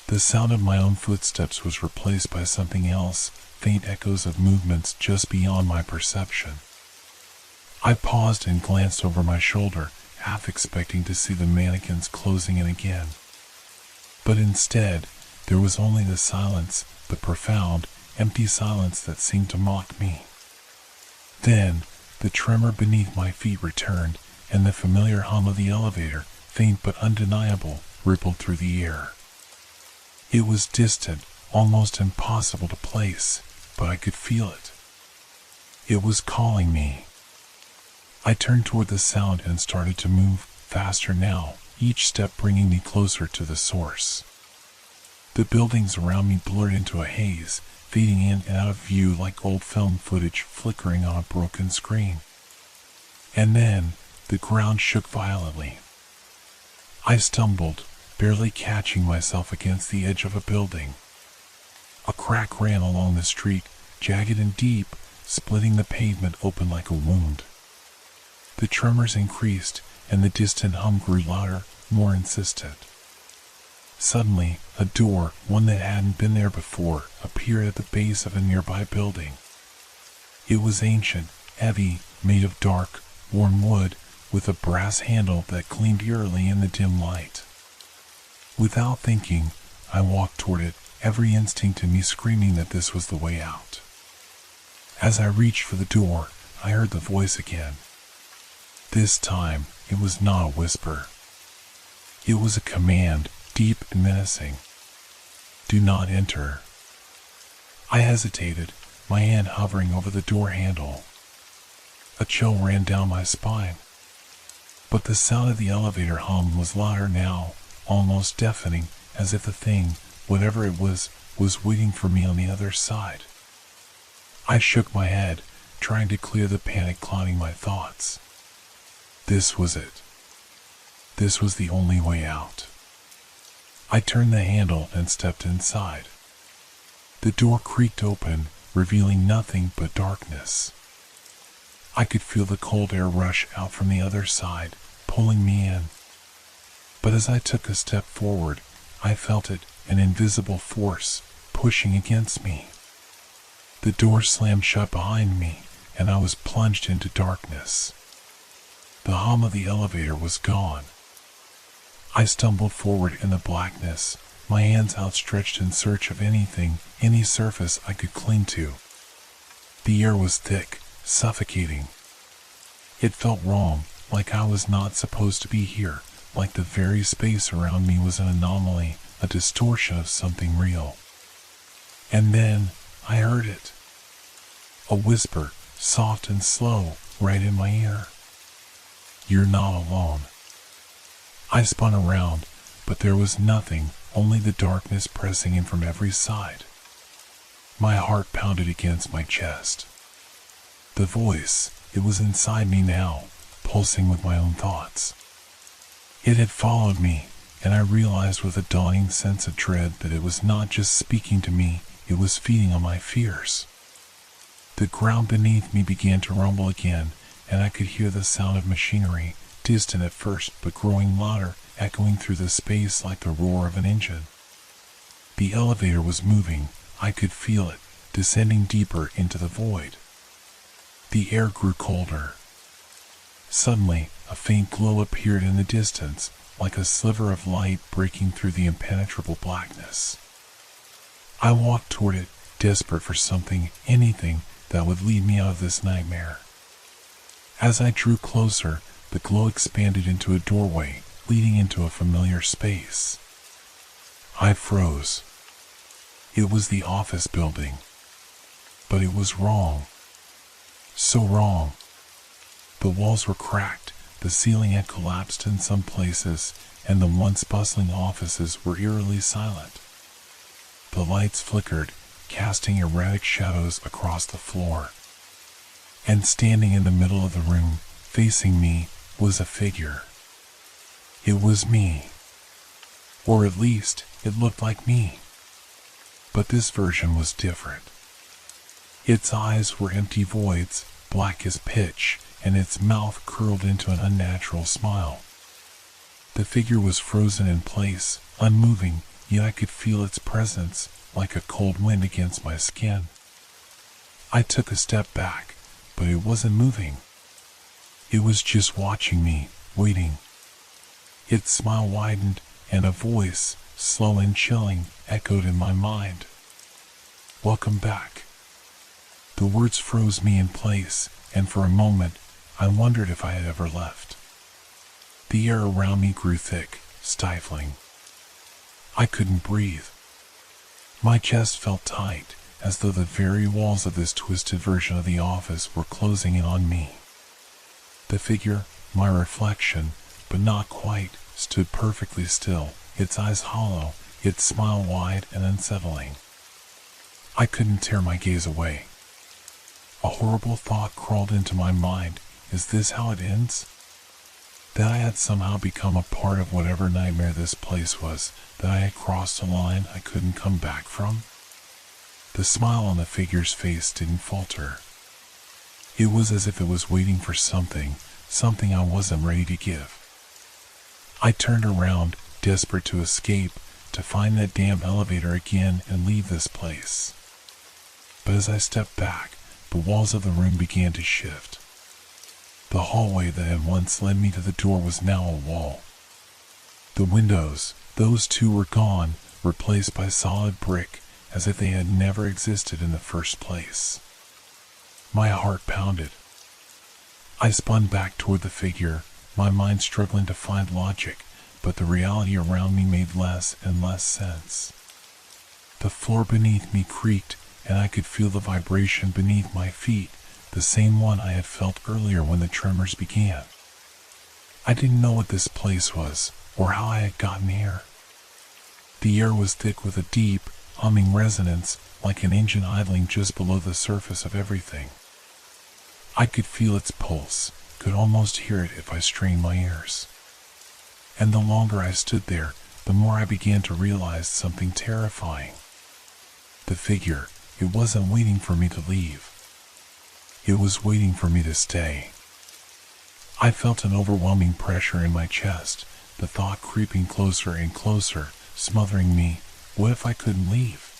The sound of my own footsteps was replaced by something else, faint echoes of movements just beyond my perception. I paused and glanced over my shoulder, half expecting to see the mannequins closing in again. But instead, there was only the silence, the profound, empty silence that seemed to mock me. Then, the tremor beneath my feet returned, and the familiar hum of the elevator, faint but undeniable, rippled through the air. It was distant, almost impossible to place, but I could feel it. It was calling me. I turned toward the sound and started to move, faster now, each step bringing me closer to the source. The buildings around me blurred into a haze, fading in and out of view like old film footage flickering on a broken screen. And then, the ground shook violently. I stumbled, barely catching myself against the edge of a building. A crack ran along the street, jagged and deep, splitting the pavement open like a wound. The tremors increased, and the distant hum grew louder, more insistent. Suddenly, a door, one that hadn't been there before, appeared at the base of a nearby building. It was ancient, heavy, made of dark, worn wood, with a brass handle that gleamed eerily in the dim light. Without thinking, I walked toward it, every instinct in me screaming that this was the way out. As I reached for the door, I heard the voice again. This time, it was not a whisper. It was a command, deep and menacing. Do not enter. I hesitated, my hand hovering over the door handle. A chill ran down my spine. But the sound of the elevator hum was louder now, almost deafening, as if the thing, whatever it was waiting for me on the other side. I shook my head, trying to clear the panic clouding my thoughts. This was it. This was the only way out. I turned the handle and stepped inside. The door creaked open, revealing nothing but darkness. I could feel the cold air rush out from the other side, pulling me in. But as I took a step forward, I felt it, an invisible force, pushing against me. The door slammed shut behind me, and I was plunged into darkness. The hum of the elevator was gone. I stumbled forward in the blackness, my hands outstretched in search of anything, any surface I could cling to. The air was thick, suffocating. It felt wrong, like I was not supposed to be here, like the very space around me was an anomaly, a distortion of something real. And then, I heard it. A whisper, soft and slow, right in my ear. You're not alone. I spun around, but there was nothing, only the darkness pressing in from every side. My heart pounded against my chest. The voice, it was inside me now, pulsing with my own thoughts. It had followed me, and I realized with a dawning sense of dread that it was not just speaking to me, it was feeding on my fears. The ground beneath me began to rumble again, and I could hear the sound of machinery, distant at first but growing louder, echoing through the space like the roar of an engine. The elevator was moving, I could feel it, descending deeper into the void. The air grew colder. Suddenly, a faint glow appeared in the distance, like a sliver of light breaking through the impenetrable blackness. I walked toward it, desperate for something, anything, that would lead me out of this nightmare. As I drew closer, the glow expanded into a doorway, leading into a familiar space. I froze. It was the office building. But it was wrong. So wrong. The walls were cracked, the ceiling had collapsed in some places, and the once bustling offices were eerily silent. The lights flickered, casting erratic shadows across the floor. And standing in the middle of the room, facing me, was a figure. It was me. Or at least, it looked like me. But this version was different. Its eyes were empty voids, black as pitch, and its mouth curled into an unnatural smile. The figure was frozen in place, unmoving, yet I could feel its presence, like a cold wind against my skin. I took a step back, but it wasn't moving. It was just watching me, waiting. Its smile widened, and a voice, slow and chilling, echoed in my mind. "Welcome back." The words froze me in place, and for a moment, I wondered if I had ever left. The air around me grew thick, stifling. I couldn't breathe. My chest felt tight, as though the very walls of this twisted version of the office were closing in on me. The figure, my reflection, but not quite, stood perfectly still, its eyes hollow, its smile wide and unsettling. I couldn't tear my gaze away. A horrible thought crawled into my mind. Is this how it ends? That I had somehow become a part of whatever nightmare this place was, that I had crossed a line I couldn't come back from? The smile on the figure's face didn't falter. It was as if it was waiting for something I wasn't ready to give. I turned around, desperate to escape, to find that damn elevator again and leave this place. But as I stepped back, the walls of the room began to shift. The hallway that had once led me to the door was now a wall. The windows, those too were gone, replaced by solid brick, as if they had never existed in the first place. My heart pounded. I spun back toward the figure, my mind struggling to find logic, but the reality around me made less and less sense. The floor beneath me creaked, and I could feel the vibration beneath my feet, the same one I had felt earlier when the tremors began. I didn't know what this place was, or how I had gotten here. The air was thick with a deep, humming resonance, like an engine idling just below the surface of everything. I could feel its pulse, could almost hear it if I strained my ears. And the longer I stood there, the more I began to realize something terrifying. The figure, it wasn't waiting for me to leave. It was waiting for me to stay. I felt an overwhelming pressure in my chest, the thought creeping closer and closer, smothering me. What if I couldn't leave?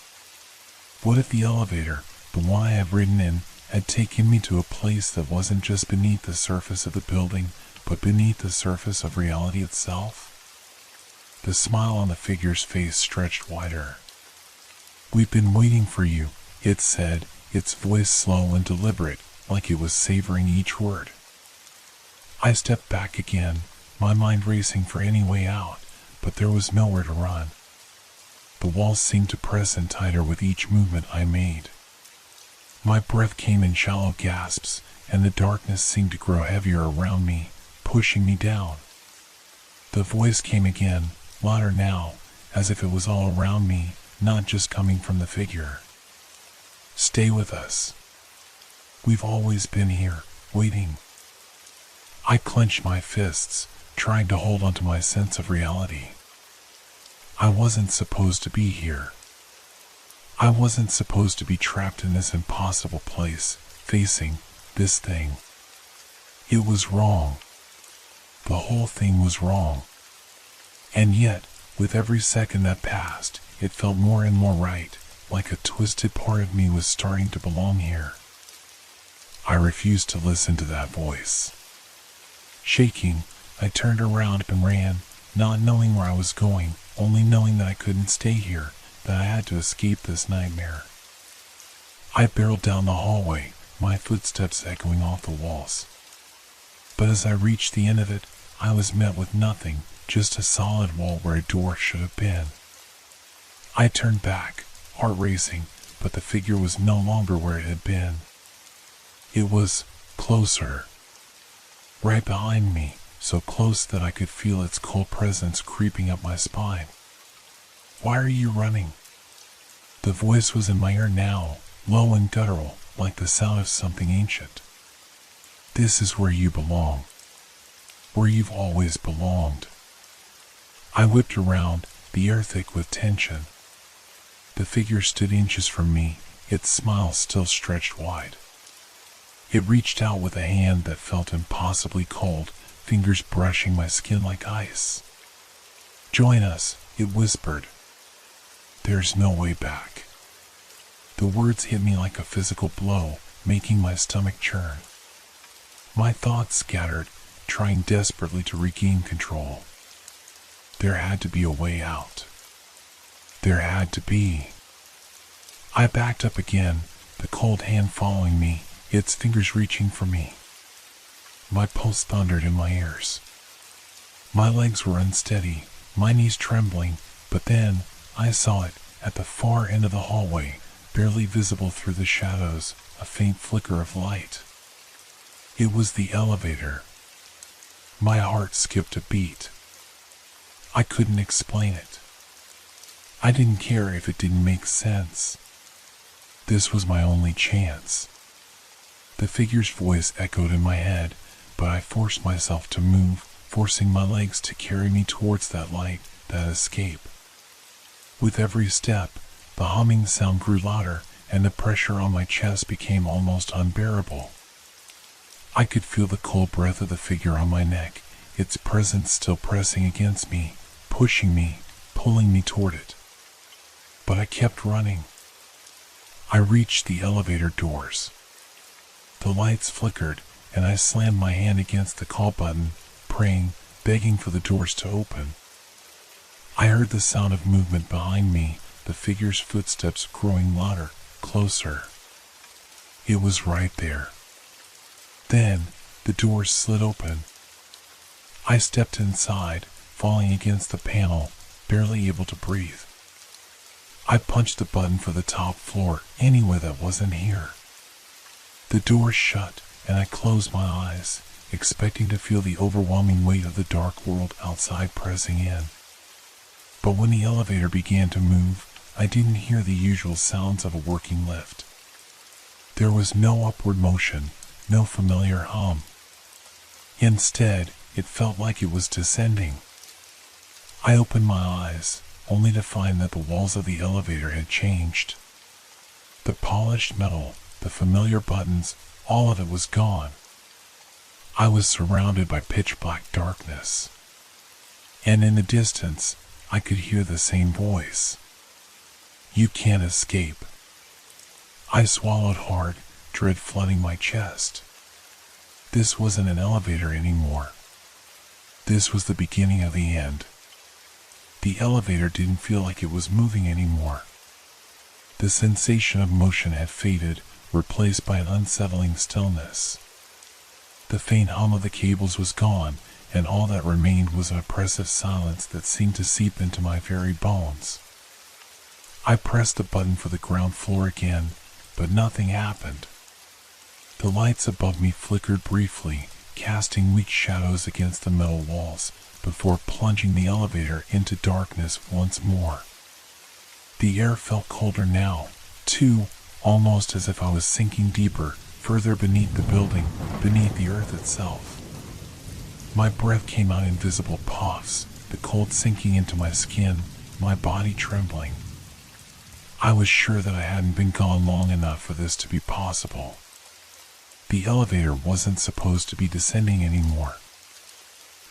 What if the elevator, the one I had ridden in, had taken me to a place that wasn't just beneath the surface of the building, but beneath the surface of reality itself? The smile on the figure's face stretched wider. "We've been waiting for you," it said, its voice slow and deliberate, like it was savoring each word. I stepped back again, my mind racing for any way out, but there was nowhere to run. The walls seemed to press in tighter with each movement I made. My breath came in shallow gasps, and the darkness seemed to grow heavier around me, pushing me down. The voice came again, louder now, as if it was all around me, not just coming from the figure. "Stay with us. We've always been here, waiting." I clenched my fists, trying to hold onto my sense of reality. I wasn't supposed to be here. I wasn't supposed to be trapped in this impossible place, facing this thing. It was wrong. The whole thing was wrong. And yet, with every second that passed, it felt more and more right, like a twisted part of me was starting to belong here. I refused to listen to that voice. Shaking, I turned around and ran, not knowing where I was going, only knowing that I couldn't stay here, that I had to escape this nightmare. I barreled down the hallway, my footsteps echoing off the walls. But as I reached the end of it, I was met with nothing, just a solid wall where a door should have been. I turned back, heart racing, but the figure was no longer where it had been. It was closer. Right behind me, so close that I could feel its cold presence creeping up my spine. "Why are you running?" The voice was in my ear now, low and guttural, like the sound of something ancient. This is where you belong. Where you've always belonged. I whipped around, the air thick with tension. The figure stood inches from me, its smile still stretched wide. It reached out with a hand that felt impossibly cold, fingers brushing my skin like ice. "Join us," it whispered. "There's no way back." The words hit me like a physical blow, making my stomach churn. My thoughts scattered, trying desperately to regain control. There had to be a way out. There had to be. I backed up again, the cold hand following me, its fingers reaching for me. My pulse thundered in my ears. My legs were unsteady, my knees trembling, but then I saw it, at the far end of the hallway, barely visible through the shadows, a faint flicker of light. It was the elevator. My heart skipped a beat. I couldn't explain it. I didn't care if it didn't make sense. This was my only chance. The figure's voice echoed in my head, but I forced myself to move, forcing my legs to carry me towards that light, that escape. With every step, the humming sound grew louder, and the pressure on my chest became almost unbearable. I could feel the cold breath of the figure on my neck, its presence still pressing against me, pushing me, pulling me toward it. But I kept running. I reached the elevator doors. The lights flickered, and I slammed my hand against the call button, praying, begging for the doors to open. I heard the sound of movement behind me, the figure's footsteps growing louder, closer. It was right there. Then, the doors slid open. I stepped inside, falling against the panel, barely able to breathe. I punched the button for the top floor, anywhere that wasn't here. The door shut, and I closed my eyes, expecting to feel the overwhelming weight of the dark world outside pressing in. But when the elevator began to move, I didn't hear the usual sounds of a working lift. There was no upward motion, no familiar hum. Instead, it felt like it was descending. I opened my eyes, only to find that the walls of the elevator had changed. The polished metal, the familiar buttons, all of it was gone. I was surrounded by pitch-black darkness. And in the distance, I could hear the same voice. "You can't escape." I swallowed hard, dread flooding my chest. This wasn't an elevator anymore. This was the beginning of the end. The elevator didn't feel like it was moving anymore. The sensation of motion had faded, replaced by an unsettling stillness. The faint hum of the cables was gone, and all that remained was an oppressive silence that seemed to seep into my very bones. I pressed the button for the ground floor again, but nothing happened. The lights above me flickered briefly, casting weak shadows against the metal walls, before plunging the elevator into darkness once more. The air felt colder now, too, almost as if I was sinking deeper, further beneath the building, beneath the earth itself. My breath came out in visible puffs, the cold sinking into my skin, my body trembling. I was sure that I hadn't been gone long enough for this to be possible. The elevator wasn't supposed to be descending anymore.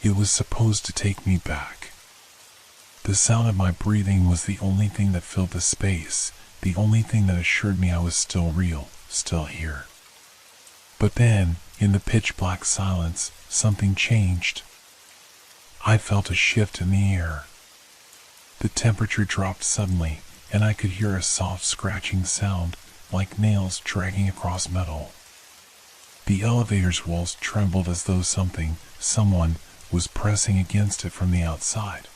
It was supposed to take me back. The sound of my breathing was the only thing that filled the space, the only thing that assured me I was still real, still here. But then, in the pitch-black silence, something changed. I felt a shift in the air. The temperature dropped suddenly, and I could hear a soft scratching sound, like nails dragging across metal. The elevator's walls trembled as though someone, was pressing against it from the outside.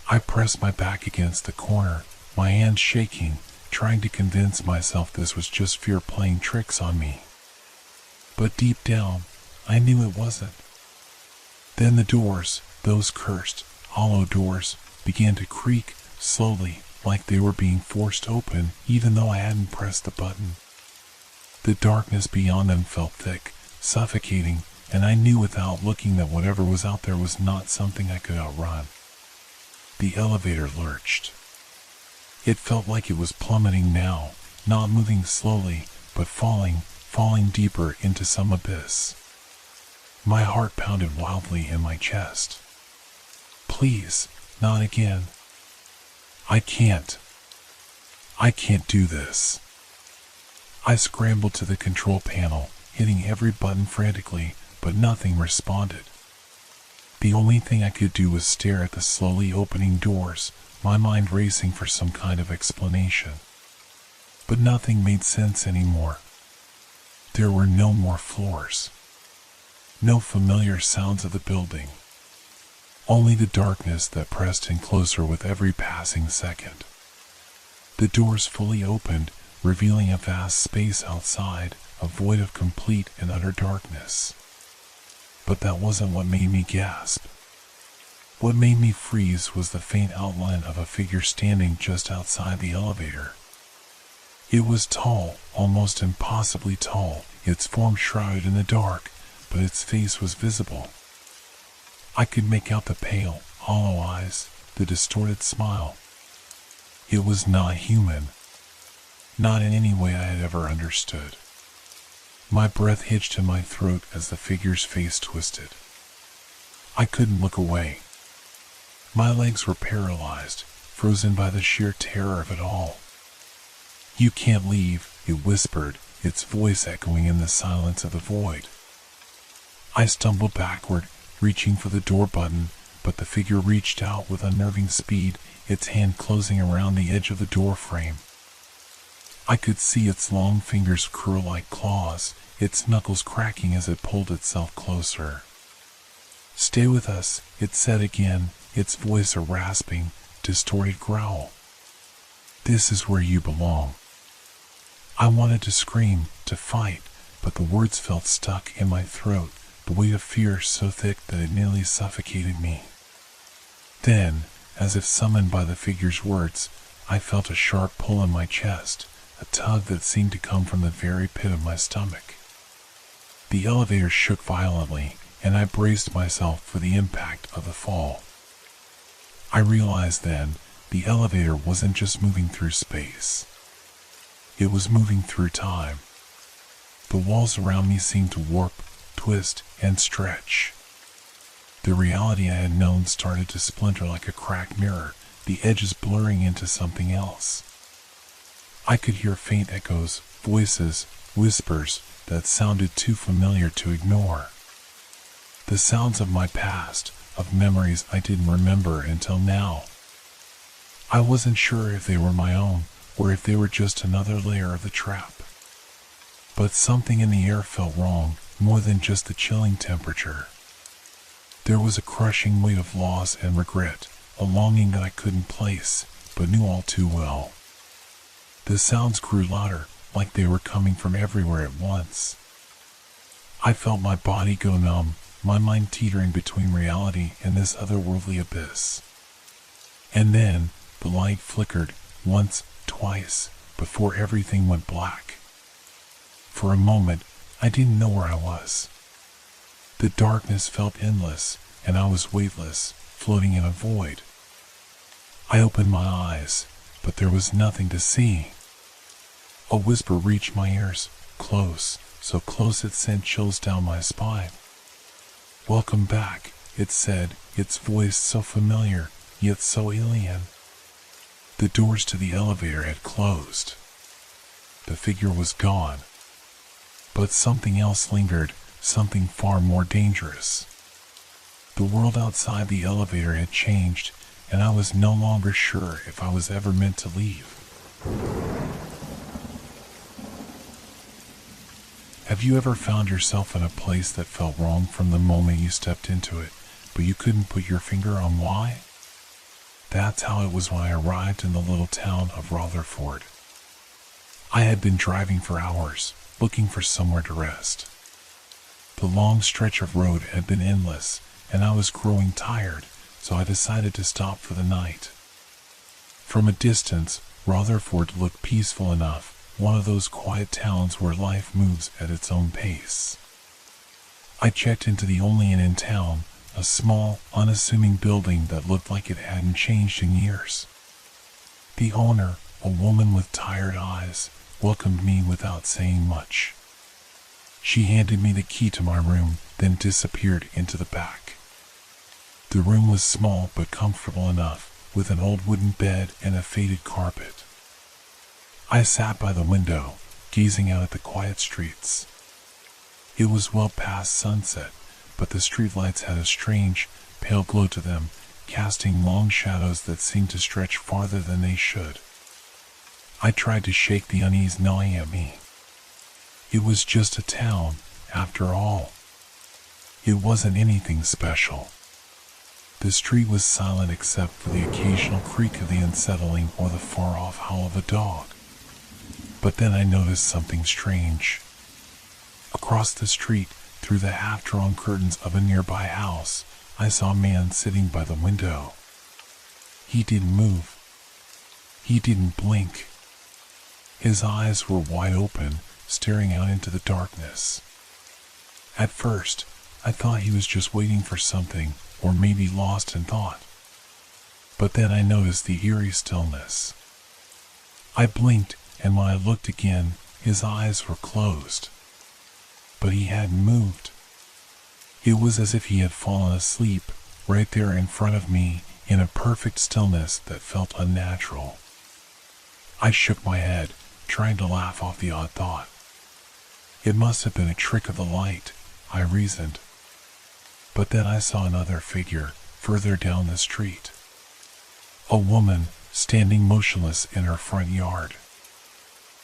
I pressed my back against the corner, my hands shaking, trying to convince myself this was just fear playing tricks on me. But deep down, I knew it wasn't. Then the doors, those cursed, hollow doors, began to creak, slowly, like they were being forced open, even though I hadn't pressed the button. The darkness beyond them felt thick, suffocating, and I knew without looking that whatever was out there was not something I could outrun. The elevator lurched. It felt like it was plummeting now, not moving slowly, but falling deeper into some abyss. My heart pounded wildly in my chest. Please, not again. I can't do this. I scrambled to the control panel, hitting every button frantically, but nothing responded. The only thing I could do was stare at the slowly opening doors, my mind racing for some kind of explanation. But nothing made sense anymore. There were no more floors. No familiar sounds of the building. Only the darkness that pressed in closer with every passing second. The doors fully opened, revealing a vast space outside, a void of complete and utter darkness. But that wasn't what made me gasp. What made me freeze was the faint outline of a figure standing just outside the elevator. It was tall, almost impossibly tall, its form shrouded in the dark, but its face was visible. I could make out the pale, hollow eyes, the distorted smile. It was not human. Not in any way I had ever understood. My breath hitched in my throat as the figure's face twisted. I couldn't look away. My legs were paralyzed, frozen by the sheer terror of it all. You can't leave, it whispered, its voice echoing in the silence of the void. I stumbled backward, reaching for the door button, but the figure reached out with unnerving speed, its hand closing around the edge of the door frame. I could see its long fingers curl like claws, its knuckles cracking as it pulled itself closer. Stay with us, it said again, its voice a rasping, distorted growl. This is where you belong. I wanted to scream, to fight, but the words felt stuck in my throat, the weight of fear so thick that it nearly suffocated me. Then, as if summoned by the figure's words, I felt a sharp pull in my chest, a tug that seemed to come from the very pit of my stomach. The elevator shook violently, and I braced myself for the impact of the fall. I realized then, the elevator wasn't just moving through space. It was moving through time. The walls around me seemed to warp, twist, and stretch. The reality I had known started to splinter like a cracked mirror, the edges blurring into something else. I could hear faint echoes, voices, whispers that sounded too familiar to ignore. The sounds of my past, of memories I didn't remember until now. I wasn't sure if they were my own, or if they were just another layer of the trap. But something in the air felt wrong, more than just the chilling temperature. There was a crushing weight of loss and regret, a longing that I couldn't place, but knew all too well. The sounds grew louder, like they were coming from everywhere at once. I felt my body go numb, my mind teetering between reality and this otherworldly abyss. And then, the light flickered, once, twice, before everything went black. For a moment, I didn't know where I was. The darkness felt endless, and I was weightless, floating in a void. I opened my eyes, but there was nothing to see. A whisper reached my ears, close, so close it sent chills down my spine. "Welcome back," it said, its voice so familiar, yet so alien. The doors to the elevator had closed. The figure was gone. But something else lingered, something far more dangerous. The world outside the elevator had changed, and I was no longer sure if I was ever meant to leave. Have you ever found yourself in a place that felt wrong from the moment you stepped into it, but you couldn't put your finger on why? That's how it was when I arrived in the little town of Rutherford. I had been driving for hours, looking for somewhere to rest. The long stretch of road had been endless, and I was growing tired, so I decided to stop for the night. From a distance, Rutherford looked peaceful enough, one of those quiet towns where life moves at its own pace. I checked into the only inn in town, a small, unassuming building that looked like it hadn't changed in years. The owner, a woman with tired eyes, welcomed me without saying much. She handed me the key to my room, then disappeared into the back. The room was small but comfortable enough, with an old wooden bed and a faded carpet. I sat by the window, gazing out at the quiet streets. It was well past sunset, but the streetlights had a strange, pale glow to them, casting long shadows that seemed to stretch farther than they should. I tried to shake the unease gnawing at me. It was just a town, after all. It wasn't anything special. The street was silent except for the occasional creak of the unsettling or the far-off howl of a dog. But then I noticed something strange. Across the street, through the half-drawn curtains of a nearby house, I saw a man sitting by the window. He didn't move. He didn't blink. His eyes were wide open, staring out into the darkness. At first, I thought he was just waiting for something, or maybe lost in thought. But then I noticed the eerie stillness. I blinked, and when I looked again, his eyes were closed. But he hadn't moved. It was as if he had fallen asleep, right there in front of me, in a perfect stillness that felt unnatural. I shook my head, trying to laugh off the odd thought. It must have been a trick of the light, I reasoned. But then I saw another figure, further down the street. A woman, standing motionless in her front yard.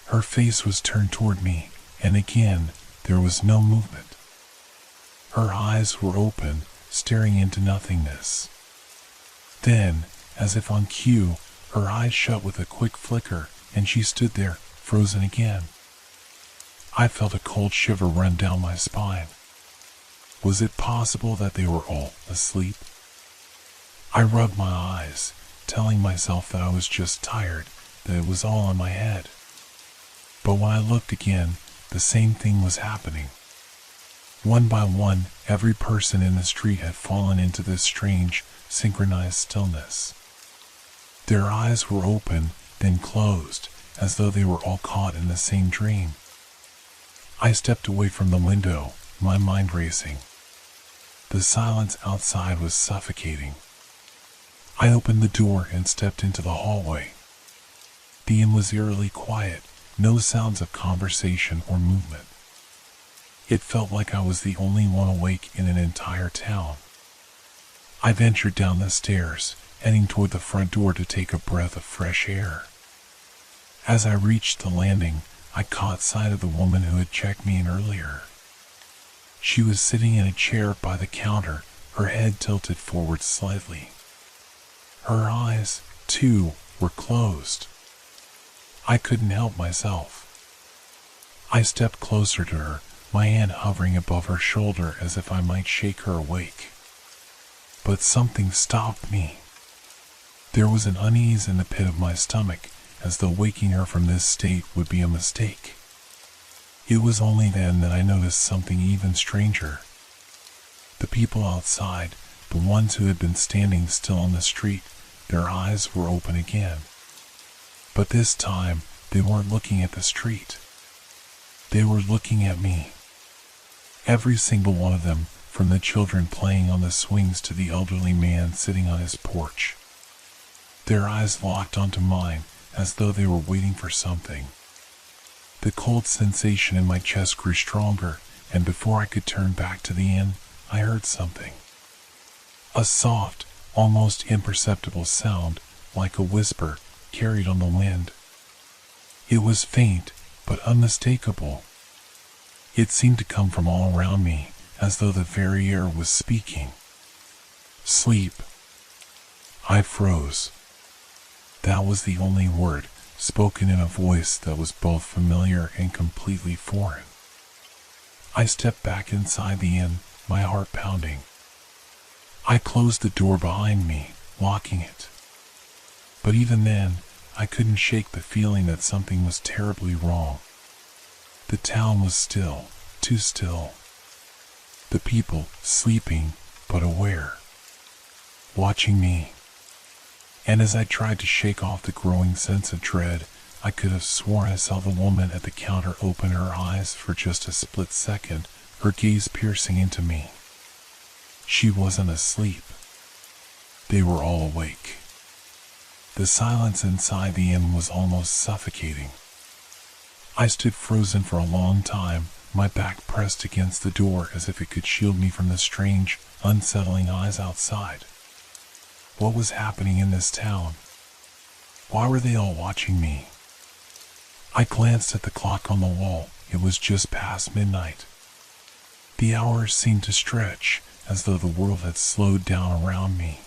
Her face was turned toward me, and again, there was no movement. Her eyes were open, staring into nothingness. Then, as if on cue, her eyes shut with a quick flicker, and she stood there, frozen again. I felt a cold shiver run down my spine. Was it possible that they were all asleep? I rubbed my eyes, telling myself that I was just tired, that it was all in my head. But when I looked again, the same thing was happening. One by one, every person in the street had fallen into this strange, synchronized stillness. Their eyes were open, then closed, as though they were all caught in the same dream. I stepped away from the window, my mind racing. The silence outside was suffocating. I opened the door and stepped into the hallway. The inn was eerily quiet, no sounds of conversation or movement. It felt like I was the only one awake in an entire town. I ventured down the stairs, heading toward the front door to take a breath of fresh air. As I reached the landing, I caught sight of the woman who had checked me in earlier. She was sitting in a chair by the counter, her head tilted forward slightly. Her eyes, too, were closed. I couldn't help myself. I stepped closer to her, my hand hovering above her shoulder as if I might shake her awake. But something stopped me. There was an unease in the pit of my stomach, as though waking her from this state would be a mistake. It was only then that I noticed something even stranger. The people outside, the ones who had been standing still on the street, their eyes were open again. But this time, they weren't looking at the street. They were looking at me. Every single one of them, from the children playing on the swings to the elderly man sitting on his porch. Their eyes locked onto mine, as though they were waiting for something. The cold sensation in my chest grew stronger, and before I could turn back to the inn, I heard something. A soft, almost imperceptible sound, like a whisper, carried on the wind. It was faint, but unmistakable. It seemed to come from all around me, as though the very air was speaking. Sleep. I froze. That was the only word, spoken in a voice that was both familiar and completely foreign. I stepped back inside the inn, my heart pounding. I closed the door behind me, locking it. But even then, I couldn't shake the feeling that something was terribly wrong. The town was still, too still. The people, sleeping, but aware, watching me. And as I tried to shake off the growing sense of dread, I could have sworn I saw the woman at the counter open her eyes for just a split second, her gaze piercing into me. She wasn't asleep. They were all awake. The silence inside the inn was almost suffocating. I stood frozen for a long time, my back pressed against the door as if it could shield me from the strange, unsettling eyes outside. What was happening in this town? Why were they all watching me? I glanced at the clock on the wall. It was just past midnight. The hours seemed to stretch, as though the world had slowed down around me.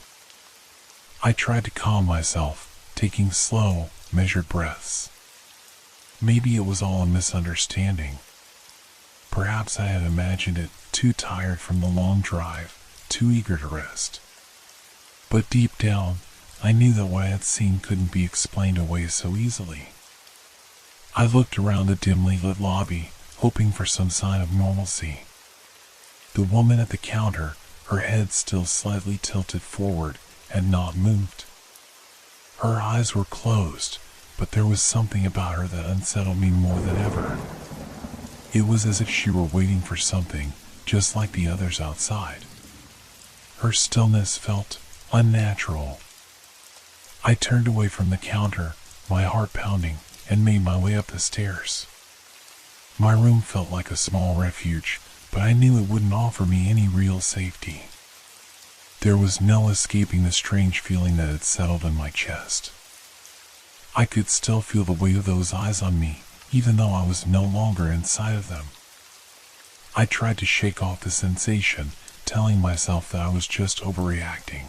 I tried to calm myself, taking slow, measured breaths. Maybe it was all a misunderstanding. Perhaps I had imagined it, too tired from the long drive, too eager to rest. But deep down, I knew that what I had seen couldn't be explained away so easily. I looked around the dimly lit lobby, hoping for some sign of normalcy. The woman at the counter, her head still slightly tilted forward, had not moved. Her eyes were closed, but there was something about her that unsettled me more than ever. It was as if she were waiting for something, just like the others outside. Her stillness felt unnatural. I turned away from the counter, my heart pounding, and made my way up the stairs. My room felt like a small refuge, but I knew it wouldn't offer me any real safety. There was no escaping the strange feeling that had settled in my chest. I could still feel the weight of those eyes on me, even though I was no longer inside of them. I tried to shake off the sensation, telling myself that I was just overreacting.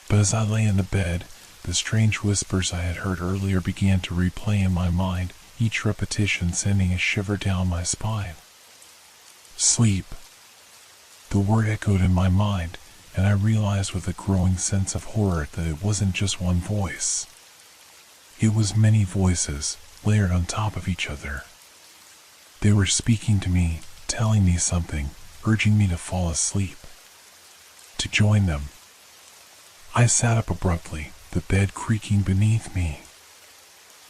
But as I lay in the bed, the strange whispers I had heard earlier began to replay in my mind, each repetition sending a shiver down my spine. Sleep. The word echoed in my mind, and I realized with a growing sense of horror that it wasn't just one voice. It was many voices, layered on top of each other. They were speaking to me, telling me something, urging me to fall asleep, to join them. I sat up abruptly, the bed creaking beneath me.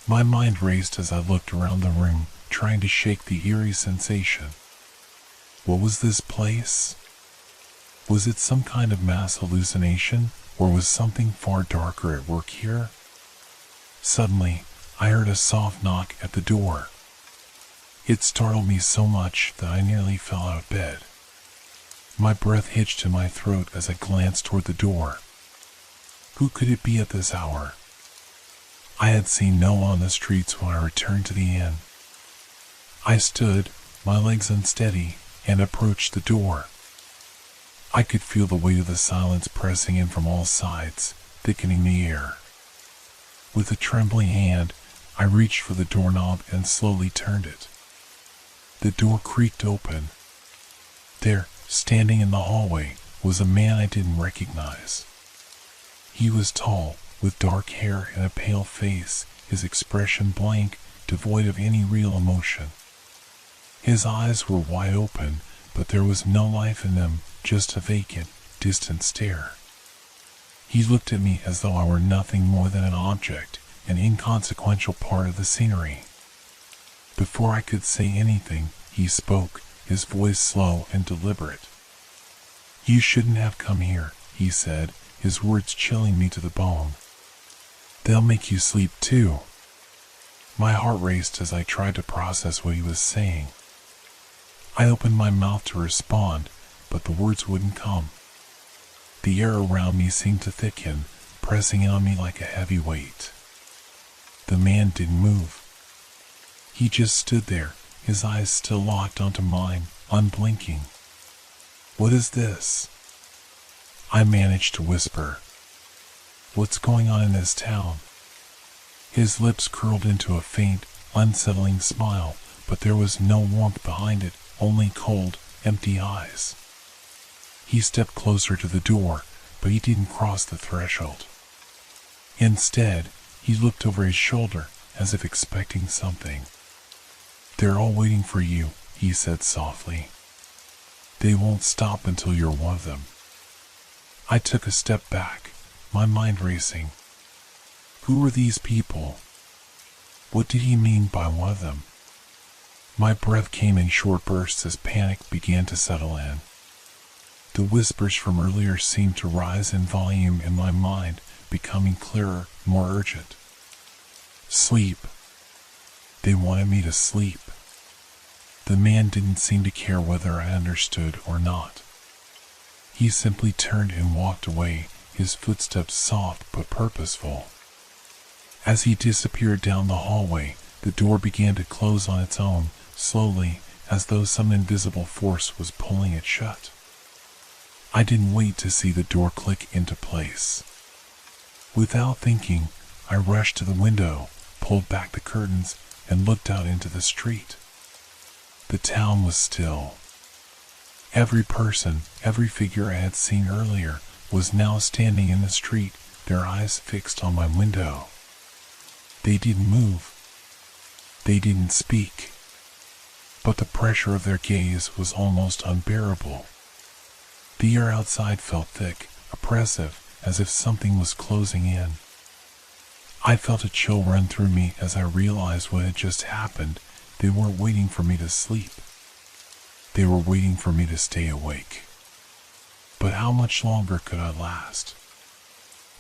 My mind raced as I looked around the room, trying to shake the eerie sensation. What was this place? Was it some kind of mass hallucination, or was something far darker at work here? Suddenly, I heard a soft knock at the door. It startled me so much that I nearly fell out of bed. My breath hitched in my throat as I glanced toward the door. Who could it be at this hour? I had seen no one on the streets when I returned to the inn. I stood, my legs unsteady, and approached the door. I could feel the weight of the silence pressing in from all sides, thickening the air. With a trembling hand, I reached for the doorknob and slowly turned it. The door creaked open. There, standing in the hallway, was a man I didn't recognize. He was tall, with dark hair and a pale face, his expression blank, devoid of any real emotion. His eyes were wide open, but there was no life in them, just a vacant, distant stare. He looked at me as though I were nothing more than an object, an inconsequential part of the scenery. Before I could say anything, he spoke, his voice slow and deliberate. "You shouldn't have come here," he said, his words chilling me to the bone. "They'll make you sleep too." My heart raced as I tried to process what he was saying. I opened my mouth to respond, but the words wouldn't come. The air around me seemed to thicken, pressing in on me like a heavy weight. The man didn't move. He just stood there, his eyes still locked onto mine, unblinking. "What is this?" I managed to whisper. "What's going on in this town?" His lips curled into a faint, unsettling smile, but there was no warmth behind it, only cold, empty eyes. He stepped closer to the door, but he didn't cross the threshold. Instead, he looked over his shoulder, as if expecting something. "They're all waiting for you," he said softly. They won't stop until you're one of them. I took a step back, my mind racing. Who were these people? What did he mean by one of them? My breath came in short bursts as panic began to settle in. The whispers from earlier seemed to rise in volume in my mind, becoming clearer, more urgent. Sleep. They wanted me to sleep. The man didn't seem to care whether I understood or not. He simply turned and walked away, his footsteps soft but purposeful. As he disappeared down the hallway, the door began to close on its own, slowly, as though some invisible force was pulling it shut. I didn't wait to see the door click into place. Without thinking, I rushed to the window, pulled back the curtains, and looked out into the street. The town was still. Every person, every figure I had seen earlier, was now standing in the street, their eyes fixed on my window. They didn't move. They didn't speak. But the pressure of their gaze was almost unbearable. The air outside felt thick, oppressive, as if something was closing in. I felt a chill run through me as I realized what had just happened. They weren't waiting for me to sleep. They were waiting for me to stay awake. But how much longer could I last?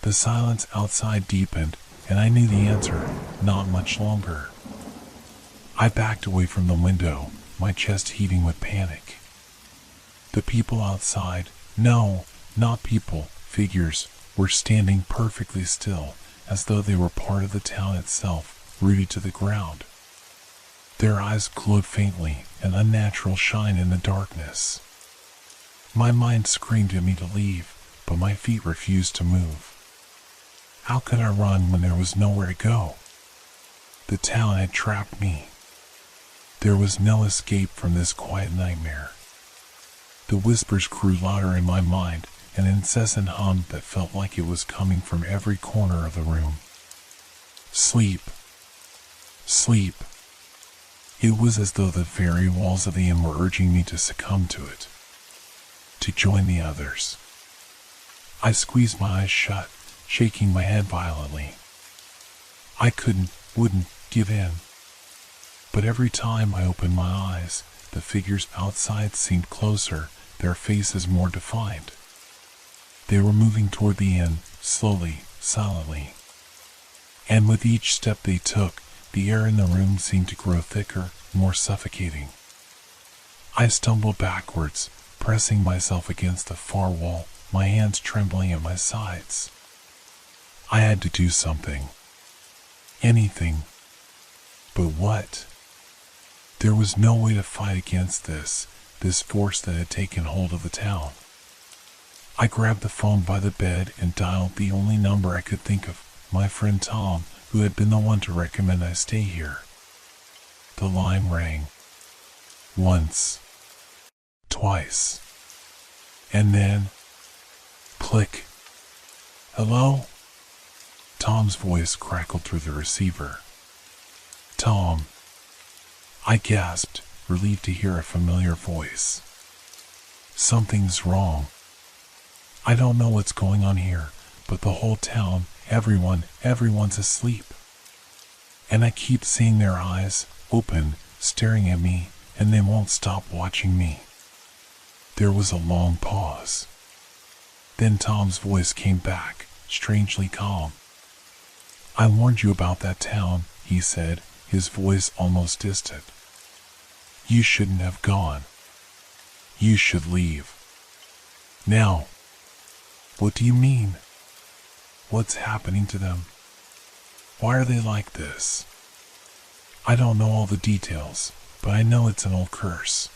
The silence outside deepened, and I knew the answer: not much longer. I backed away from the window, my chest heaving with panic. The people outside, no, not people, figures, were standing perfectly still, as though they were part of the town itself, rooted to the ground. Their eyes glowed faintly, an unnatural shine in the darkness. My mind screamed at me to leave, but my feet refused to move. How could I run when there was nowhere to go? The town had trapped me. There was no escape from this quiet nightmare. The whispers grew louder in my mind, an incessant hum that felt like it was coming from every corner of the room. Sleep. Sleep. It was as though the very walls of the inn were urging me to succumb to it, to join the others. I squeezed my eyes shut, shaking my head violently. I wouldn't give in. But every time I opened my eyes, the figures outside seemed closer, their faces more defined. They were moving toward the inn, slowly, silently. And with each step they took, the air in the room seemed to grow thicker, more suffocating. I stumbled backwards, pressing myself against the far wall, my hands trembling at my sides. I had to do something. Anything. But what? There was no way to fight against this force that had taken hold of the town. I grabbed the phone by the bed and dialed the only number I could think of, my friend Tom, who had been the one to recommend I stay here. The line rang. Once. Twice. And then, click. Hello? Tom's voice crackled through the receiver. Tom. I gasped, relieved to hear a familiar voice. Something's wrong. I don't know what's going on here, but the whole town, everyone's asleep. And I keep seeing their eyes, open, staring at me, and they won't stop watching me. There was a long pause. Then Tom's voice came back, strangely calm. I warned you about that town, he said, his voice almost distant. You shouldn't have gone. You should leave. Now. What do you mean? What's happening to them? Why are they like this? I don't know all the details, but I know it's an old curse.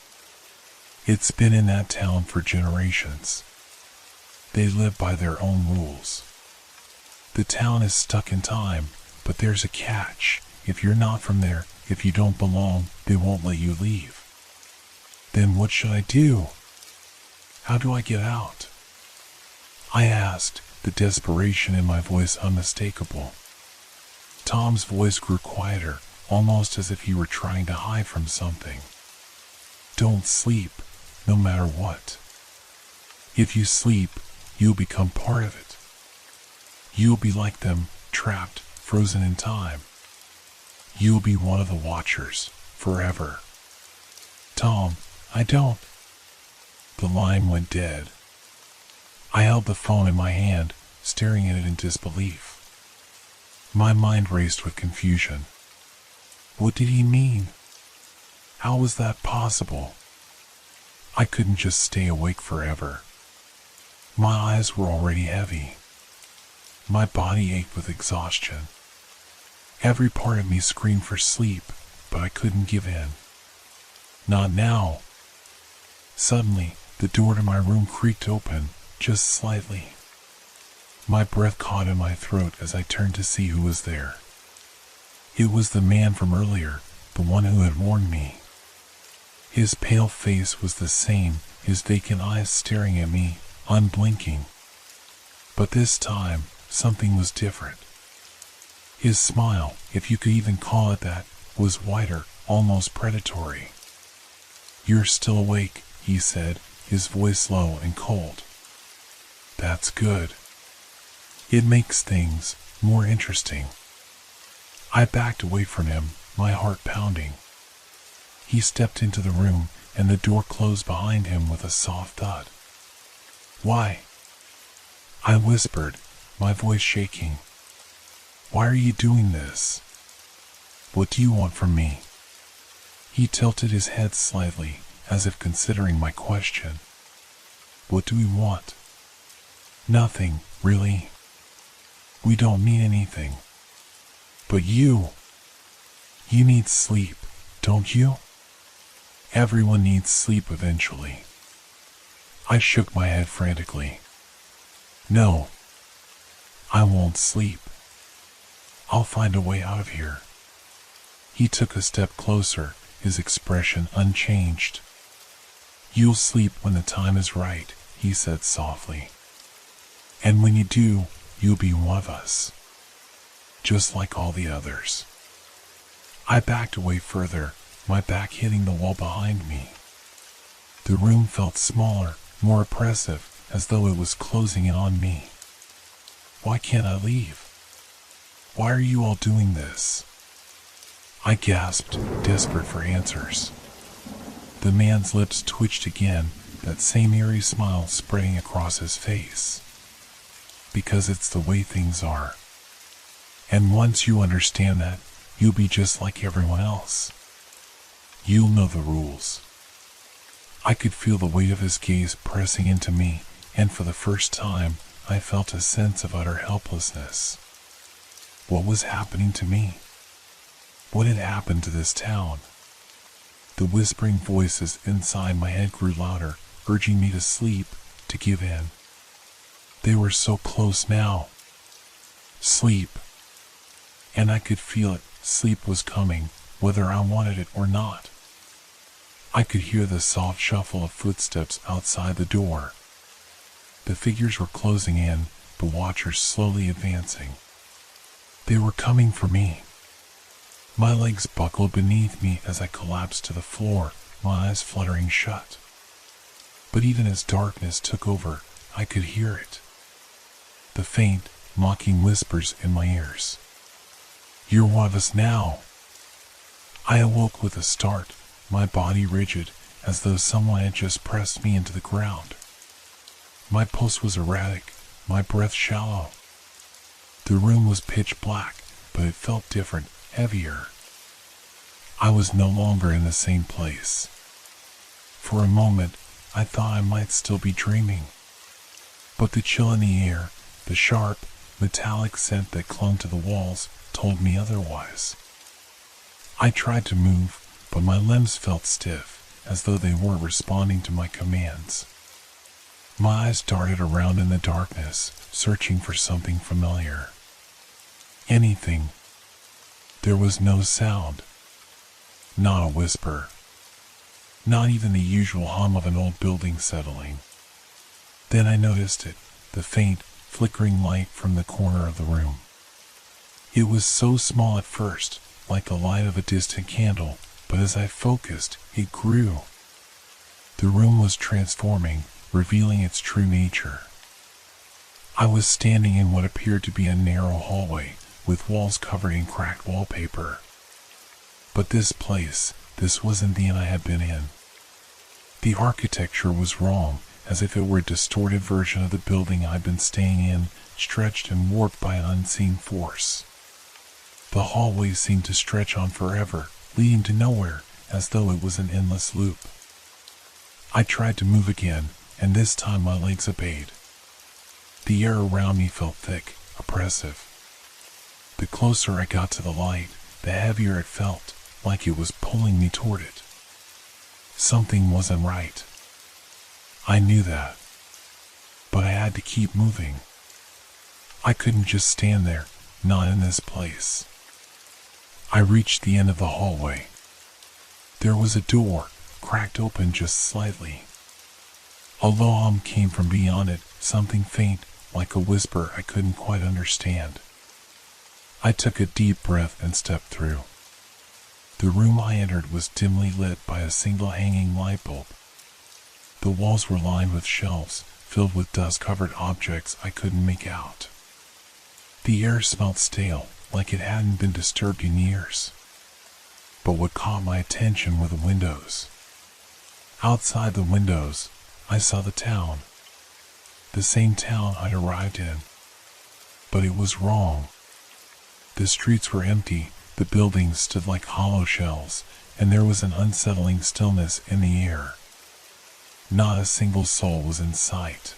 It's been in that town for generations. They live by their own rules. The town is stuck in time, but there's a catch. If you're not from there, if you don't belong, they won't let you leave. Then what should I do? How do I get out? I asked, the desperation in my voice unmistakable. Tom's voice grew quieter, almost as if he were trying to hide from something. Don't sleep. no matter what. If you sleep, you'll become part of it. You'll be like them, trapped, frozen in time. You'll be one of the watchers, forever. Tom, I don't. The line went dead. I held the phone in my hand, staring at it in disbelief. My mind raced with confusion. What did he mean? How was that possible? I couldn't just stay awake forever. My eyes were already heavy. My body ached with exhaustion. Every part of me screamed for sleep, but I couldn't give in. Not now. Suddenly, the door to my room creaked open, just slightly. My breath caught in my throat as I turned to see who was there. It was the man from earlier, the one who had warned me. His pale face was the same, his vacant eyes staring at me, unblinking. But this time, something was different. His smile, if you could even call it that, was wider, almost predatory. You're still awake, he said, his voice low and cold. That's good. It makes things more interesting. I backed away from him, my heart pounding. He stepped into the room, and the door closed behind him with a soft thud. Why? I whispered, my voice shaking. Why are you doing this? What do you want from me? He tilted his head slightly, as if considering my question. What do we want? Nothing, really. We don't need anything. But you need sleep, don't you? Everyone needs sleep eventually. I shook my head frantically. No, I won't sleep. I'll find a way out of here. He took a step closer, his expression unchanged. You'll sleep when the time is right, he said softly. And when you do, you'll be one of us. Just like all the others. I backed away further, my back hitting the wall behind me. The room felt smaller, more oppressive, as though it was closing in on me. Why can't I leave? Why are you all doing this? I gasped, desperate for answers. The man's lips twitched again, that same eerie smile spreading across his face. Because it's the way things are. And once you understand that, you'll be just like everyone else. You'll know the rules. I could feel the weight of his gaze pressing into me, and for the first time, I felt a sense of utter helplessness. What was happening to me? What had happened to this town? The whispering voices inside my head grew louder, urging me to sleep, to give in. They were so close now. Sleep. And I could feel it. Sleep was coming, whether I wanted it or not. I could hear the soft shuffle of footsteps outside the door. The figures were closing in, the watchers slowly advancing. They were coming for me. My legs buckled beneath me as I collapsed to the floor, my eyes fluttering shut. But even as darkness took over, I could hear it. The faint, mocking whispers in my ears. You're one of us now. I awoke with a start, my body rigid, as though someone had just pressed me into the ground. My pulse was erratic, my breath shallow. The room was pitch black, but it felt different, heavier. I was no longer in the same place. For a moment, I thought I might still be dreaming. But the chill in the air, the sharp, metallic scent that clung to the walls, told me otherwise. I tried to move, but my limbs felt stiff, as though they weren't responding to my commands. My eyes darted around in the darkness, searching for something familiar. Anything. There was no sound. Not a whisper. Not even the usual hum of an old building settling. Then I noticed it, the faint, flickering light from the corner of the room. It was so small at first, like the light of a distant candle, but as I focused, it grew. The room was transforming, revealing its true nature. I was standing in what appeared to be a narrow hallway, with walls covered in cracked wallpaper. But this place, this wasn't the inn I had been in. The architecture was wrong, as if it were a distorted version of the building I'd been staying in, stretched and warped by an unseen force. The hallway seemed to stretch on forever, leading to nowhere, as though it was an endless loop. I tried to move again, and this time my legs obeyed. The air around me felt thick, oppressive. The closer I got to the light, the heavier it felt, like it was pulling me toward it. Something wasn't right. I knew that. But I had to keep moving. I couldn't just stand there, not in this place. I reached the end of the hallway. There was a door, cracked open just slightly. A low hum came from beyond it, something faint, like a whisper I couldn't quite understand. I took a deep breath and stepped through. The room I entered was dimly lit by a single hanging light bulb. The walls were lined with shelves, filled with dust-covered objects I couldn't make out. The air smelled stale, like it hadn't been disturbed in years. But what caught my attention were the windows. Outside the windows, I saw the town. The same town I'd arrived in. But it was wrong. The streets were empty, the buildings stood like hollow shells, and there was an unsettling stillness in the air. Not a single soul was in sight.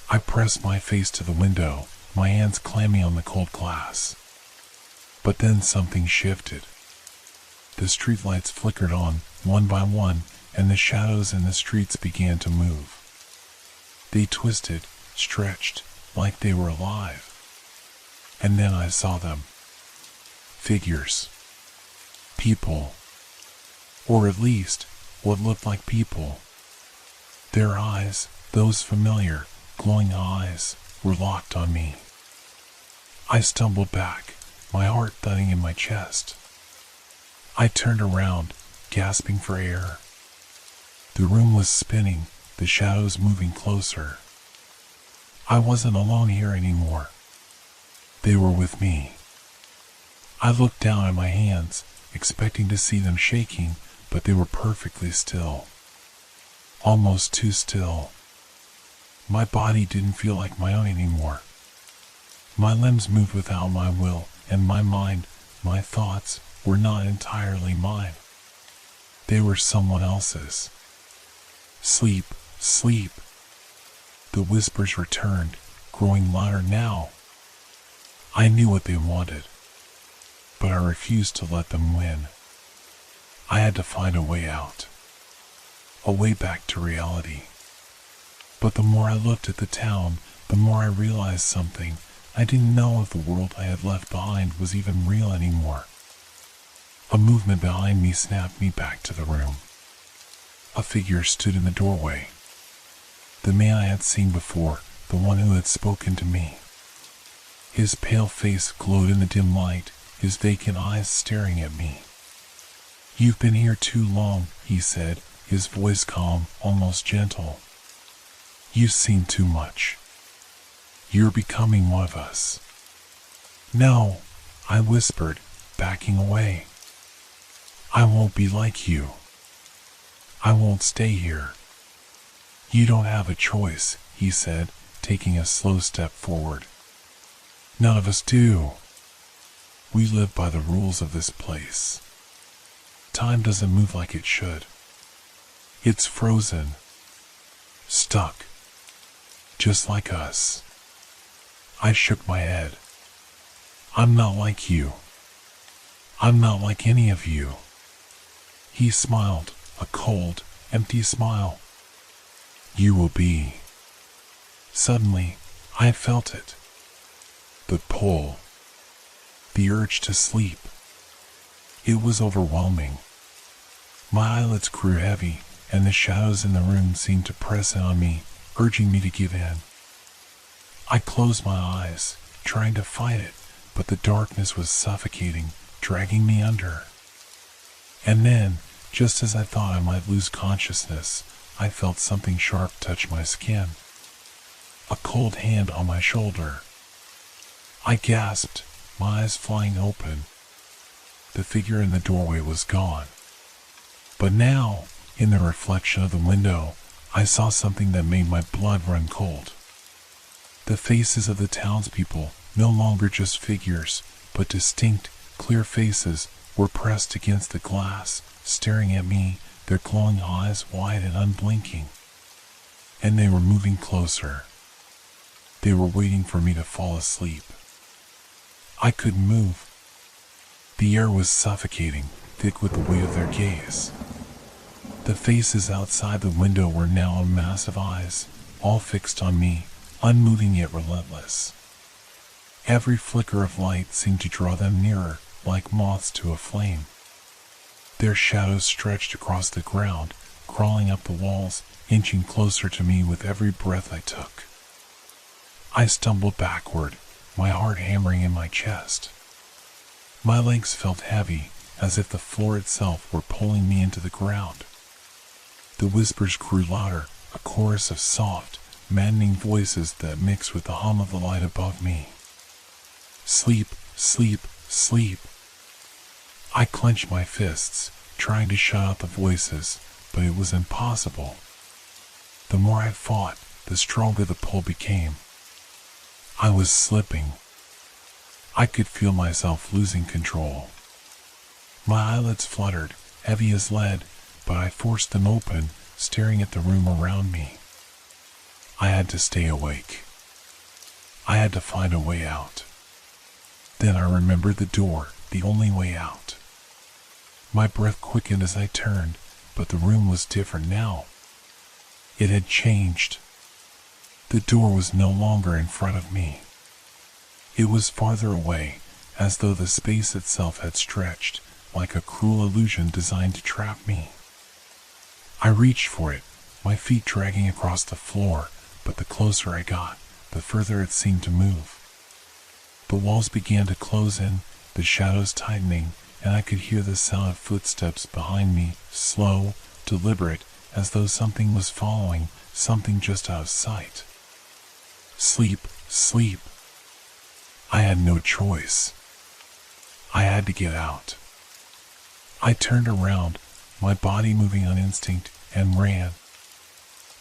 I pressed my face to the window, my hands clammy on the cold glass. But then something shifted. The streetlights flickered on, one by one, and the shadows in the streets began to move. They twisted, stretched, like they were alive. And then I saw them. Figures. People. Or at least, what looked like people. Their eyes, those familiar, glowing eyes, were locked on me. I stumbled back, my heart thudding in my chest. I turned around, gasping for air. The room was spinning, the shadows moving closer. I wasn't alone here anymore. They were with me. I looked down at my hands, expecting to see them shaking, but they were perfectly still. Almost too still. My body didn't feel like my own anymore. My limbs moved without my will, and my mind, my thoughts, were not entirely mine. They were someone else's. Sleep, sleep. The whispers returned, growing louder now. I knew what they wanted, but I refused to let them win. I had to find a way out. A way back to reality. But the more I looked at the town, the more I realized something. I didn't know if the world I had left behind was even real anymore. A movement behind me snapped me back to the room. A figure stood in the doorway. The man I had seen before, the one who had spoken to me. His pale face glowed in the dim light, his vacant eyes staring at me. "You've been here too long," he said, his voice calm, almost gentle. "You've seen too much. You're becoming one of us." "No," I whispered, backing away. "I won't be like you. I won't stay here." "You don't have a choice," he said, taking a slow step forward. "None of us do. We live by the rules of this place. Time doesn't move like it should. It's frozen. Stuck. Just like us." I shook my head. "I'm not like you. I'm not like any of you." He smiled, a cold, empty smile. "You will be." Suddenly, I felt it. The pull. The urge to sleep. It was overwhelming. My eyelids grew heavy, and the shadows in the room seemed to press in on me, urging me to give in. I closed my eyes, trying to fight it, but the darkness was suffocating, dragging me under. And then, Just as I thought I might lose consciousness, I felt something sharp touch my skin. A cold hand on my shoulder. I gasped, my eyes flying open. The figure in the doorway was gone. But now, in the reflection of the window, I saw something that made my blood run cold. The faces of the townspeople, no longer just figures, but distinct, clear faces, were pressed against the glass, staring at me, their glowing eyes wide and unblinking. And they were moving closer. They were waiting for me to fall asleep. I couldn't move. The air was suffocating, thick with the weight of their gaze. The faces outside the window were now massive eyes, all fixed on me, unmoving yet relentless. Every flicker of light seemed to draw them nearer, like moths to a flame. Their shadows stretched across the ground, crawling up the walls, inching closer to me with every breath I took. I stumbled backward, my heart hammering in my chest. My legs felt heavy, as if the floor itself were pulling me into the ground. The whispers grew louder, a chorus of soft, maddening voices that mixed with the hum of the light above me. Sleep, sleep, sleep. I clenched my fists, trying to shut out the voices, but it was impossible. The more I fought, the stronger the pull became. I was slipping. I could feel myself losing control. My eyelids fluttered, heavy as lead, but I forced them open, staring at the room around me. I had to stay awake. I had to find a way out. Then I remembered the door, the only way out. My breath quickened as I turned, but the room was different now. It had changed. The door was no longer in front of me. It was farther away, as though the space itself had stretched, like a cruel illusion designed to trap me. I reached for it, my feet dragging across the floor, but the closer I got, the further it seemed to move. The walls began to close in, the shadows tightening, and I could hear the sound of footsteps behind me, slow, deliberate, as though something was following, something just out of sight. Sleep, sleep. I had no choice. I had to get out. I turned around, my body moving on instinct, and ran.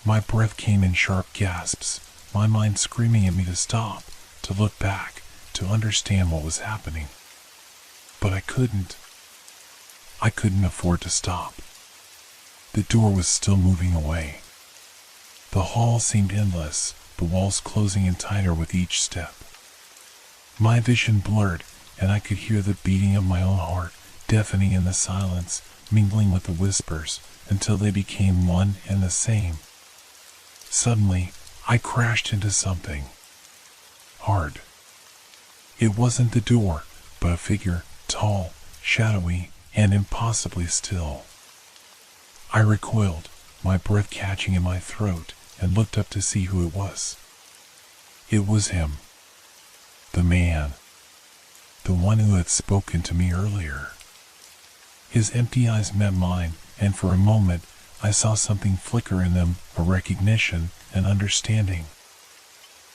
My breath came in sharp gasps, my mind screaming at me to stop, to look back, to understand what was happening. But I couldn't. I couldn't afford to stop. The door was still moving away. The hall seemed endless, the walls closing in tighter with each step. My vision blurred, and I could hear the beating of my own heart, deafening in the silence, mingling with the whispers, until they became one and the same. Suddenly, I crashed into something. Hard. It wasn't the door, but a figure, tall, shadowy, and impossibly still. I recoiled, my breath catching in my throat, and looked up to see who it was. It was him. The man. The one who had spoken to me earlier. His empty eyes met mine, and for a moment, I saw something flicker in them, a recognition, an understanding.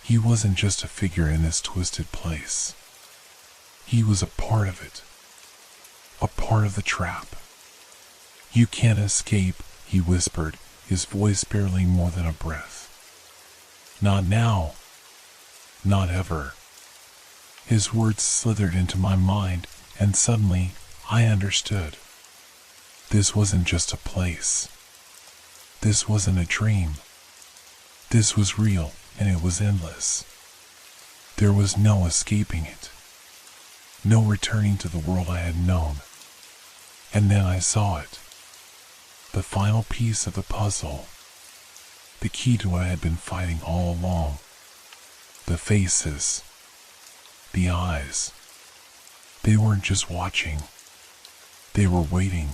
He wasn't just a figure in this twisted place. He was a part of it. A part of the trap. You can't escape, he whispered, his voice barely more than a breath. Not now. Not ever. His words slithered into my mind, and suddenly, I understood. This wasn't just a place. This wasn't a dream. This was real, and it was endless. There was no escaping it. No returning to the world I had known. And then I saw it. The final piece of the puzzle. The key to what I had been fighting all along. The faces. The eyes. They weren't just watching. They were waiting.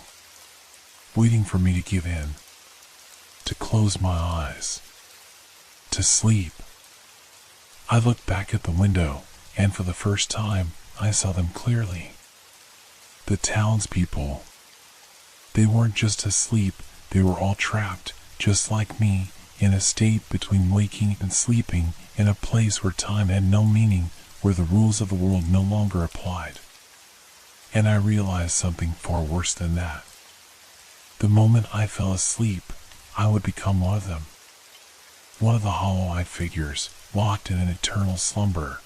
Waiting for me to give in. To close my eyes. To sleep. I looked back at the window, and for the first time, I saw them clearly. The townspeople. They weren't just asleep, they were all trapped, just like me, in a state between waking and sleeping, in a place where time had no meaning, where the rules of the world no longer applied. And I realized something far worse than that. The moment I fell asleep, I would become one of them. One of the hollow-eyed figures, locked in an eternal slumber.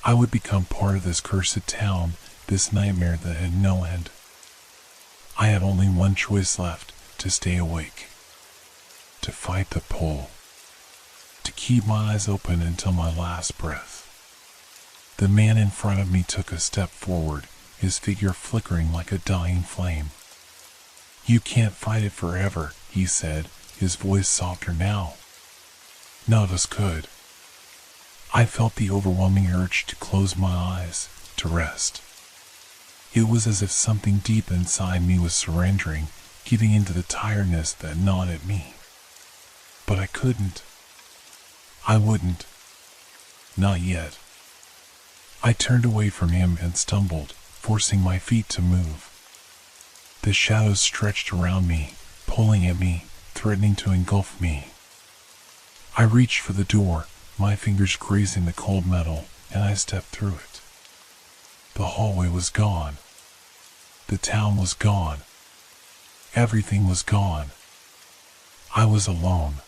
I would become part of this cursed town, this nightmare that had no end. I had only one choice left, to stay awake. To fight the pull. To keep my eyes open until my last breath. The man in front of me took a step forward, his figure flickering like a dying flame. "You can't fight it forever," he said, his voice softer now. None of us could. I felt the overwhelming urge to close my eyes, to rest. It was as if something deep inside me was surrendering, giving into the tiredness that gnawed at me. But I couldn't. I wouldn't. Not yet. I turned away from him and stumbled, forcing my feet to move. The shadows stretched around me, pulling at me, threatening to engulf me. I reached for the door, my fingers grazing the cold metal, and I stepped through it. The hallway was gone. The town was gone. Everything was gone. I was alone.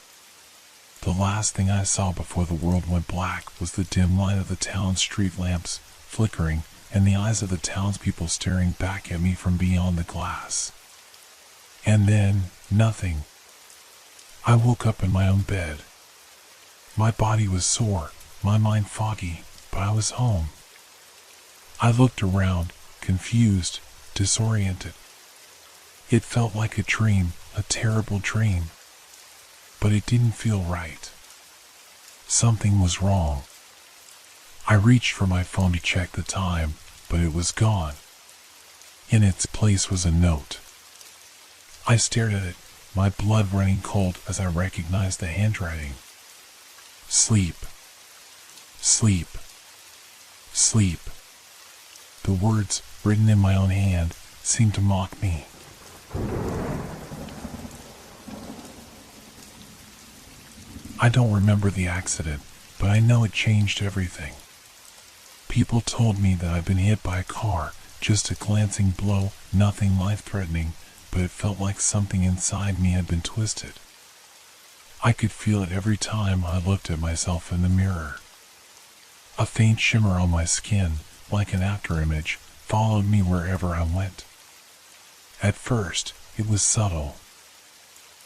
The last thing I saw before the world went black was the dim light of the town's street lamps flickering, and the eyes of the townspeople staring back at me from beyond the glass. And then, nothing. I woke up in my own bed. My body was sore, my mind foggy, but I was home. I looked around, confused, disoriented. It felt like a dream, a terrible dream. But it didn't feel right. Something was wrong. I reached for my phone to check the time, but it was gone. In its place was a note. I stared at it, my blood running cold as I recognized the handwriting. Sleep. Sleep. Sleep. The words, written in my own hand, seemed to mock me. I don't remember the accident, but I know it changed everything. People told me that I'd been hit by a car, just a glancing blow, nothing life-threatening, but it felt like something inside me had been twisted. I could feel it every time I looked at myself in the mirror. A faint shimmer on my skin, like an afterimage, followed me wherever I went. At first, it was subtle.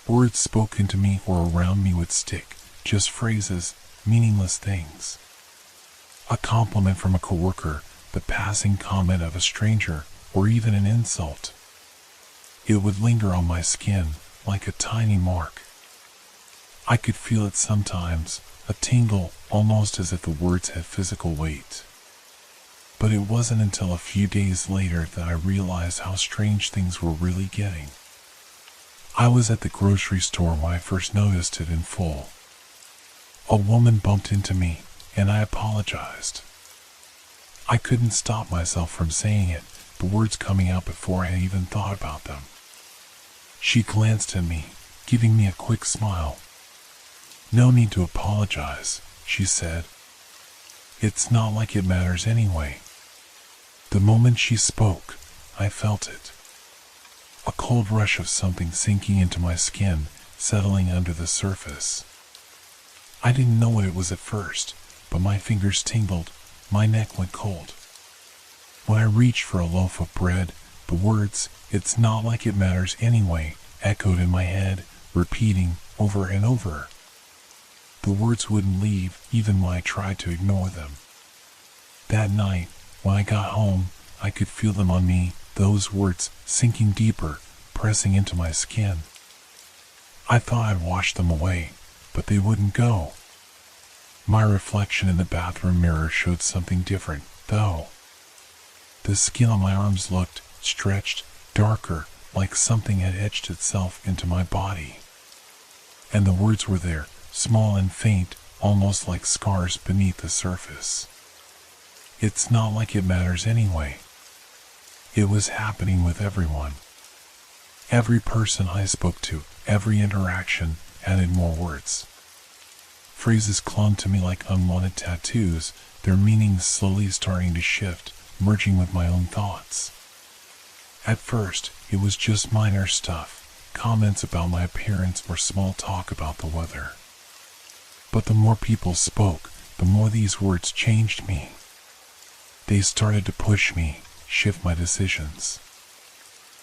Words spoken to me or around me would stick, just phrases, meaningless things. A compliment from a coworker, the passing comment of a stranger, or even an insult. It would linger on my skin, like a tiny mark. I could feel it sometimes, a tingle, almost as if the words had physical weight. But it wasn't until a few days later that I realized how strange things were really getting. I was at the grocery store when I first noticed it in full. A woman bumped into me, and I apologized. I couldn't stop myself from saying it, the words coming out before I had even thought about them. She glanced at me, giving me a quick smile. "No need to apologize," she said. "It's not like it matters anyway." The moment she spoke, I felt it. A cold rush of something sinking into my skin, settling under the surface. I didn't know what it was at first, but my fingers tingled, my neck went cold. When I reached for a loaf of bread, the words, "It's not like it matters anyway," echoed in my head, repeating over and over. The words wouldn't leave, even when I tried to ignore them. That night, when I got home, I could feel them on me, those words sinking deeper, pressing into my skin. I thought I'd washed them away, but they wouldn't go. My reflection in the bathroom mirror showed something different, though. The skin on my arms looked stretched, darker, like something had etched itself into my body. And the words were there, small and faint, almost like scars beneath the surface. It's not like it matters anyway. It was happening with everyone. Every person I spoke to, every interaction, added more words. Phrases clung to me like unwanted tattoos, their meanings slowly starting to shift, merging with my own thoughts. At first, it was just minor stuff, comments about my appearance or small talk about the weather. But the more people spoke, the more these words changed me. They started to push me, shift my decisions.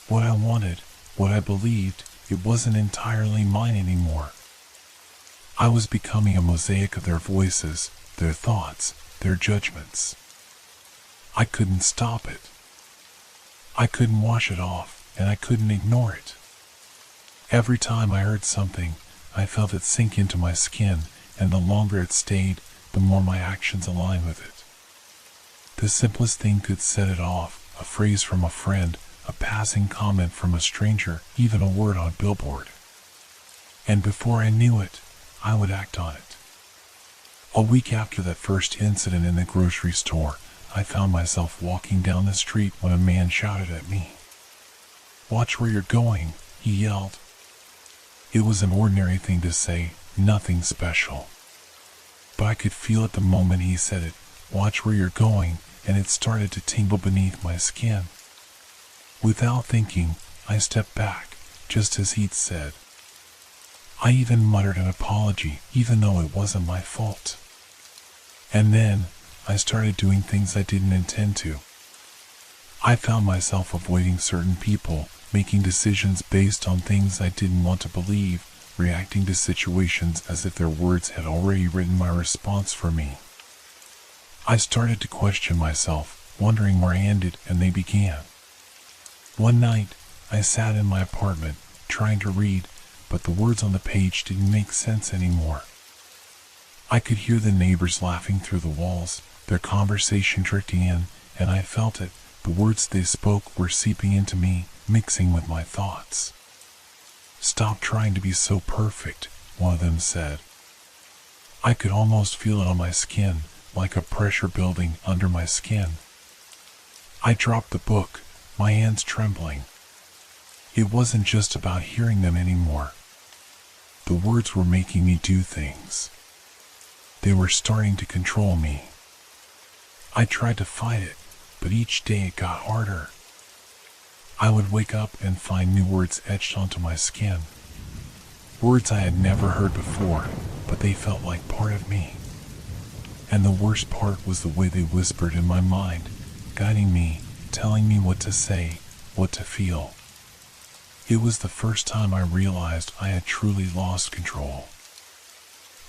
What I wanted, what I believed, it wasn't entirely mine anymore. I was becoming a mosaic of their voices, their thoughts, their judgments. I couldn't stop it. I couldn't wash it off, and I couldn't ignore it. Every time I heard something, I felt it sink into my skin, and the longer it stayed, the more my actions aligned with it. The simplest thing could set it off, a phrase from a friend, a passing comment from a stranger, even a word on a billboard. And before I knew it, I would act on it. A week after that first incident in the grocery store, I found myself walking down the street when a man shouted at me. "Watch where you're going," he yelled. It was an ordinary thing to say, nothing special. But I could feel it the moment he said it, "Watch where you're going," and it started to tingle beneath my skin. Without thinking, I stepped back, just as he'd said. I even muttered an apology, even though it wasn't my fault. And then, I started doing things I didn't intend to. I found myself avoiding certain people, making decisions based on things I didn't want to believe, reacting to situations as if their words had already written my response for me. I started to question myself, wondering where I ended and they began. One night, I sat in my apartment, trying to read, but the words on the page didn't make sense anymore. I could hear the neighbors laughing through the walls, their conversation drifting in, and I felt it. The words they spoke were seeping into me, mixing with my thoughts. "Stop trying to be so perfect," one of them said. I could almost feel it on my skin, like a pressure building under my skin. I dropped the book, my hands trembling. It wasn't just about hearing them anymore. The words were making me do things. They were starting to control me. I tried to fight it, but each day it got harder. I would wake up and find new words etched onto my skin. Words I had never heard before, but they felt like part of me. And the worst part was the way they whispered in my mind, guiding me, telling me what to say, what to feel. It was the first time I realized I had truly lost control.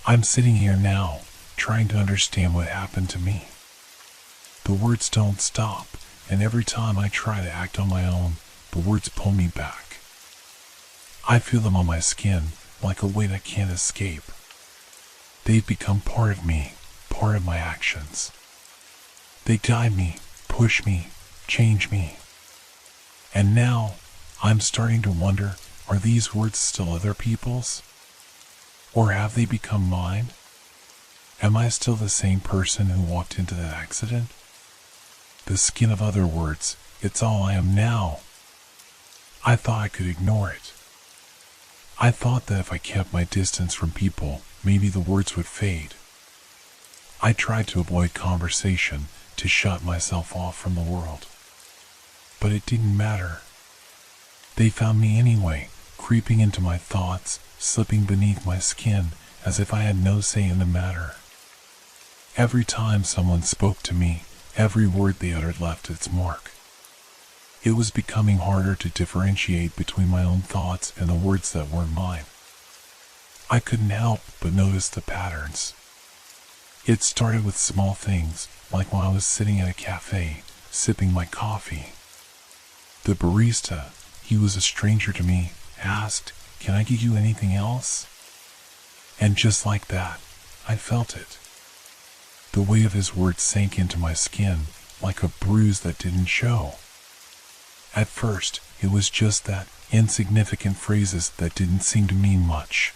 I'm sitting here now, trying to understand what happened to me. The words don't stop, and every time I try to act on my own, the words pull me back. I feel them on my skin, like a weight I can't escape. They've become part of me, part of my actions. They guide me, push me, change me. And now, I'm starting to wonder, are these words still other people's? Or have they become mine? Am I still the same person who walked into that accident? The skin of other words, it's all I am now. I thought I could ignore it. I thought that if I kept my distance from people, maybe the words would fade. I tried to avoid conversation, to shut myself off from the world. But it didn't matter. They found me anyway, creeping into my thoughts, slipping beneath my skin, as if I had no say in the matter. Every time someone spoke to me, every word they uttered left its mark. It was becoming harder to differentiate between my own thoughts and the words that weren't mine. I couldn't help but notice the patterns. It started with small things, like when I was sitting at a cafe, sipping my coffee. The barista, he was a stranger to me, asked, "Can I get you anything else?" And just like that, I felt it. The weight of his words sank into my skin, like a bruise that didn't show. At first, it was just that, insignificant phrases that didn't seem to mean much.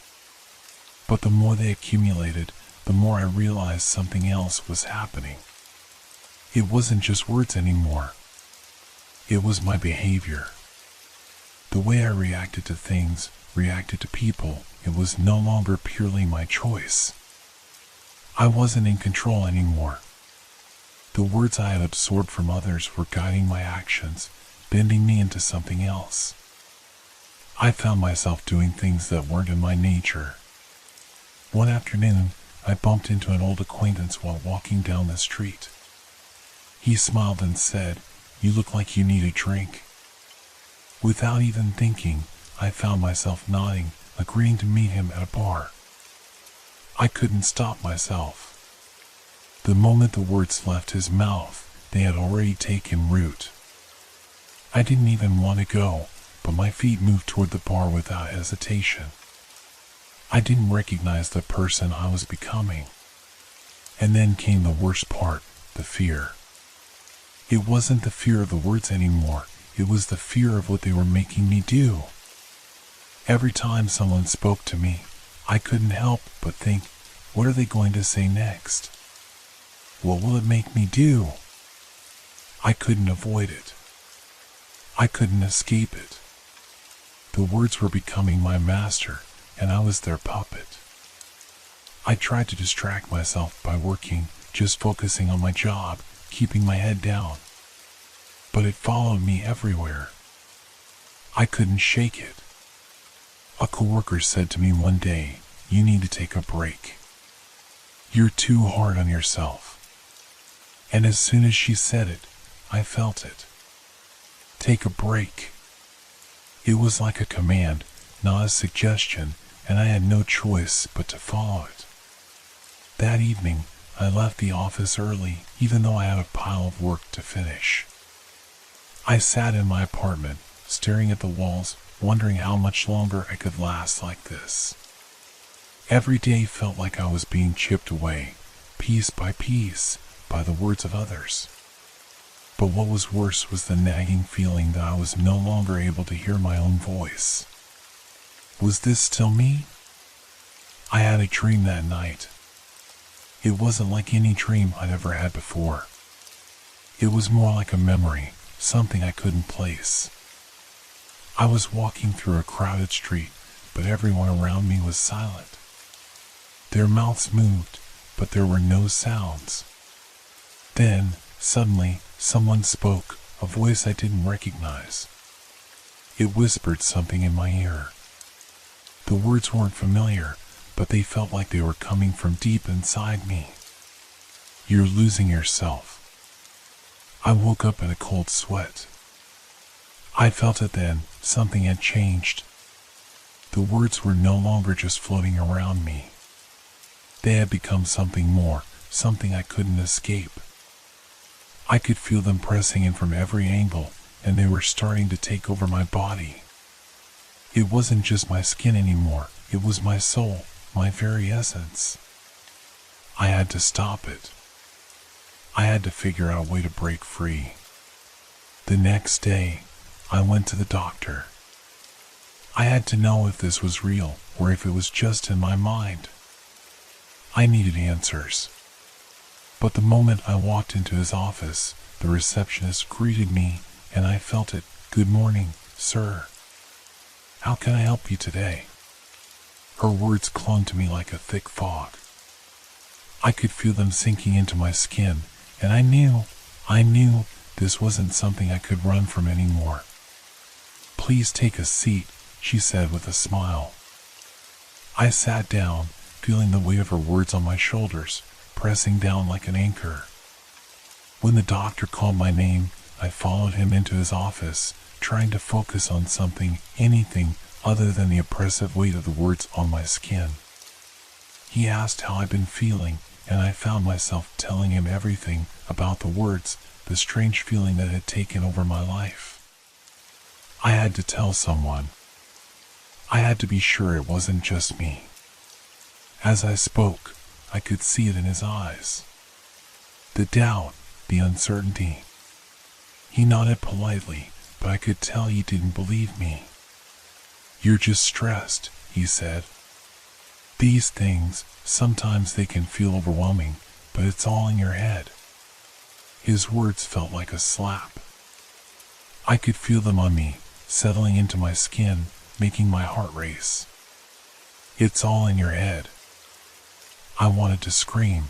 But the more they accumulated, the more I realized something else was happening. It wasn't just words anymore. It was my behavior. The way I reacted to things, reacted to people, it was no longer purely my choice. I wasn't in control anymore. The words I had absorbed from others were guiding my actions, bending me into something else. I found myself doing things that weren't in my nature. One afternoon, I bumped into an old acquaintance while walking down the street. He smiled and said, "You look like you need a drink." Without even thinking, I found myself nodding, agreeing to meet him at a bar. I couldn't stop myself. The moment the words left his mouth, they had already taken root. I didn't even want to go, but my feet moved toward the bar without hesitation. I didn't recognize the person I was becoming. And then came the worst part, the fear. It wasn't the fear of the words anymore, it was the fear of what they were making me do. Every time someone spoke to me, I couldn't help but think, what are they going to say next? What will it make me do? I couldn't avoid it. I couldn't escape it. The words were becoming my master, and I was their puppet. I tried to distract myself by working, just focusing on my job, keeping my head down. But it followed me everywhere. I couldn't shake it. A coworker said to me one day, "You need to take a break. You're too hard on yourself." And as soon as she said it, I felt it. Take a break. It was like a command, not a suggestion, and I had no choice but to follow it. That evening, I left the office early, even though I had a pile of work to finish. I sat in my apartment, staring at the walls, wondering how much longer I could last like this. Every day felt like I was being chipped away, piece by piece, by the words of others. But what was worse was the nagging feeling that I was no longer able to hear my own voice. Was this still me? I had a dream that night. It wasn't like any dream I'd ever had before. It was more like a memory, something I couldn't place. I was walking through a crowded street, but everyone around me was silent. Their mouths moved, but there were no sounds. Then, suddenly, someone spoke, a voice I didn't recognize. It whispered something in my ear. The words weren't familiar, but they felt like they were coming from deep inside me. "You're losing yourself." I woke up in a cold sweat. I felt it then, something had changed. The words were no longer just floating around me. They had become something more, something I couldn't escape. I could feel them pressing in from every angle, and they were starting to take over my body. It wasn't just my skin anymore, it was my soul, my very essence. I had to stop it. I had to figure out a way to break free. The next day, I went to the doctor. I had to know if this was real, or if it was just in my mind. I needed answers. But the moment I walked into his office, the receptionist greeted me, and I felt it. "Good morning, sir. How can I help you today?" Her words clung to me like a thick fog. I could feel them sinking into my skin, and I knew this wasn't something I could run from anymore. "Please take a seat," she said with a smile. I sat down, feeling the weight of her words on my shoulders, pressing down like an anchor. When the doctor called my name, I followed him into his office, trying to focus on something, anything, other than the oppressive weight of the words on my skin. He asked how I'd been feeling, and I found myself telling him everything about the words, the strange feeling that had taken over my life. I had to tell someone. I had to be sure it wasn't just me. As I spoke, I could see it in his eyes. The doubt, the uncertainty. He nodded politely, but I could tell he didn't believe me. "You're just stressed," he said. "These things, sometimes they can feel overwhelming, but it's all in your head." His words felt like a slap. I could feel them on me, settling into my skin, making my heart race. It's all in your head. I wanted to scream.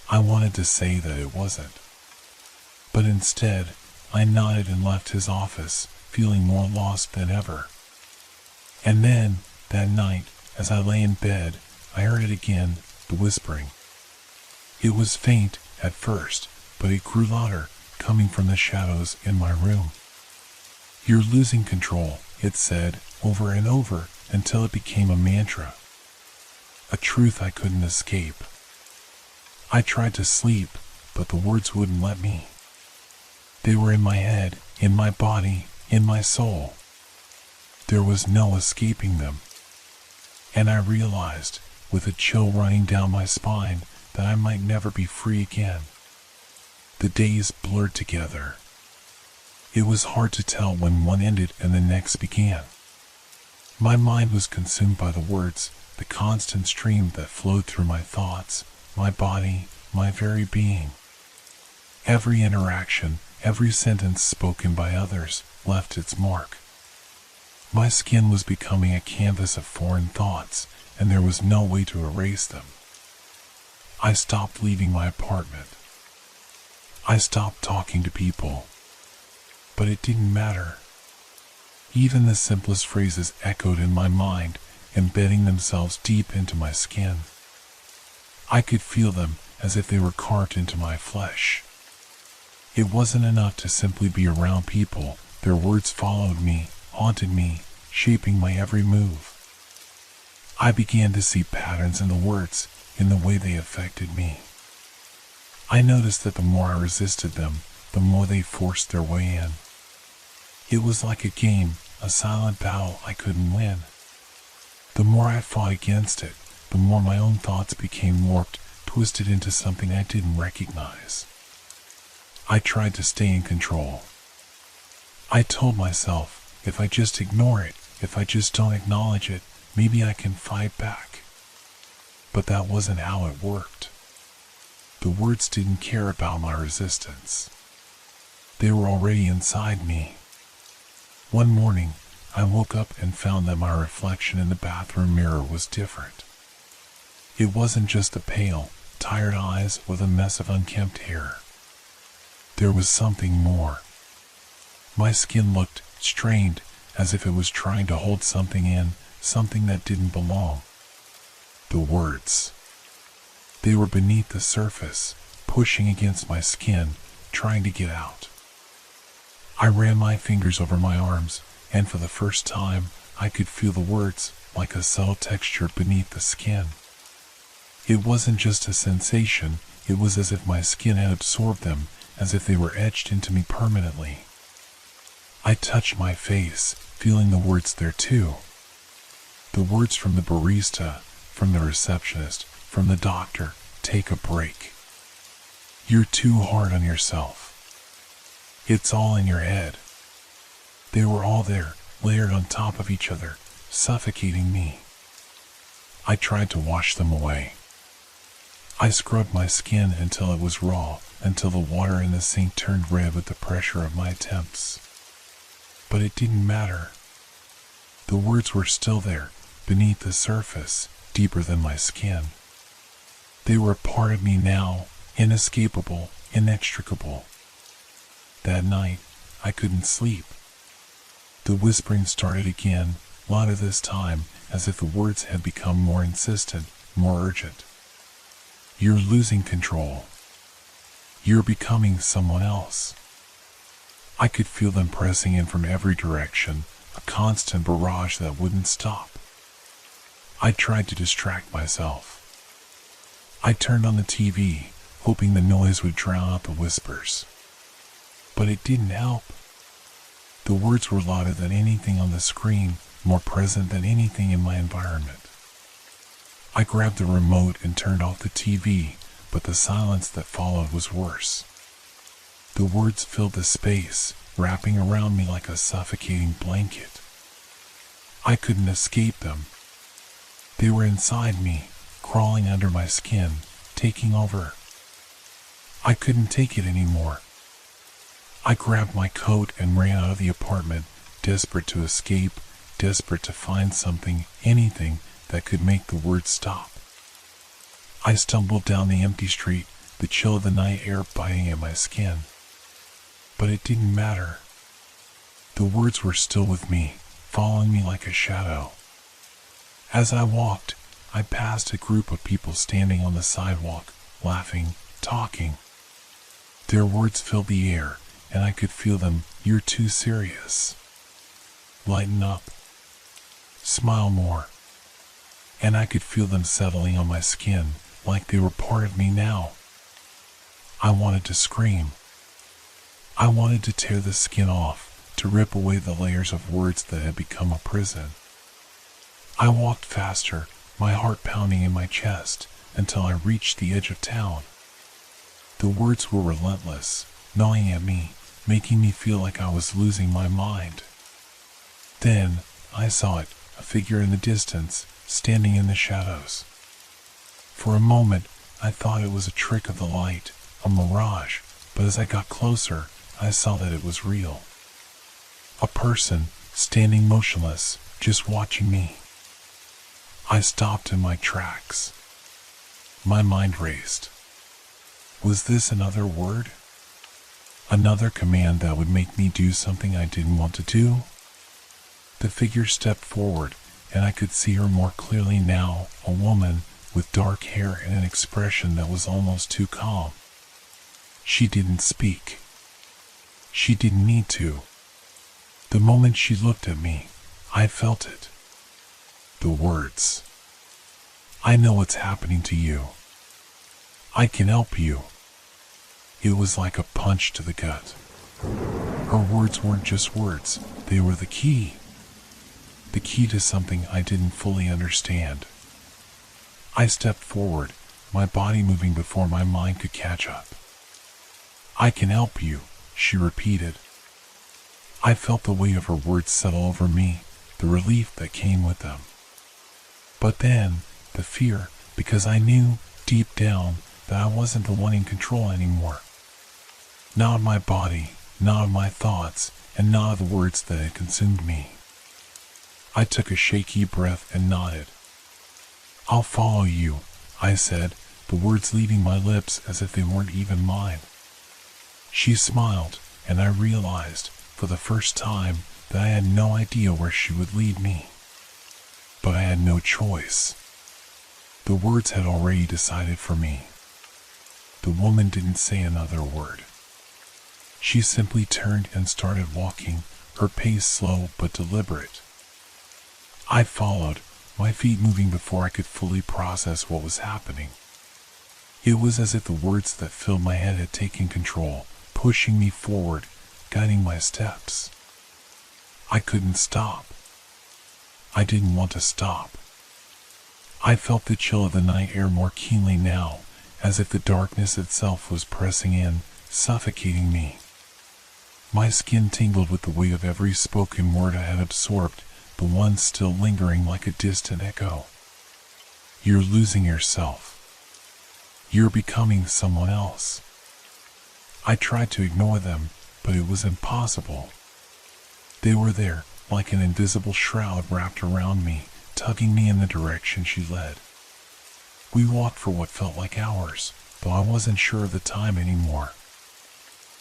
I wanted to say that it wasn't. But instead, I nodded and left his office, feeling more lost than ever. And then, that night, as I lay in bed, I heard it again, the whispering. It was faint at first, but it grew louder, coming from the shadows in my room. "You're losing control," it said, over and over, until it became a mantra. A truth I couldn't escape. I tried to sleep, but the words wouldn't let me. They were in my head, in my body, in my soul. There was no escaping them. And I realized, with a chill running down my spine, that I might never be free again. The days blurred together. It was hard to tell when one ended and the next began. My mind was consumed by the words, the constant stream that flowed through my thoughts, my body, my very being. Every interaction, every sentence spoken by others, left its mark. My skin was becoming a canvas of foreign thoughts, and there was no way to erase them. I stopped leaving my apartment. I stopped talking to people. But it didn't matter. Even the simplest phrases echoed in my mind, embedding themselves deep into my skin. I could feel them as if they were carved into my flesh. It wasn't enough to simply be around people. Their words followed me, haunted me, shaping my every move. I began to see patterns in the words, in the way they affected me. I noticed that the more I resisted them, the more they forced their way in. It was like a game, a silent battle I couldn't win. The more I fought against it, the more my own thoughts became warped, twisted into something I didn't recognize. I tried to stay in control. I told myself, if I just ignore it, if I just don't acknowledge it, maybe I can fight back. But that wasn't how it worked. The words didn't care about my resistance. They were already inside me. One morning, I woke up and found that my reflection in the bathroom mirror was different. It wasn't just the pale, tired eyes with a mess of unkempt hair. There was something more. My skin looked strained, as if it was trying to hold something in, something that didn't belong. The words. They were beneath the surface, pushing against my skin, trying to get out. I ran my fingers over my arms, and for the first time, I could feel the words like a subtle texture beneath the skin. It wasn't just a sensation, it was as if my skin had absorbed them, as if they were etched into me permanently. I touched my face, feeling the words there too. The words from the barista, from the receptionist, from the doctor, take a break. You're too hard on yourself. It's all in your head. They were all there, layered on top of each other, suffocating me. I tried to wash them away. I scrubbed my skin until it was raw, until the water in the sink turned red with the pressure of my attempts. But it didn't matter. The words were still there, beneath the surface, deeper than my skin. They were a part of me now, inescapable, inextricable. That night, I couldn't sleep. The whispering started again, louder this time, as if the words had become more insistent, more urgent. You're losing control. You're becoming someone else. I could feel them pressing in from every direction, a constant barrage that wouldn't stop. I tried to distract myself. I turned on the TV, hoping the noise would drown out the whispers. But it didn't help. The words were louder than anything on the screen, more present than anything in my environment. I grabbed the remote and turned off the TV, but the silence that followed was worse. The words filled the space, wrapping around me like a suffocating blanket. I couldn't escape them. They were inside me, crawling under my skin, taking over. I couldn't take it anymore. I grabbed my coat and ran out of the apartment, desperate to escape, desperate to find something, anything that could make the words stop. I stumbled down the empty street, the chill of the night air biting at my skin. But it didn't matter. The words were still with me, following me like a shadow. As I walked, I passed a group of people standing on the sidewalk, laughing, talking. Their words filled the air, and I could feel them. You're too serious. Lighten up. Smile more. And I could feel them settling on my skin, like they were part of me now. I wanted to scream. I wanted to tear the skin off, to rip away the layers of words that had become a prison. I walked faster, my heart pounding in my chest, until I reached the edge of town. The words were relentless, gnawing at me, making me feel like I was losing my mind. Then, I saw it, a figure in the distance, standing in the shadows. For a moment, I thought it was a trick of the light, a mirage, but as I got closer, I saw that it was real. A person, standing motionless, just watching me. I stopped in my tracks. My mind raced. Was this another word? Another command that would make me do something I didn't want to do? The figure stepped forward, and I could see her more clearly now, a woman with dark hair and an expression that was almost too calm. She didn't speak. She didn't need to. The moment she looked at me, I felt it. The words. I know what's happening to you. I can help you. It was like a punch to the gut. Her words weren't just words, they were the key. The key to something I didn't fully understand. I stepped forward, my body moving before my mind could catch up. I can help you, she repeated. I felt the weight of her words settle over me, the relief that came with them. But then, the fear, because I knew, deep down, that I wasn't the one in control anymore. Not of my body, not of my thoughts, and not of the words that had consumed me. I took a shaky breath and nodded. I'll follow you, I said, the words leaving my lips as if they weren't even mine. She smiled, and I realized, for the first time, that I had no idea where she would lead me. But I had no choice. The words had already decided for me. The woman didn't say another word. She simply turned and started walking, her pace slow but deliberate. I followed, my feet moving before I could fully process what was happening. It was as if the words that filled my head had taken control, pushing me forward, guiding my steps. I couldn't stop. I didn't want to stop. I felt the chill of the night air more keenly now, as if the darkness itself was pressing in, suffocating me. My skin tingled with the weight of every spoken word I had absorbed, the one still lingering like a distant echo. You're losing yourself. You're becoming someone else. I tried to ignore them, but it was impossible. They were there, like an invisible shroud wrapped around me, tugging me in the direction she led. We walked for what felt like hours, though I wasn't sure of the time anymore.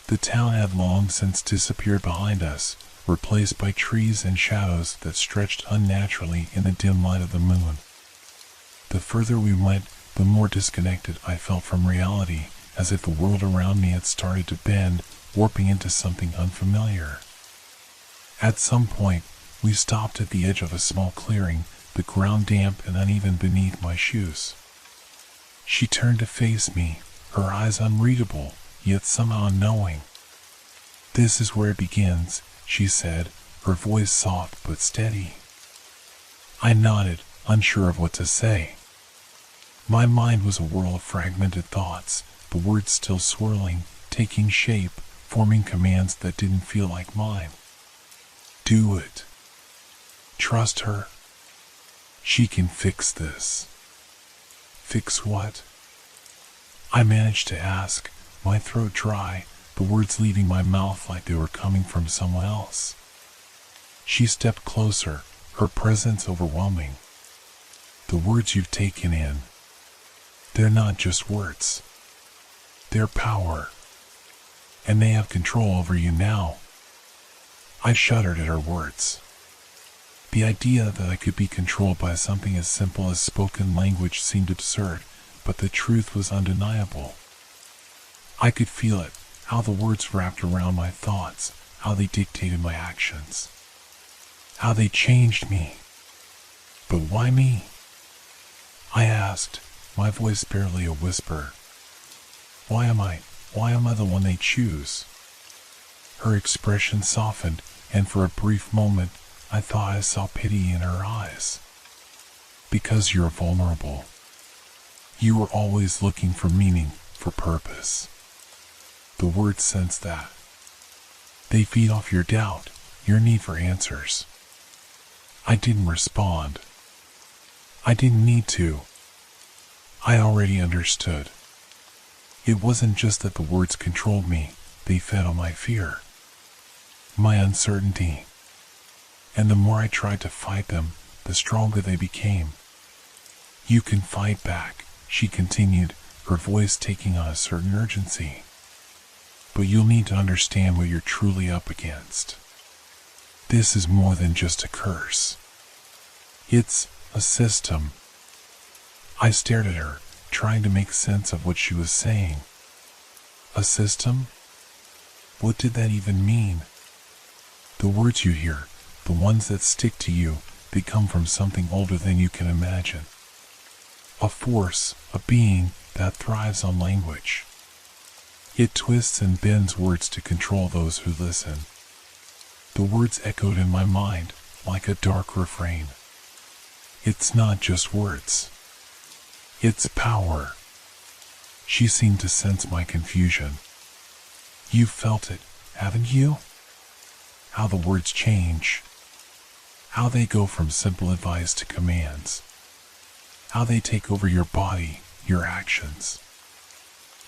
The town had long since disappeared behind us, replaced by trees and shadows that stretched unnaturally in the dim light of the moon. The further we went, the more disconnected I felt from reality, as if the world around me had started to bend, warping into something unfamiliar. At some point, we stopped at the edge of a small clearing, the ground damp and uneven beneath my shoes. She turned to face me, her eyes unreadable, yet somehow knowing. "This is where it begins," she said, her voice soft but steady. I nodded, unsure of what to say. My mind was a whirl of fragmented thoughts, the words still swirling, taking shape, forming commands that didn't feel like mine. Do it. Trust her. She can fix this. Fix what? I managed to ask, my throat dry, the words leaving my mouth like they were coming from someone else. She stepped closer, her presence overwhelming. The words you've taken in, they're not just words. They're power. And they have control over you now. I shuddered at her words. The idea that I could be controlled by something as simple as spoken language seemed absurd, but the truth was undeniable. I could feel it, how the words wrapped around my thoughts, how they dictated my actions, how they changed me. But why me? I asked, my voice barely a whisper. Why am I the one they choose? Her expression softened, and for a brief moment, I thought I saw pity in her eyes. Because you're vulnerable. You were always looking for meaning, for purpose. The words sense that. They feed off your doubt, your need for answers. I didn't respond. I didn't need to. I already understood. It wasn't just that the words controlled me, they fed on my fear, my uncertainty. And the more I tried to fight them, the stronger they became. You can fight back, she continued, her voice taking on a certain urgency. But you'll need to understand what you're truly up against. This is more than just a curse. It's a system. I stared at her, trying to make sense of what she was saying. A system? What did that even mean? The words you hear, the ones that stick to you, they come from something older than you can imagine. A force, a being that thrives on language. It twists and bends words to control those who listen. The words echoed in my mind, like a dark refrain. It's not just words. It's power. She seemed to sense my confusion. You've felt it, haven't you? How the words change. How they go from simple advice to commands. How they take over your body, your actions.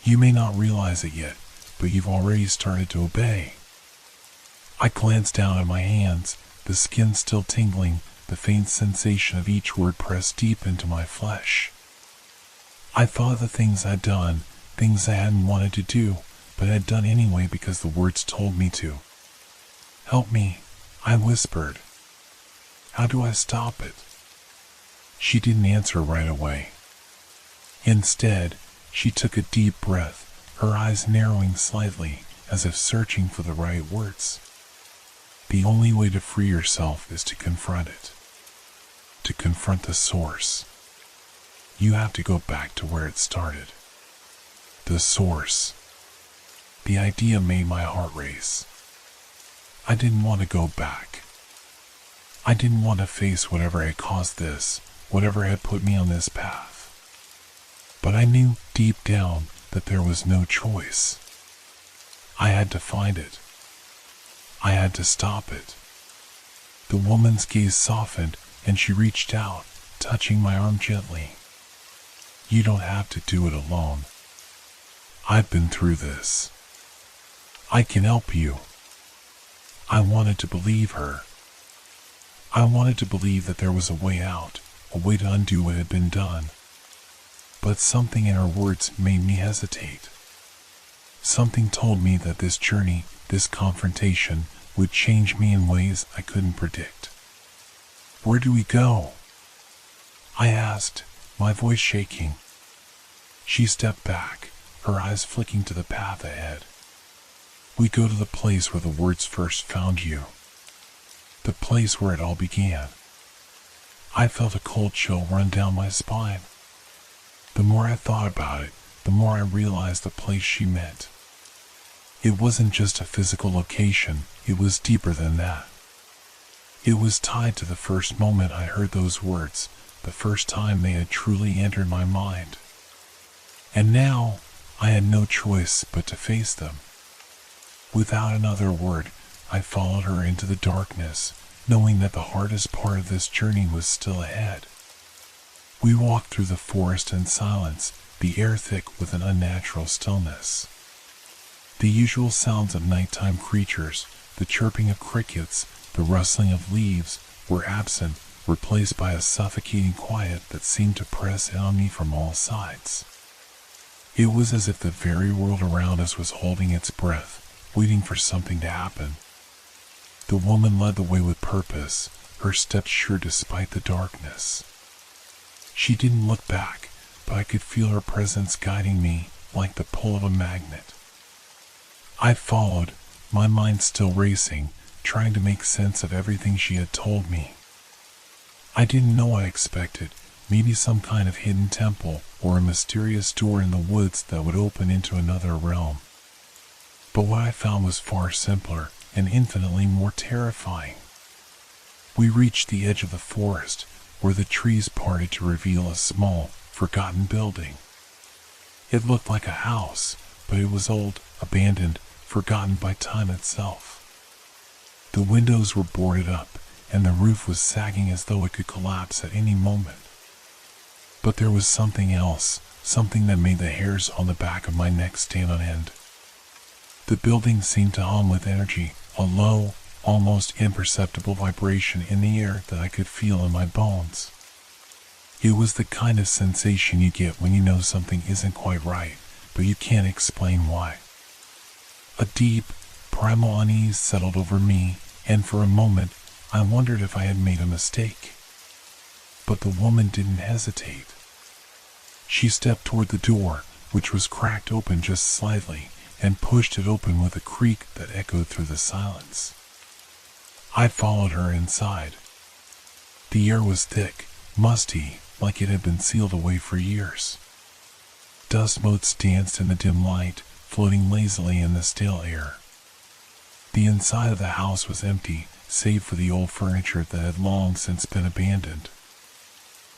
You may not realize it yet, but you've already started to obey. I glanced down at my hands, the skin still tingling, the faint sensation of each word pressed deep into my flesh. I thought of the things I'd done, things I hadn't wanted to do, but had done anyway because the words told me to. Help me, I whispered. How do I stop it? She didn't answer right away. Instead, she took a deep breath, her eyes narrowing slightly, as if searching for the right words. The only way to free yourself is to confront it. To confront the source. You have to go back to where it started. The source. The idea made my heart race. I didn't want to go back. I didn't want to face whatever had caused this, whatever had put me on this path. But I knew deep down that there was no choice. I had to find it. I had to stop it. The woman's gaze softened, and she reached out, touching my arm gently. You don't have to do it alone. I've been through this. I can help you. I wanted to believe her. I wanted to believe that there was a way out, a way to undo what had been done. But something in her words made me hesitate. Something told me that this journey, this confrontation, would change me in ways I couldn't predict. Where do we go? I asked, my voice shaking. She stepped back, her eyes flicking to the path ahead. We go to the place where the words first found you. The place where it all began. I felt a cold chill run down my spine. The more I thought about it, the more I realized the place she meant. It wasn't just a physical location, it was deeper than that. It was tied to the first moment I heard those words, the first time they had truly entered my mind. And now, I had no choice but to face them. Without another word, I followed her into the darkness, knowing that the hardest part of this journey was still ahead. We walked through the forest in silence, the air thick with an unnatural stillness. The usual sounds of nighttime creatures, the chirping of crickets, The rustling of leaves were absent, replaced by a suffocating quiet that seemed to press in on me from all sides. It was as if the very world around us was holding its breath, waiting for something to happen. The woman led the way with purpose, her steps sure despite the darkness. She didn't look back, but I could feel her presence guiding me like the pull of a magnet. I followed, my mind still racing, trying to make sense of everything she had told me. I didn't know what I expected, maybe some kind of hidden temple or a mysterious door in the woods that would open into another realm. But what I found was far simpler and infinitely more terrifying. We reached the edge of the forest, where the trees parted to reveal a small, forgotten building. It looked like a house, but it was old, abandoned, forgotten by time itself. The windows were boarded up, and the roof was sagging as though it could collapse at any moment. But there was something else, something that made the hairs on the back of my neck stand on end. The building seemed to hum with energy, a low, almost imperceptible vibration in the air that I could feel in my bones. It was the kind of sensation you get when you know something isn't quite right, but you can't explain why. A deep, primal unease settled over me, and for a moment, I wondered if I had made a mistake. But the woman didn't hesitate. She stepped toward the door, which was cracked open just slightly, and pushed it open with a creak that echoed through the silence. I followed her inside. The air was thick, musty, like it had been sealed away for years. Dust motes danced in the dim light, floating lazily in the stale air. The inside of the house was empty, save for the old furniture that had long since been abandoned.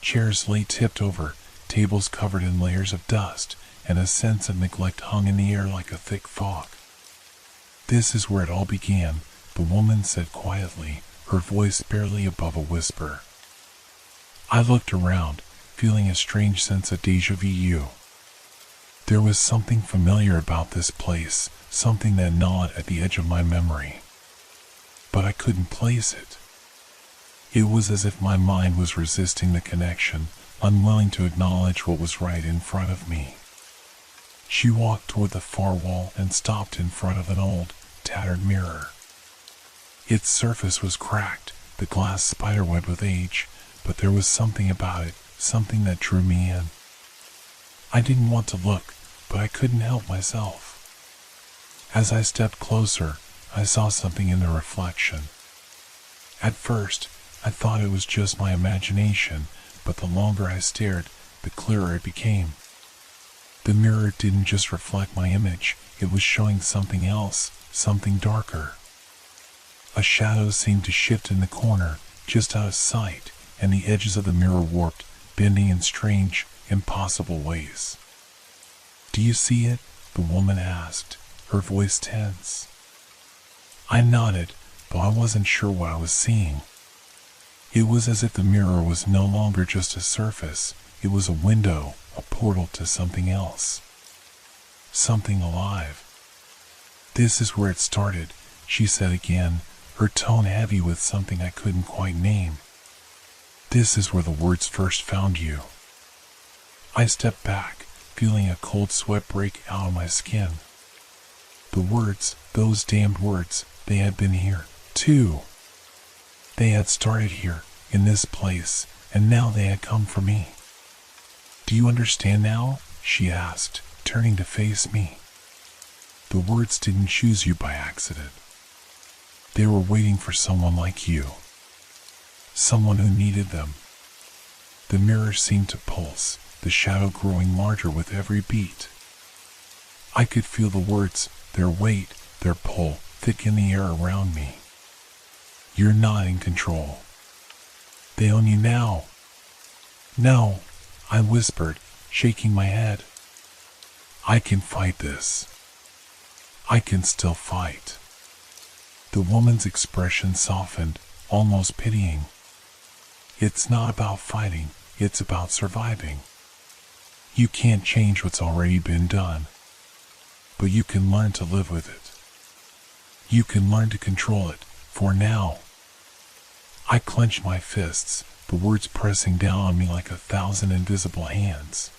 Chairs lay tipped over, tables covered in layers of dust, and a sense of neglect hung in the air like a thick fog. "This is where it all began," the woman said quietly, her voice barely above a whisper. I looked around, feeling a strange sense of déjà vu. There was something familiar about this place, something that gnawed at the edge of my memory. But I couldn't place it. It was as if my mind was resisting the connection, unwilling to acknowledge what was right in front of me. She walked toward the far wall and stopped in front of an old, tattered mirror. Its surface was cracked, the glass spiderweb with age, but there was something about it, something that drew me in. I didn't want to look, but I couldn't help myself. As I stepped closer, I saw something in the reflection. At first, I thought it was just my imagination, but the longer I stared, the clearer it became. The mirror didn't just reflect my image, it was showing something else, something darker. A shadow seemed to shift in the corner, just out of sight, and the edges of the mirror warped, bending in strange, impossible ways. "Do you see it?" the woman asked, her voice tense. I nodded, but I wasn't sure what I was seeing. It was as if the mirror was no longer just a surface, it was a window, a portal to something else. Something alive. "This is where it started," she said again, her tone heavy with something I couldn't quite name. "This is where the words first found you." I stepped back, feeling a cold sweat break out on my skin. The words, those damned words, they had been here, too. They had started here, in this place, and now they had come for me. "Do you understand now?" she asked, turning to face me. "The words didn't choose you by accident. They were waiting for someone like you. Someone who needed them." The mirror seemed to pulse, the shadow growing larger with every beat. I could feel the words, their weight, their pull, thick in the air around me. "You're not in control. They own you now." "No," I whispered, shaking my head. "I can fight this. I can still fight." The woman's expression softened, almost pitying. "It's not about fighting, it's about surviving. You can't change what's already been done, but you can learn to live with it. You can learn to control it, for now." I clenched my fists, the words pressing down on me like 1,000 invisible hands.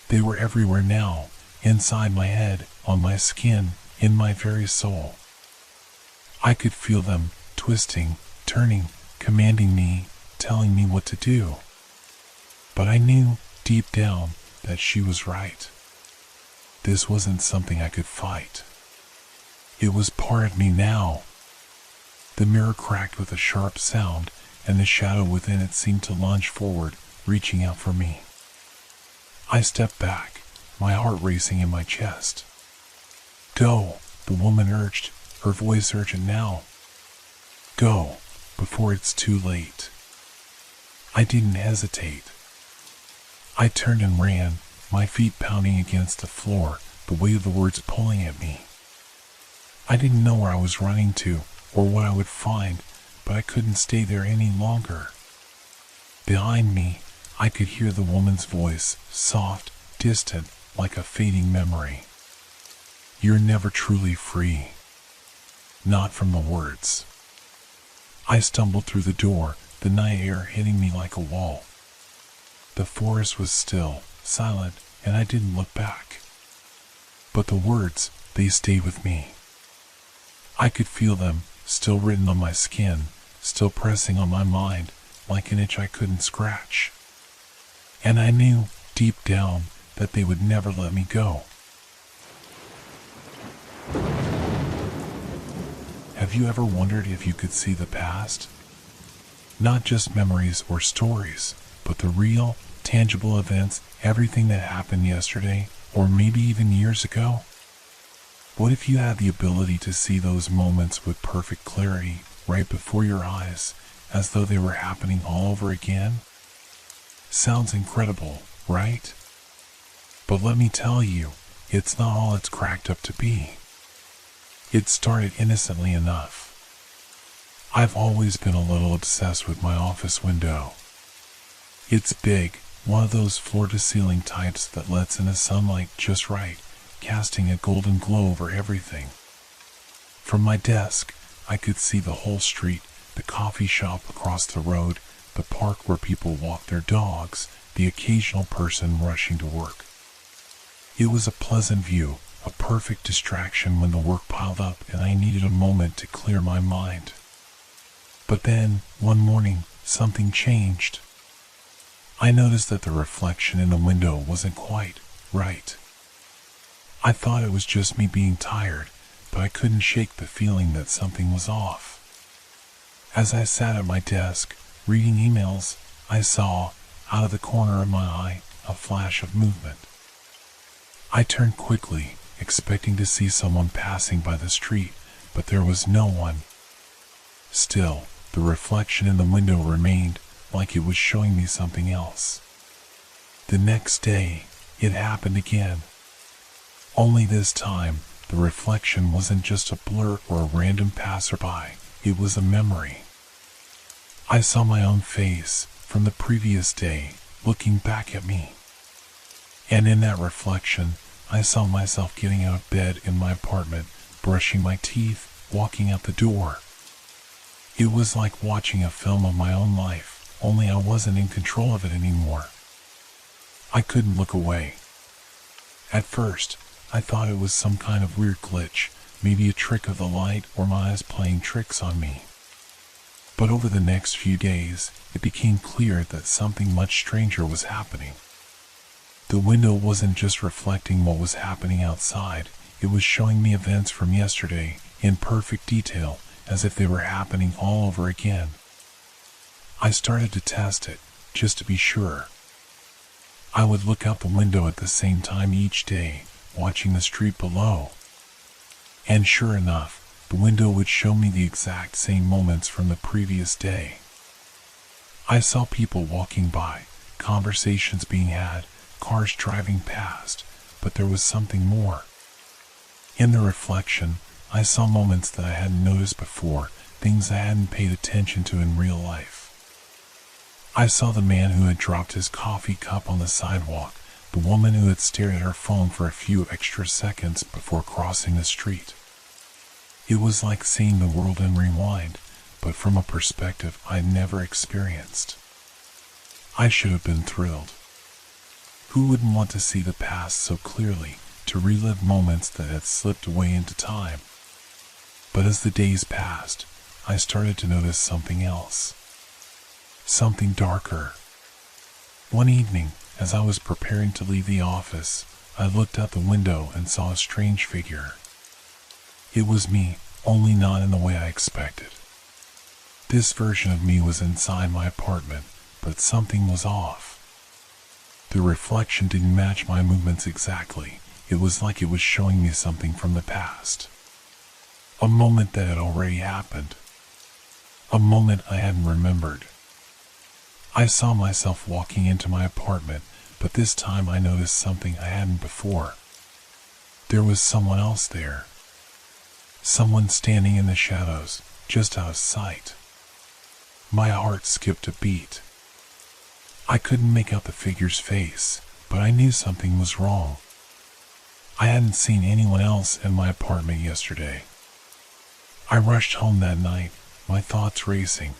They were everywhere now, inside my head, on my skin, in my very soul. I could feel them, twisting, turning, commanding me, telling me what to do. But I knew, deep down, that she was right. This wasn't something I could fight. It was part of me now. The mirror cracked with a sharp sound, and the shadow within it seemed to lunge forward, reaching out for me. I stepped back, my heart racing in my chest. "Go," the woman urged, her voice urgent now. "Go, before it's too late." I didn't hesitate. I turned and ran, my feet pounding against the floor, the weight of the words pulling at me. I didn't know where I was running to, or what I would find, but I couldn't stay there any longer. Behind me, I could hear the woman's voice, soft, distant, like a fading memory. "You're never truly free." Not from the words. I stumbled through the door, the night air hitting me like a wall. The forest was still, silent, and I didn't look back. But the words, they stayed with me. I could feel them, still written on my skin, still pressing on my mind, like an itch I couldn't scratch. And I knew, deep down, that they would never let me go. Have you ever wondered if you could see the past? Not just memories or stories, but the real, tangible events, everything that happened yesterday, or maybe even years ago? What if you had the ability to see those moments with perfect clarity, right before your eyes, as though they were happening all over again? Sounds incredible, right? But let me tell you, it's not all it's cracked up to be. It started innocently enough. I've always been a little obsessed with my office window. It's big, one of those floor-to-ceiling types that lets in the sunlight just right, casting a golden glow over everything. From my desk, I could see the whole street, the coffee shop across the road, the park where people walk their dogs, the occasional person rushing to work. It was a pleasant view, a perfect distraction when the work piled up and I needed a moment to clear my mind. But then, one morning, something changed. I noticed that the reflection in the window wasn't quite right. I thought it was just me being tired, but I couldn't shake the feeling that something was off. As I sat at my desk, reading emails, I saw, out of the corner of my eye, a flash of movement. I turned quickly, expecting to see someone passing by the street, but there was no one. Still, the reflection in the window remained, like it was showing me something else. The next day, it happened again. Only this time, the reflection wasn't just a blur or a random passerby, it was a memory. I saw my own face, from the previous day, looking back at me. And in that reflection, I saw myself getting out of bed in my apartment, brushing my teeth, walking out the door. It was like watching a film of my own life, only I wasn't in control of it anymore. I couldn't look away. At first, I thought it was some kind of weird glitch, maybe a trick of the light or my eyes playing tricks on me. But over the next few days, it became clear that something much stranger was happening. The window wasn't just reflecting what was happening outside, it was showing me events from yesterday, in perfect detail, as if they were happening all over again. I started to test it, just to be sure. I would look out the window at the same time each day, watching the street below. And sure enough, the window would show me the exact same moments from the previous day. I saw people walking by, conversations being had, cars driving past, but there was something more. In the reflection, I saw moments that I hadn't noticed before, things I hadn't paid attention to in real life. I saw the man who had dropped his coffee cup on the sidewalk, the woman who had stared at her phone for a few extra seconds before crossing the street. It was like seeing the world in rewind, but from a perspective I'd never experienced. I should have been thrilled. Who wouldn't want to see the past so clearly, to relive moments that had slipped away into time? But as the days passed, I started to notice something else. Something darker. One evening, as I was preparing to leave the office, I looked out the window and saw a strange figure. It was me, only not in the way I expected. This version of me was inside my apartment, but something was off. The reflection didn't match my movements exactly. It was like it was showing me something from the past. A moment that had already happened. A moment I hadn't remembered. I saw myself walking into my apartment, but this time I noticed something I hadn't before. There was someone else there. Someone standing in the shadows, just out of sight. My heart skipped a beat. I couldn't make out the figure's face, but I knew something was wrong. I hadn't seen anyone else in my apartment yesterday. I rushed home that night, my thoughts racing.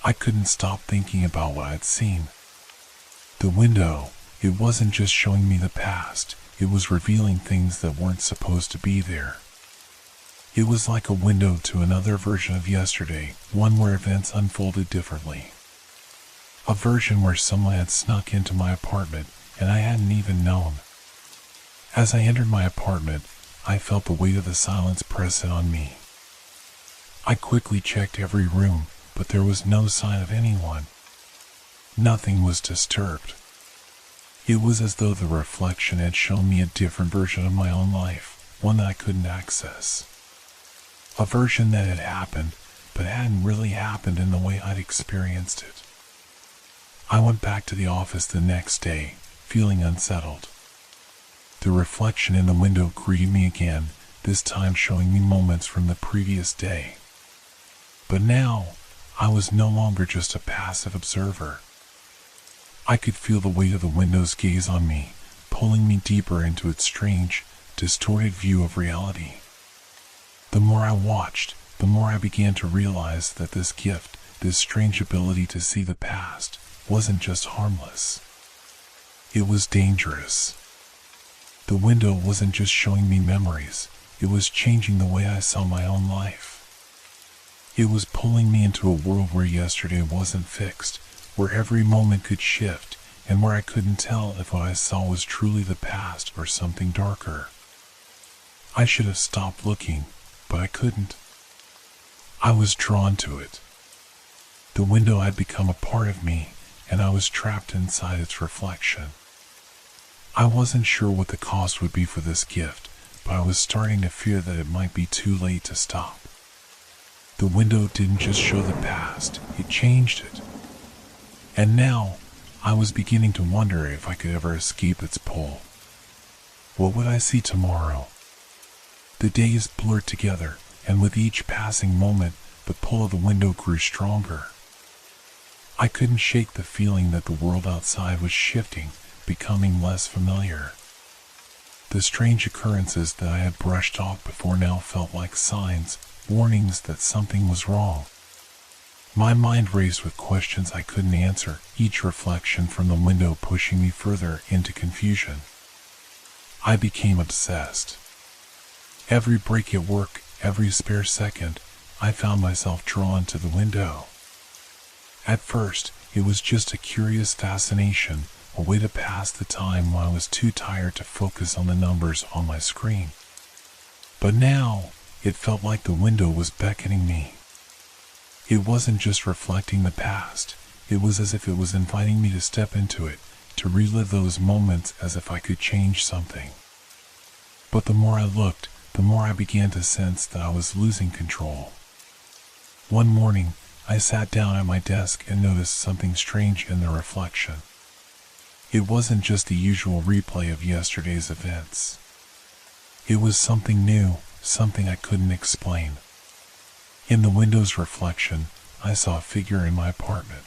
I couldn't stop thinking about what I'd seen. The window, it wasn't just showing me the past, it was revealing things that weren't supposed to be there. It was like a window to another version of yesterday, one where events unfolded differently. A version where someone had snuck into my apartment and I hadn't even known. As I entered my apartment, I felt the weight of the silence press in on me. I quickly checked every room, but there was no sign of anyone. Nothing was disturbed. It was as though the reflection had shown me a different version of my own life, one that I couldn't access. A version that had happened, but hadn't really happened in the way I'd experienced it. I went back to the office the next day, feeling unsettled. The reflection in the window greeted me again, this time showing me moments from the previous day. But now, I was no longer just a passive observer. I could feel the weight of the window's gaze on me, pulling me deeper into its strange, distorted view of reality. The more I watched, the more I began to realize that this gift, this strange ability to see the past, wasn't just harmless. It was dangerous. The window wasn't just showing me memories, it was changing the way I saw my own life. It was pulling me into a world where yesterday wasn't fixed, where every moment could shift, and where I couldn't tell if what I saw was truly the past or something darker. I should have stopped looking, but I couldn't. I was drawn to it. The window had become a part of me, and I was trapped inside its reflection. I wasn't sure what the cost would be for this gift, but I was starting to fear that it might be too late to stop. The window didn't just show the past, it changed it. And now, I was beginning to wonder if I could ever escape its pull. What would I see tomorrow? The days blurred together, and with each passing moment, the pull of the window grew stronger. I couldn't shake the feeling that the world outside was shifting, becoming less familiar. The strange occurrences that I had brushed off before now felt like signs, warnings that something was wrong. My mind raced with questions I couldn't answer, each reflection from the window pushing me further into confusion. I became obsessed. Every break at work, every spare second, I found myself drawn to the window. At first, it was just a curious fascination, a way to pass the time when I was too tired to focus on the numbers on my screen. But now, it felt like the window was beckoning me. It wasn't just reflecting the past, it was as if it was inviting me to step into it, to relive those moments as if I could change something. But the more I looked, the more I began to sense that I was losing control. One morning, I sat down at my desk and noticed something strange in the reflection. It wasn't just the usual replay of yesterday's events. It was something new, something I couldn't explain. In the window's reflection, I saw a figure in my apartment.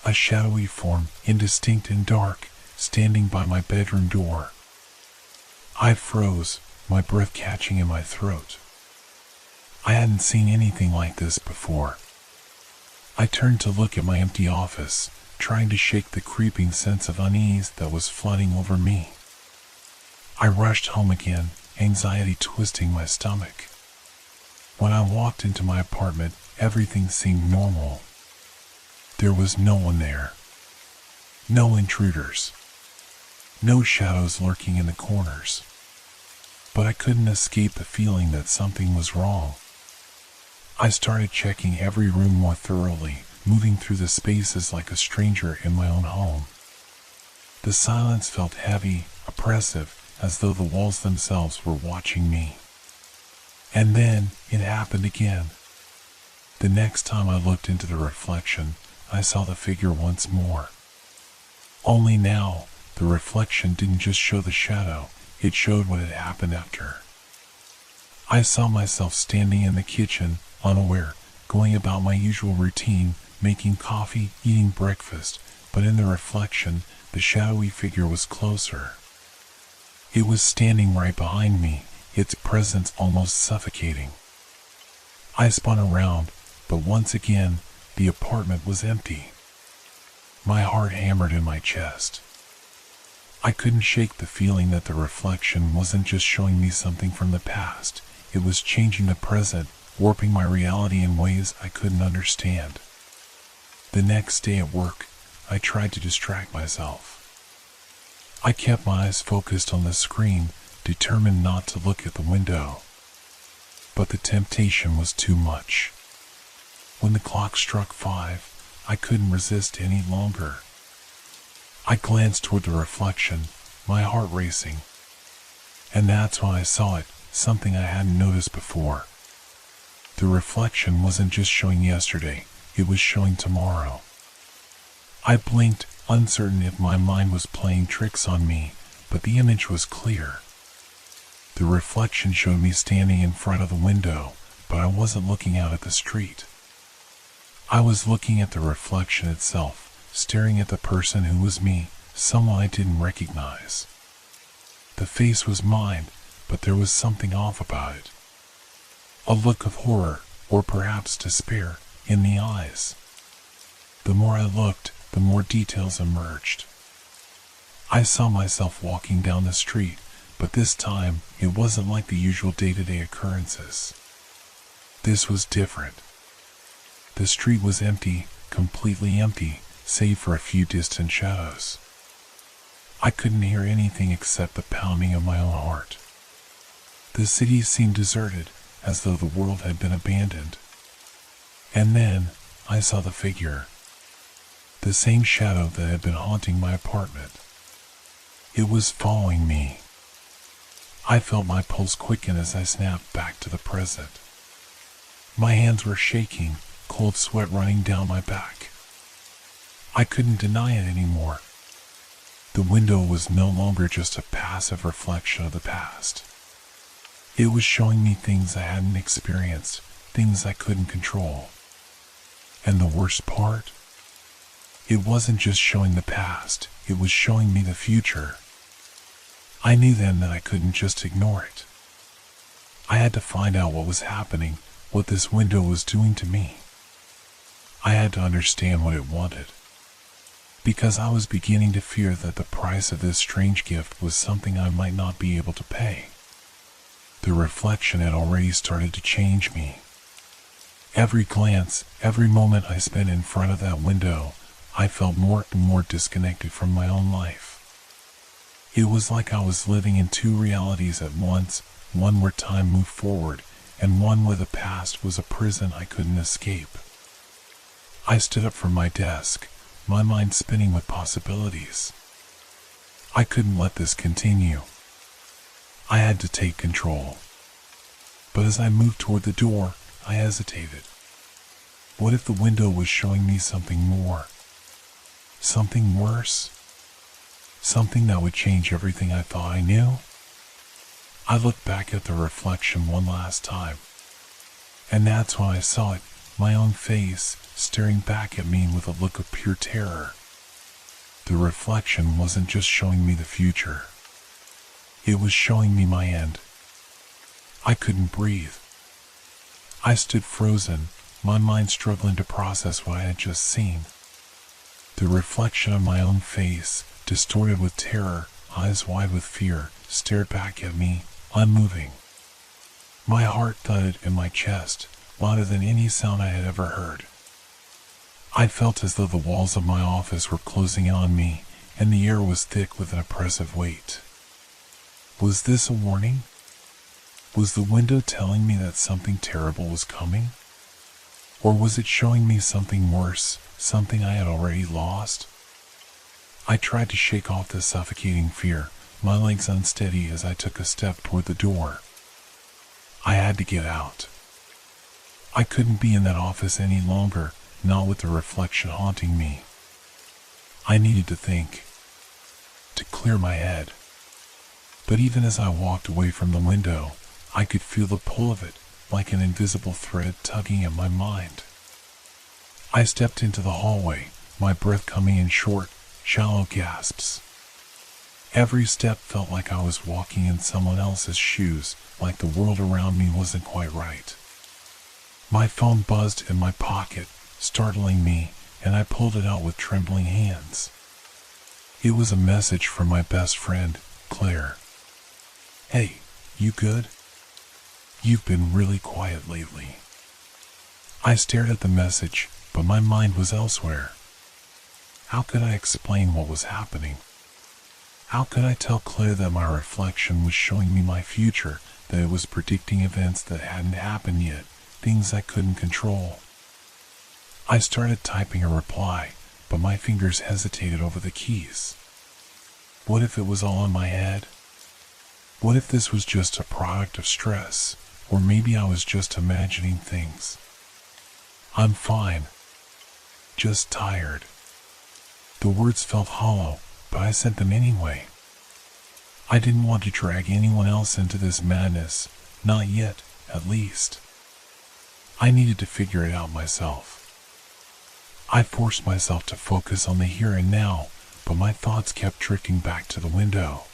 A shadowy form, indistinct and dark, standing by my bedroom door. I froze, my breath catching in my throat. I hadn't seen anything like this before. I turned to look at my empty office, trying to shake the creeping sense of unease that was flooding over me. I rushed home again, anxiety twisting my stomach. When I walked into my apartment, everything seemed normal. There was no one there. No intruders. No shadows lurking in the corners. But I couldn't escape the feeling that something was wrong. I started checking every room more thoroughly, moving through the spaces like a stranger in my own home. The silence felt heavy, oppressive, as though the walls themselves were watching me. And then it happened again. The next time I looked into the reflection, I saw the figure once more. Only now, the reflection didn't just show the shadow, it showed what had happened after. I saw myself standing in the kitchen, unaware, going about my usual routine, making coffee, eating breakfast, but in the reflection, the shadowy figure was closer. It was standing right behind me, its presence almost suffocating. I spun around, but once again, the apartment was empty. My heart hammered in my chest. I couldn't shake the feeling that the reflection wasn't just showing me something from the past, it was changing the present, warping my reality in ways I couldn't understand. The next day at work, I tried to distract myself. I kept my eyes focused on the screen, determined not to look at the window. But the temptation was too much. When the clock struck 5, I couldn't resist any longer. I glanced toward the reflection, my heart racing. And that's when I saw it, something I hadn't noticed before. The reflection wasn't just showing yesterday, it was showing tomorrow. I blinked, uncertain if my mind was playing tricks on me, but the image was clear. The reflection showed me standing in front of the window, but I wasn't looking out at the street. I was looking at the reflection itself, staring at the person who was me, someone I didn't recognize. The face was mine, but there was something off about it. A look of horror, or perhaps despair, in the eyes. The more I looked, the more details emerged. I saw myself walking down the street, but this time it wasn't like the usual day-to-day occurrences. This was different. The street was empty, completely empty, save for a few distant shadows. I couldn't hear anything except the pounding of my own heart. The city seemed deserted, as though the world had been abandoned. And then I saw the figure. The same shadow that had been haunting my apartment. It was following me. I felt my pulse quicken as I snapped back to the present. My hands were shaking, cold sweat running down my back. I couldn't deny it anymore. The window was no longer just a passive reflection of the past. It was showing me things I hadn't experienced, things I couldn't control. And the worst part? It wasn't just showing the past, it was showing me the future. I knew then that I couldn't just ignore it. I had to find out what was happening, what this window was doing to me. I had to understand what it wanted. Because I was beginning to fear that the price of this strange gift was something I might not be able to pay. The reflection had already started to change me. Every glance, every moment I spent in front of that window, I felt more and more disconnected from my own life. It was like I was living in two realities at once, one where time moved forward, and one where the past was a prison I couldn't escape. I stood up from my desk, my mind spinning with possibilities. I couldn't let this continue. I had to take control. But as I moved toward the door, I hesitated. What if the window was showing me something more? Something worse? Something that would change everything I thought I knew? I looked back at the reflection one last time. And that's when I saw it, my own face, staring back at me with a look of pure terror. The reflection wasn't just showing me the future. It was showing me my end. I couldn't breathe. I stood frozen, my mind struggling to process what I had just seen. The reflection of my own face, distorted with terror, eyes wide with fear, stared back at me, unmoving. My heart thudded in my chest, louder than any sound I had ever heard. I felt as though the walls of my office were closing in on me, and the air was thick with an oppressive weight. Was this a warning? Was the window telling me that something terrible was coming? Or was it showing me something worse, something I had already lost? I tried to shake off the suffocating fear, my legs unsteady as I took a step toward the door. I had to get out. I couldn't be in that office any longer, not with the reflection haunting me. I needed to think, to clear my head. But even as I walked away from the window, I could feel the pull of it, like an invisible thread tugging at my mind. I stepped into the hallway, my breath coming in short, shallow gasps. Every step felt like I was walking in someone else's shoes, like the world around me wasn't quite right. My phone buzzed in my pocket, startling me, and I pulled it out with trembling hands. It was a message from my best friend, Claire. "Hey, you good? You've been really quiet lately." I stared at the message, but my mind was elsewhere. How could I explain what was happening? How could I tell Claire that my reflection was showing me my future, that it was predicting events that hadn't happened yet, things I couldn't control? I started typing a reply, but my fingers hesitated over the keys. What if it was all in my head? What if this was just a product of stress, or maybe I was just imagining things? "I'm fine. Just tired." The words felt hollow, but I sent them anyway. I didn't want to drag anyone else into this madness, not yet, at least. I needed to figure it out myself. I forced myself to focus on the here and now, but my thoughts kept drifting back to the window.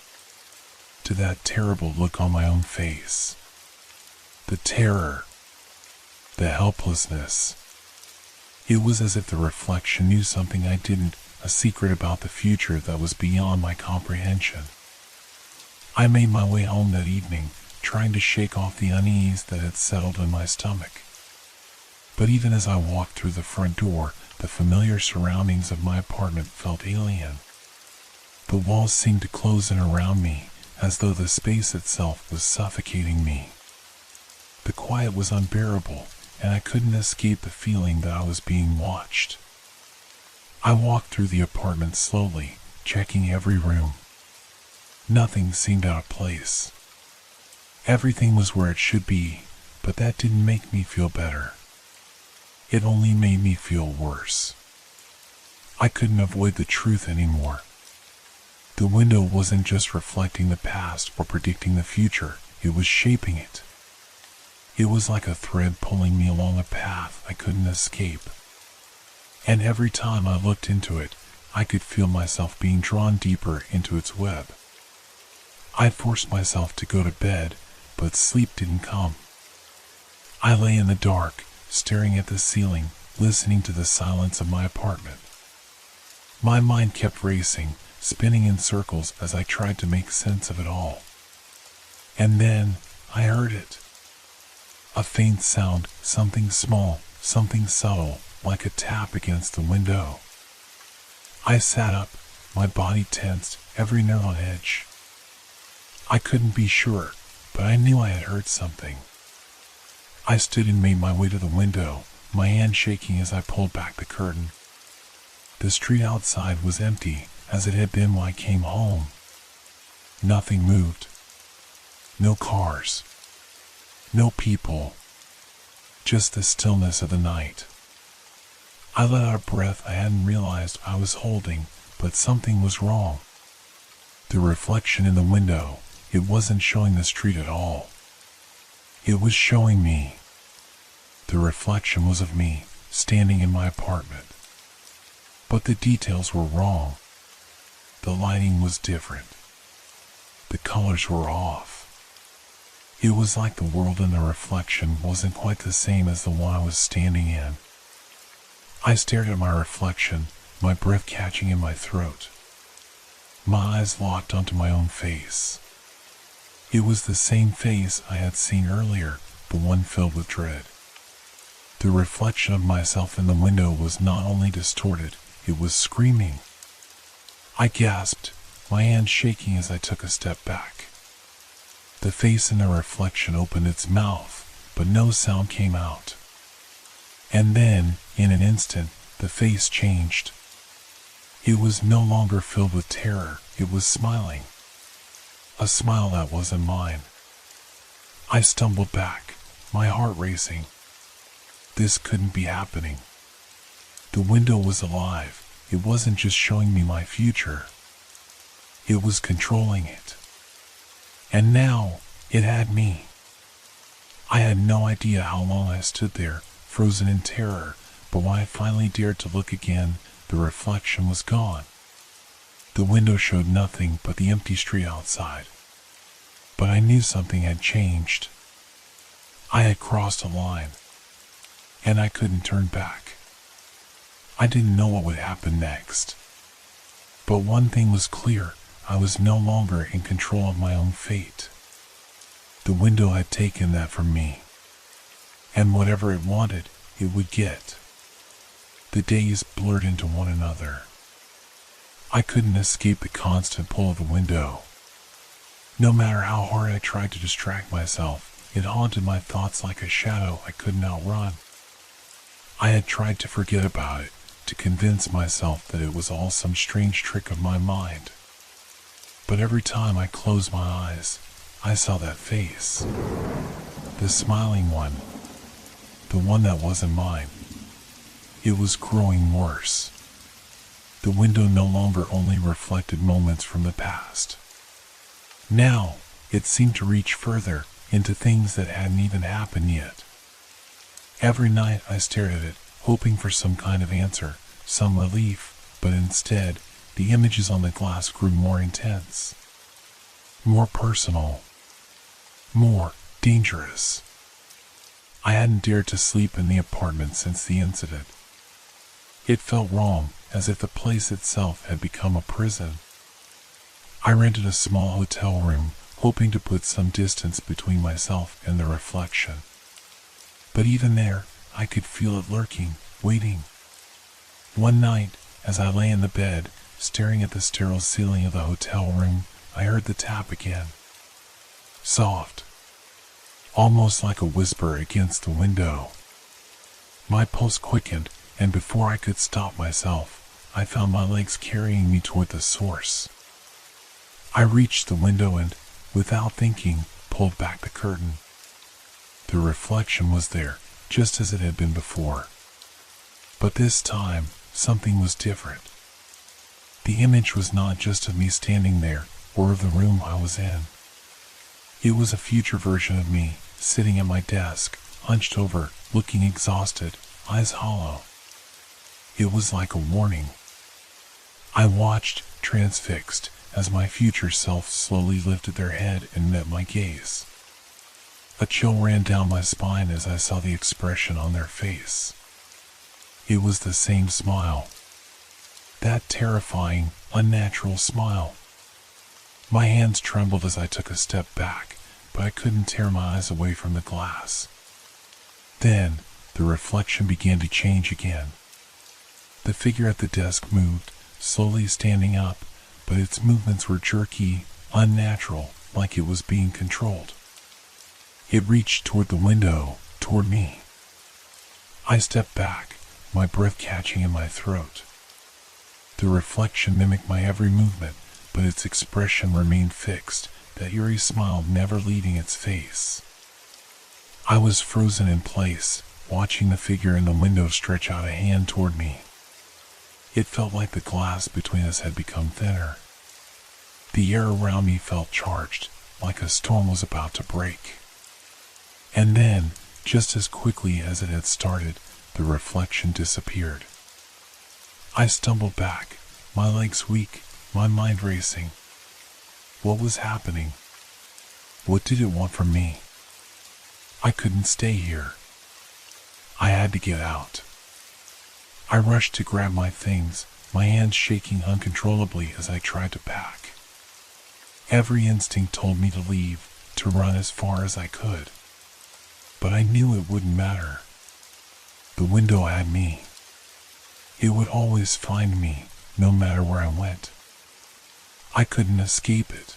To that terrible look on my own face. The terror. The helplessness. It was as if the reflection knew something I didn't, a secret about the future that was beyond my comprehension. I made my way home that evening, trying to shake off the unease that had settled in my stomach. But even as I walked through the front door, the familiar surroundings of my apartment felt alien. The walls seemed to close in around me, as though the space itself was suffocating me. The quiet was unbearable, and I couldn't escape the feeling that I was being watched. I walked through the apartment slowly, checking every room. Nothing seemed out of place. Everything was where it should be, but that didn't make me feel better. It only made me feel worse. I couldn't avoid the truth anymore. The window wasn't just reflecting the past or predicting the future, it was shaping it. It was like a thread pulling me along a path I couldn't escape. And every time I looked into it, I could feel myself being drawn deeper into its web. I forced myself to go to bed, but sleep didn't come. I lay in the dark, staring at the ceiling, listening to the silence of my apartment. My mind kept racing, spinning in circles as I tried to make sense of it all. And then, I heard it. A faint sound, something small, something subtle, like a tap against the window. I sat up, my body tensed, every nerve on edge. I couldn't be sure, but I knew I had heard something. I stood and made my way to the window, my hand shaking as I pulled back the curtain. The street outside was empty, as it had been when I came home. Nothing moved. No cars. No people. Just the stillness of the night. I let out a breath I hadn't realized I was holding, but something was wrong. The reflection in the window, it wasn't showing the street at all. It was showing me. The reflection was of me, standing in my apartment. But the details were wrong. The lighting was different. The colors were off. It was like the world in the reflection wasn't quite the same as the one I was standing in. I stared at my reflection, my breath catching in my throat. My eyes locked onto my own face. It was the same face I had seen earlier, but one filled with dread. The reflection of myself in the window was not only distorted, it was screaming. I gasped, my hand shaking as I took a step back. The face in the reflection opened its mouth, but no sound came out. And then, in an instant, the face changed. It was no longer filled with terror, it was smiling. A smile that wasn't mine. I stumbled back, my heart racing. This couldn't be happening. The window was alive. It wasn't just showing me my future. It was controlling it. And now, it had me. I had no idea how long I stood there, frozen in terror, but when I finally dared to look again, the reflection was gone. The window showed nothing but the empty street outside. But I knew something had changed. I had crossed a line, and I couldn't turn back. I didn't know what would happen next. But one thing was clear, I was no longer in control of my own fate. The window had taken that from me. And whatever it wanted, it would get. The days blurred into one another. I couldn't escape the constant pull of the window. No matter how hard I tried to distract myself, it haunted my thoughts like a shadow I couldn't outrun. I had tried to forget about it, to convince myself that it was all some strange trick of my mind. But every time I closed my eyes, I saw that face. The smiling one. The one that wasn't mine. It was growing worse. The window no longer only reflected moments from the past. Now, it seemed to reach further into things that hadn't even happened yet. Every night I stared at it, hoping for some kind of answer, some relief, but instead, the images on the glass grew more intense. More personal. More dangerous. I hadn't dared to sleep in the apartment since the incident. It felt wrong, as if the place itself had become a prison. I rented a small hotel room, hoping to put some distance between myself and the reflection. But even there, I could feel it lurking, waiting. One night, as I lay in the bed, staring at the sterile ceiling of the hotel room, I heard the tap again. Soft. Almost like a whisper against the window. My pulse quickened, and before I could stop myself, I found my legs carrying me toward the source. I reached the window and, without thinking, pulled back the curtain. The reflection was there, just as it had been before. But this time, something was different. The image was not just of me standing there, or of the room I was in. It was a future version of me, sitting at my desk, hunched over, looking exhausted, eyes hollow. It was like a warning. I watched, transfixed, as my future self slowly lifted their head and met my gaze. A chill ran down my spine as I saw the expression on their face. It was the same smile. That terrifying, unnatural smile. My hands trembled as I took a step back, but I couldn't tear my eyes away from the glass. Then, the reflection began to change again. The figure at the desk moved, slowly standing up, but its movements were jerky, unnatural, like it was being controlled. It reached toward the window, toward me. I stepped back, my breath catching in my throat. The reflection mimicked my every movement, but its expression remained fixed, that eerie smile never leaving its face. I was frozen in place, watching the figure in the window stretch out a hand toward me. It felt like the glass between us had become thinner. The air around me felt charged, like a storm was about to break. And then, just as quickly as it had started, the reflection disappeared. I stumbled back, my legs weak, my mind racing. What was happening? What did it want from me? I couldn't stay here. I had to get out. I rushed to grab my things, my hands shaking uncontrollably as I tried to pack. Every instinct told me to leave, to run as far as I could. But I knew it wouldn't matter. The window had me. It would always find me, no matter where I went. I couldn't escape it.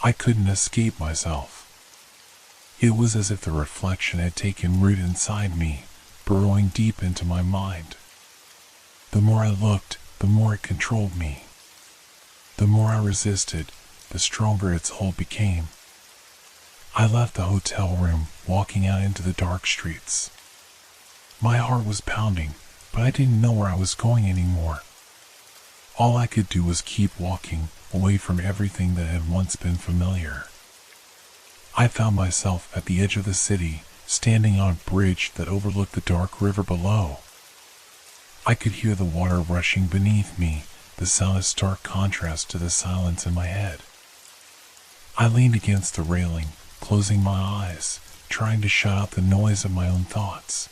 I couldn't escape myself. It was as if the reflection had taken root inside me, burrowing deep into my mind. The more I looked, the more it controlled me. The more I resisted, the stronger its hold became. I left the hotel room, walking out into the dark streets. My heart was pounding, but I didn't know where I was going anymore. All I could do was keep walking, away from everything that had once been familiar. I found myself at the edge of the city, standing on a bridge that overlooked the dark river below. I could hear the water rushing beneath me, the sound a stark contrast to the silence in my head. I leaned against the railing, closing my eyes, trying to shut out the noise of my own thoughts.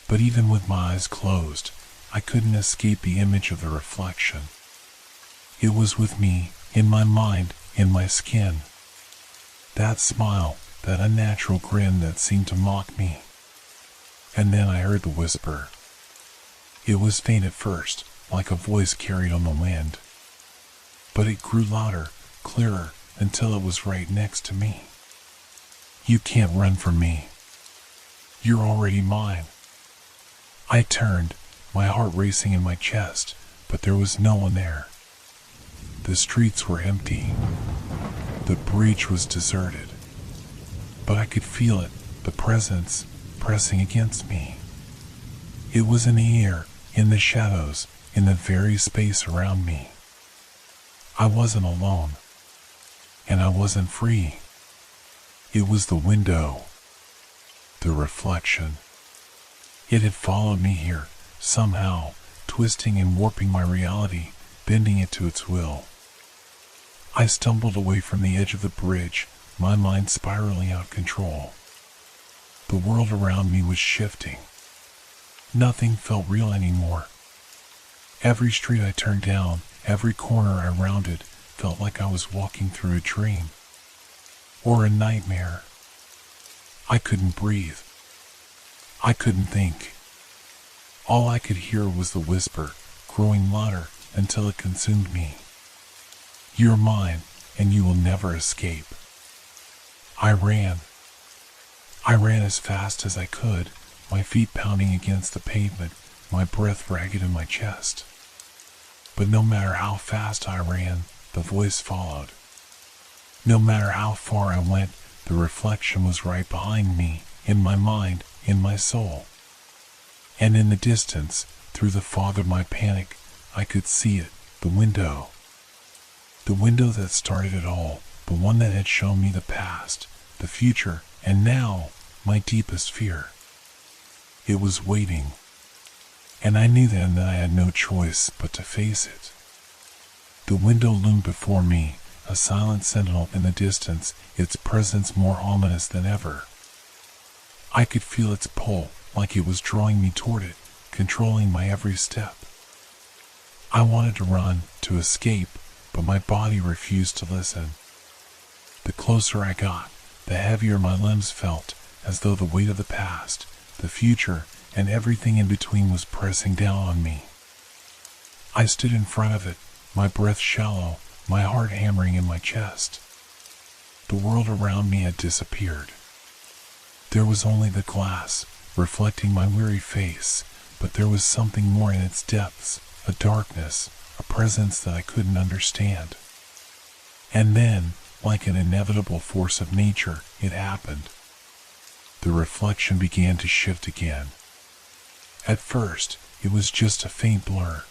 But even with my eyes closed, I couldn't escape the image of the reflection. It was with me, in my mind, in my skin. That smile, that unnatural grin that seemed to mock me. And then I heard the whisper. It was faint at first, like a voice carried on the wind. But it grew louder, clearer, until it was right next to me. You can't run from me. You're already mine. I turned, my heart racing in my chest, but there was no one there. The streets were empty. The bridge was deserted. But I could feel it, the presence, pressing against me. It was in the air, in the shadows, in the very space around me. I wasn't alone. And I wasn't free. It was the window. The reflection. It had followed me here, somehow, twisting and warping my reality, bending it to its will. I stumbled away from the edge of the bridge, my mind spiraling out of control. The world around me was shifting. Nothing felt real anymore. Every street I turned down, every corner I rounded, felt like I was walking through a dream. Or a nightmare. I couldn't breathe. I couldn't think. All I could hear was the whisper, growing louder until it consumed me. You're mine, and you will never escape. I ran. I ran as fast as I could, my feet pounding against the pavement, my breath ragged in my chest. But no matter how fast I ran, the voice followed. No matter how far I went, the reflection was right behind me, in my mind, in my soul. And in the distance, through the fog of my panic, I could see it, the window. The window that started it all, the one that had shown me the past, the future, and now, my deepest fear. It was waiting. And I knew then that I had no choice but to face it. The window loomed before me, a silent sentinel in the distance, its presence more ominous than ever. I could feel its pull, like it was drawing me toward it, controlling my every step. I wanted to run, to escape, but my body refused to listen. The closer I got, the heavier my limbs felt, as though the weight of the past, the future, and everything in between was pressing down on me. I stood in front of it, my breath shallow, my heart hammering in my chest. The world around me had disappeared. There was only the glass, reflecting my weary face, but there was something more in its depths, a darkness, a presence that I couldn't understand. And then, like an inevitable force of nature, it happened. The reflection began to shift again. At first, it was just a faint blur.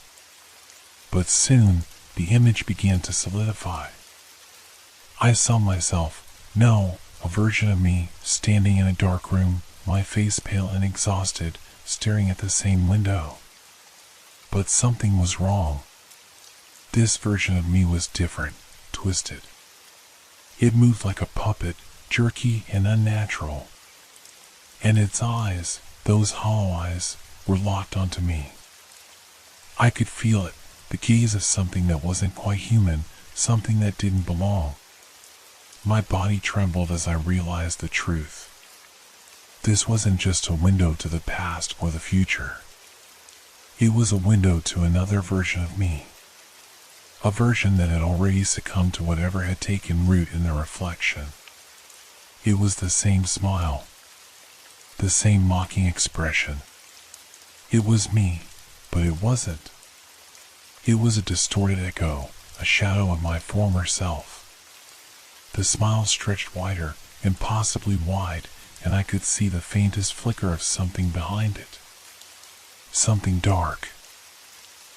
But soon, the image began to solidify. I saw myself, no, a version of me, standing in a dark room, my face pale and exhausted, staring at the same window. But something was wrong. This version of me was different, twisted. It moved like a puppet, jerky and unnatural. And its eyes, those hollow eyes, were locked onto me. I could feel it, the gaze of something that wasn't quite human, something that didn't belong. My body trembled as I realized the truth. This wasn't just a window to the past or the future. It was a window to another version of me. A version that had already succumbed to whatever had taken root in the reflection. It was the same smile. The same mocking expression. It was me, but it wasn't. It was a distorted echo, a shadow of my former self. The smile stretched wider, impossibly wide, and I could see the faintest flicker of something behind it. Something dark.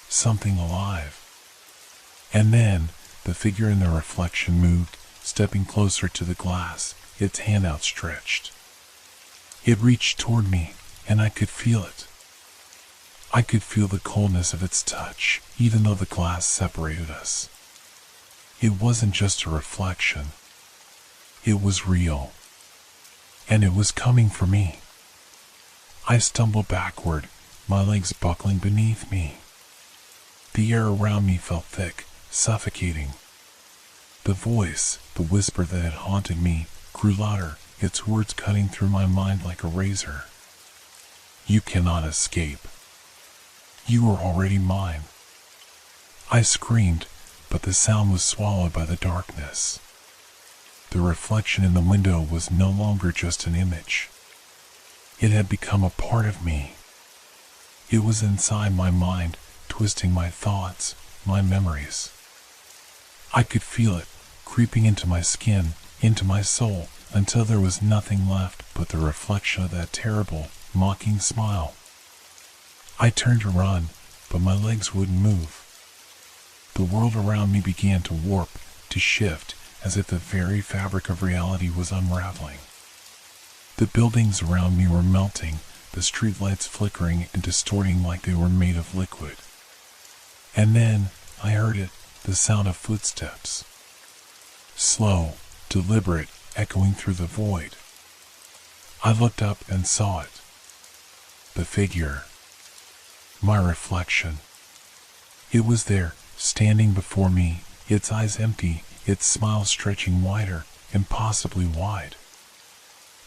Something alive. And then, the figure in the reflection moved, stepping closer to the glass, its hand outstretched. It reached toward me, and I could feel it. I could feel the coldness of its touch, even though the glass separated us. It wasn't just a reflection. It was real. And it was coming for me. I stumbled backward, my legs buckling beneath me. The air around me felt thick, suffocating. The voice, the whisper that had haunted me, grew louder, its words cutting through my mind like a razor. You cannot escape. You are already mine. I screamed, but the sound was swallowed by the darkness. The reflection in the window was no longer just an image. It had become a part of me. It was inside my mind, twisting my thoughts, my memories. I could feel it, creeping into my skin, into my soul, until there was nothing left but the reflection of that terrible, mocking smile. I turned to run, but my legs wouldn't move. The world around me began to warp, to shift, as if the very fabric of reality was unraveling. The buildings around me were melting, the streetlights flickering and distorting like they were made of liquid. And then, I heard it, the sound of footsteps. Slow, deliberate, echoing through the void. I looked up and saw it. The figure. My reflection. It was there, standing before me, its eyes empty, its smile stretching wider, impossibly wide.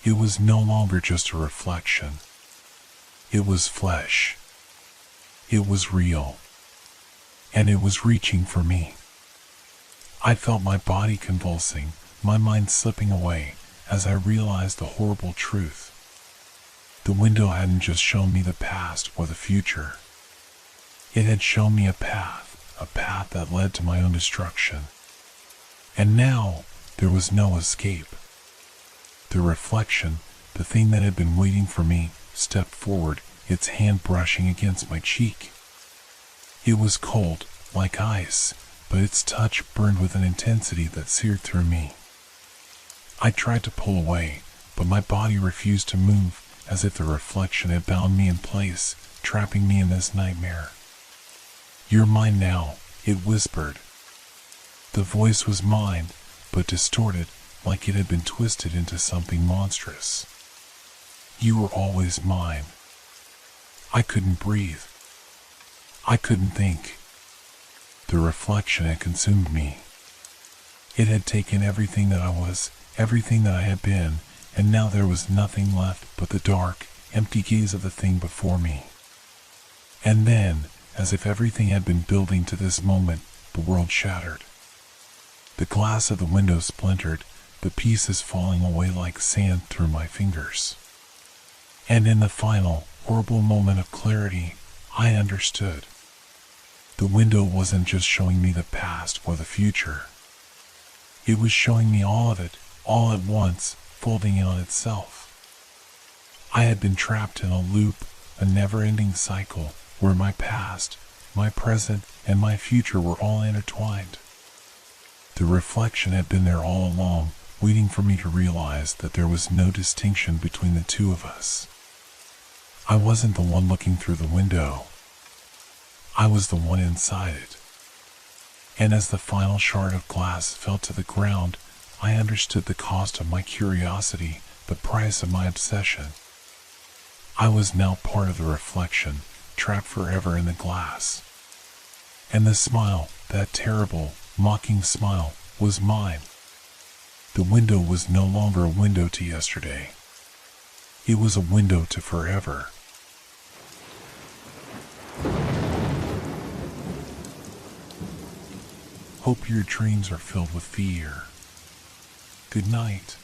It was no longer just a reflection. It was flesh. It was real. And it was reaching for me. I felt my body convulsing, my mind slipping away, as I realized the horrible truth. The window hadn't just shown me the past or the future. It had shown me a path that led to my own destruction. And now, there was no escape. The reflection, the thing that had been waiting for me, stepped forward, its hand brushing against my cheek. It was cold, like ice, but its touch burned with an intensity that seared through me. I tried to pull away, but my body refused to move, as if the reflection had bound me in place, trapping me in this nightmare. You're mine now, it whispered. The voice was mine, but distorted, like it had been twisted into something monstrous. You were always mine. I couldn't breathe. I couldn't think. The reflection had consumed me. It had taken everything that I was, everything that I had been, and now there was nothing left but the dark, empty gaze of the thing before me. And then, as if everything had been building to this moment, the world shattered. The glass of the window splintered, the pieces falling away like sand through my fingers. And in the final, horrible moment of clarity, I understood. The window wasn't just showing me the past or the future. It was showing me all of it, all at once, folding in on itself. I had been trapped in a loop, a never-ending cycle, where my past, my present, and my future were all intertwined. The reflection had been there all along, waiting for me to realize that there was no distinction between the two of us. I wasn't the one looking through the window. I was the one inside it. And as the final shard of glass fell to the ground, I understood the cost of my curiosity, the price of my obsession. I was now part of the reflection, trapped forever in the glass. And the smile, that terrible, mocking smile, was mine. The window was no longer a window to yesterday. It was a window to forever. Hope your dreams are filled with fear. Good night.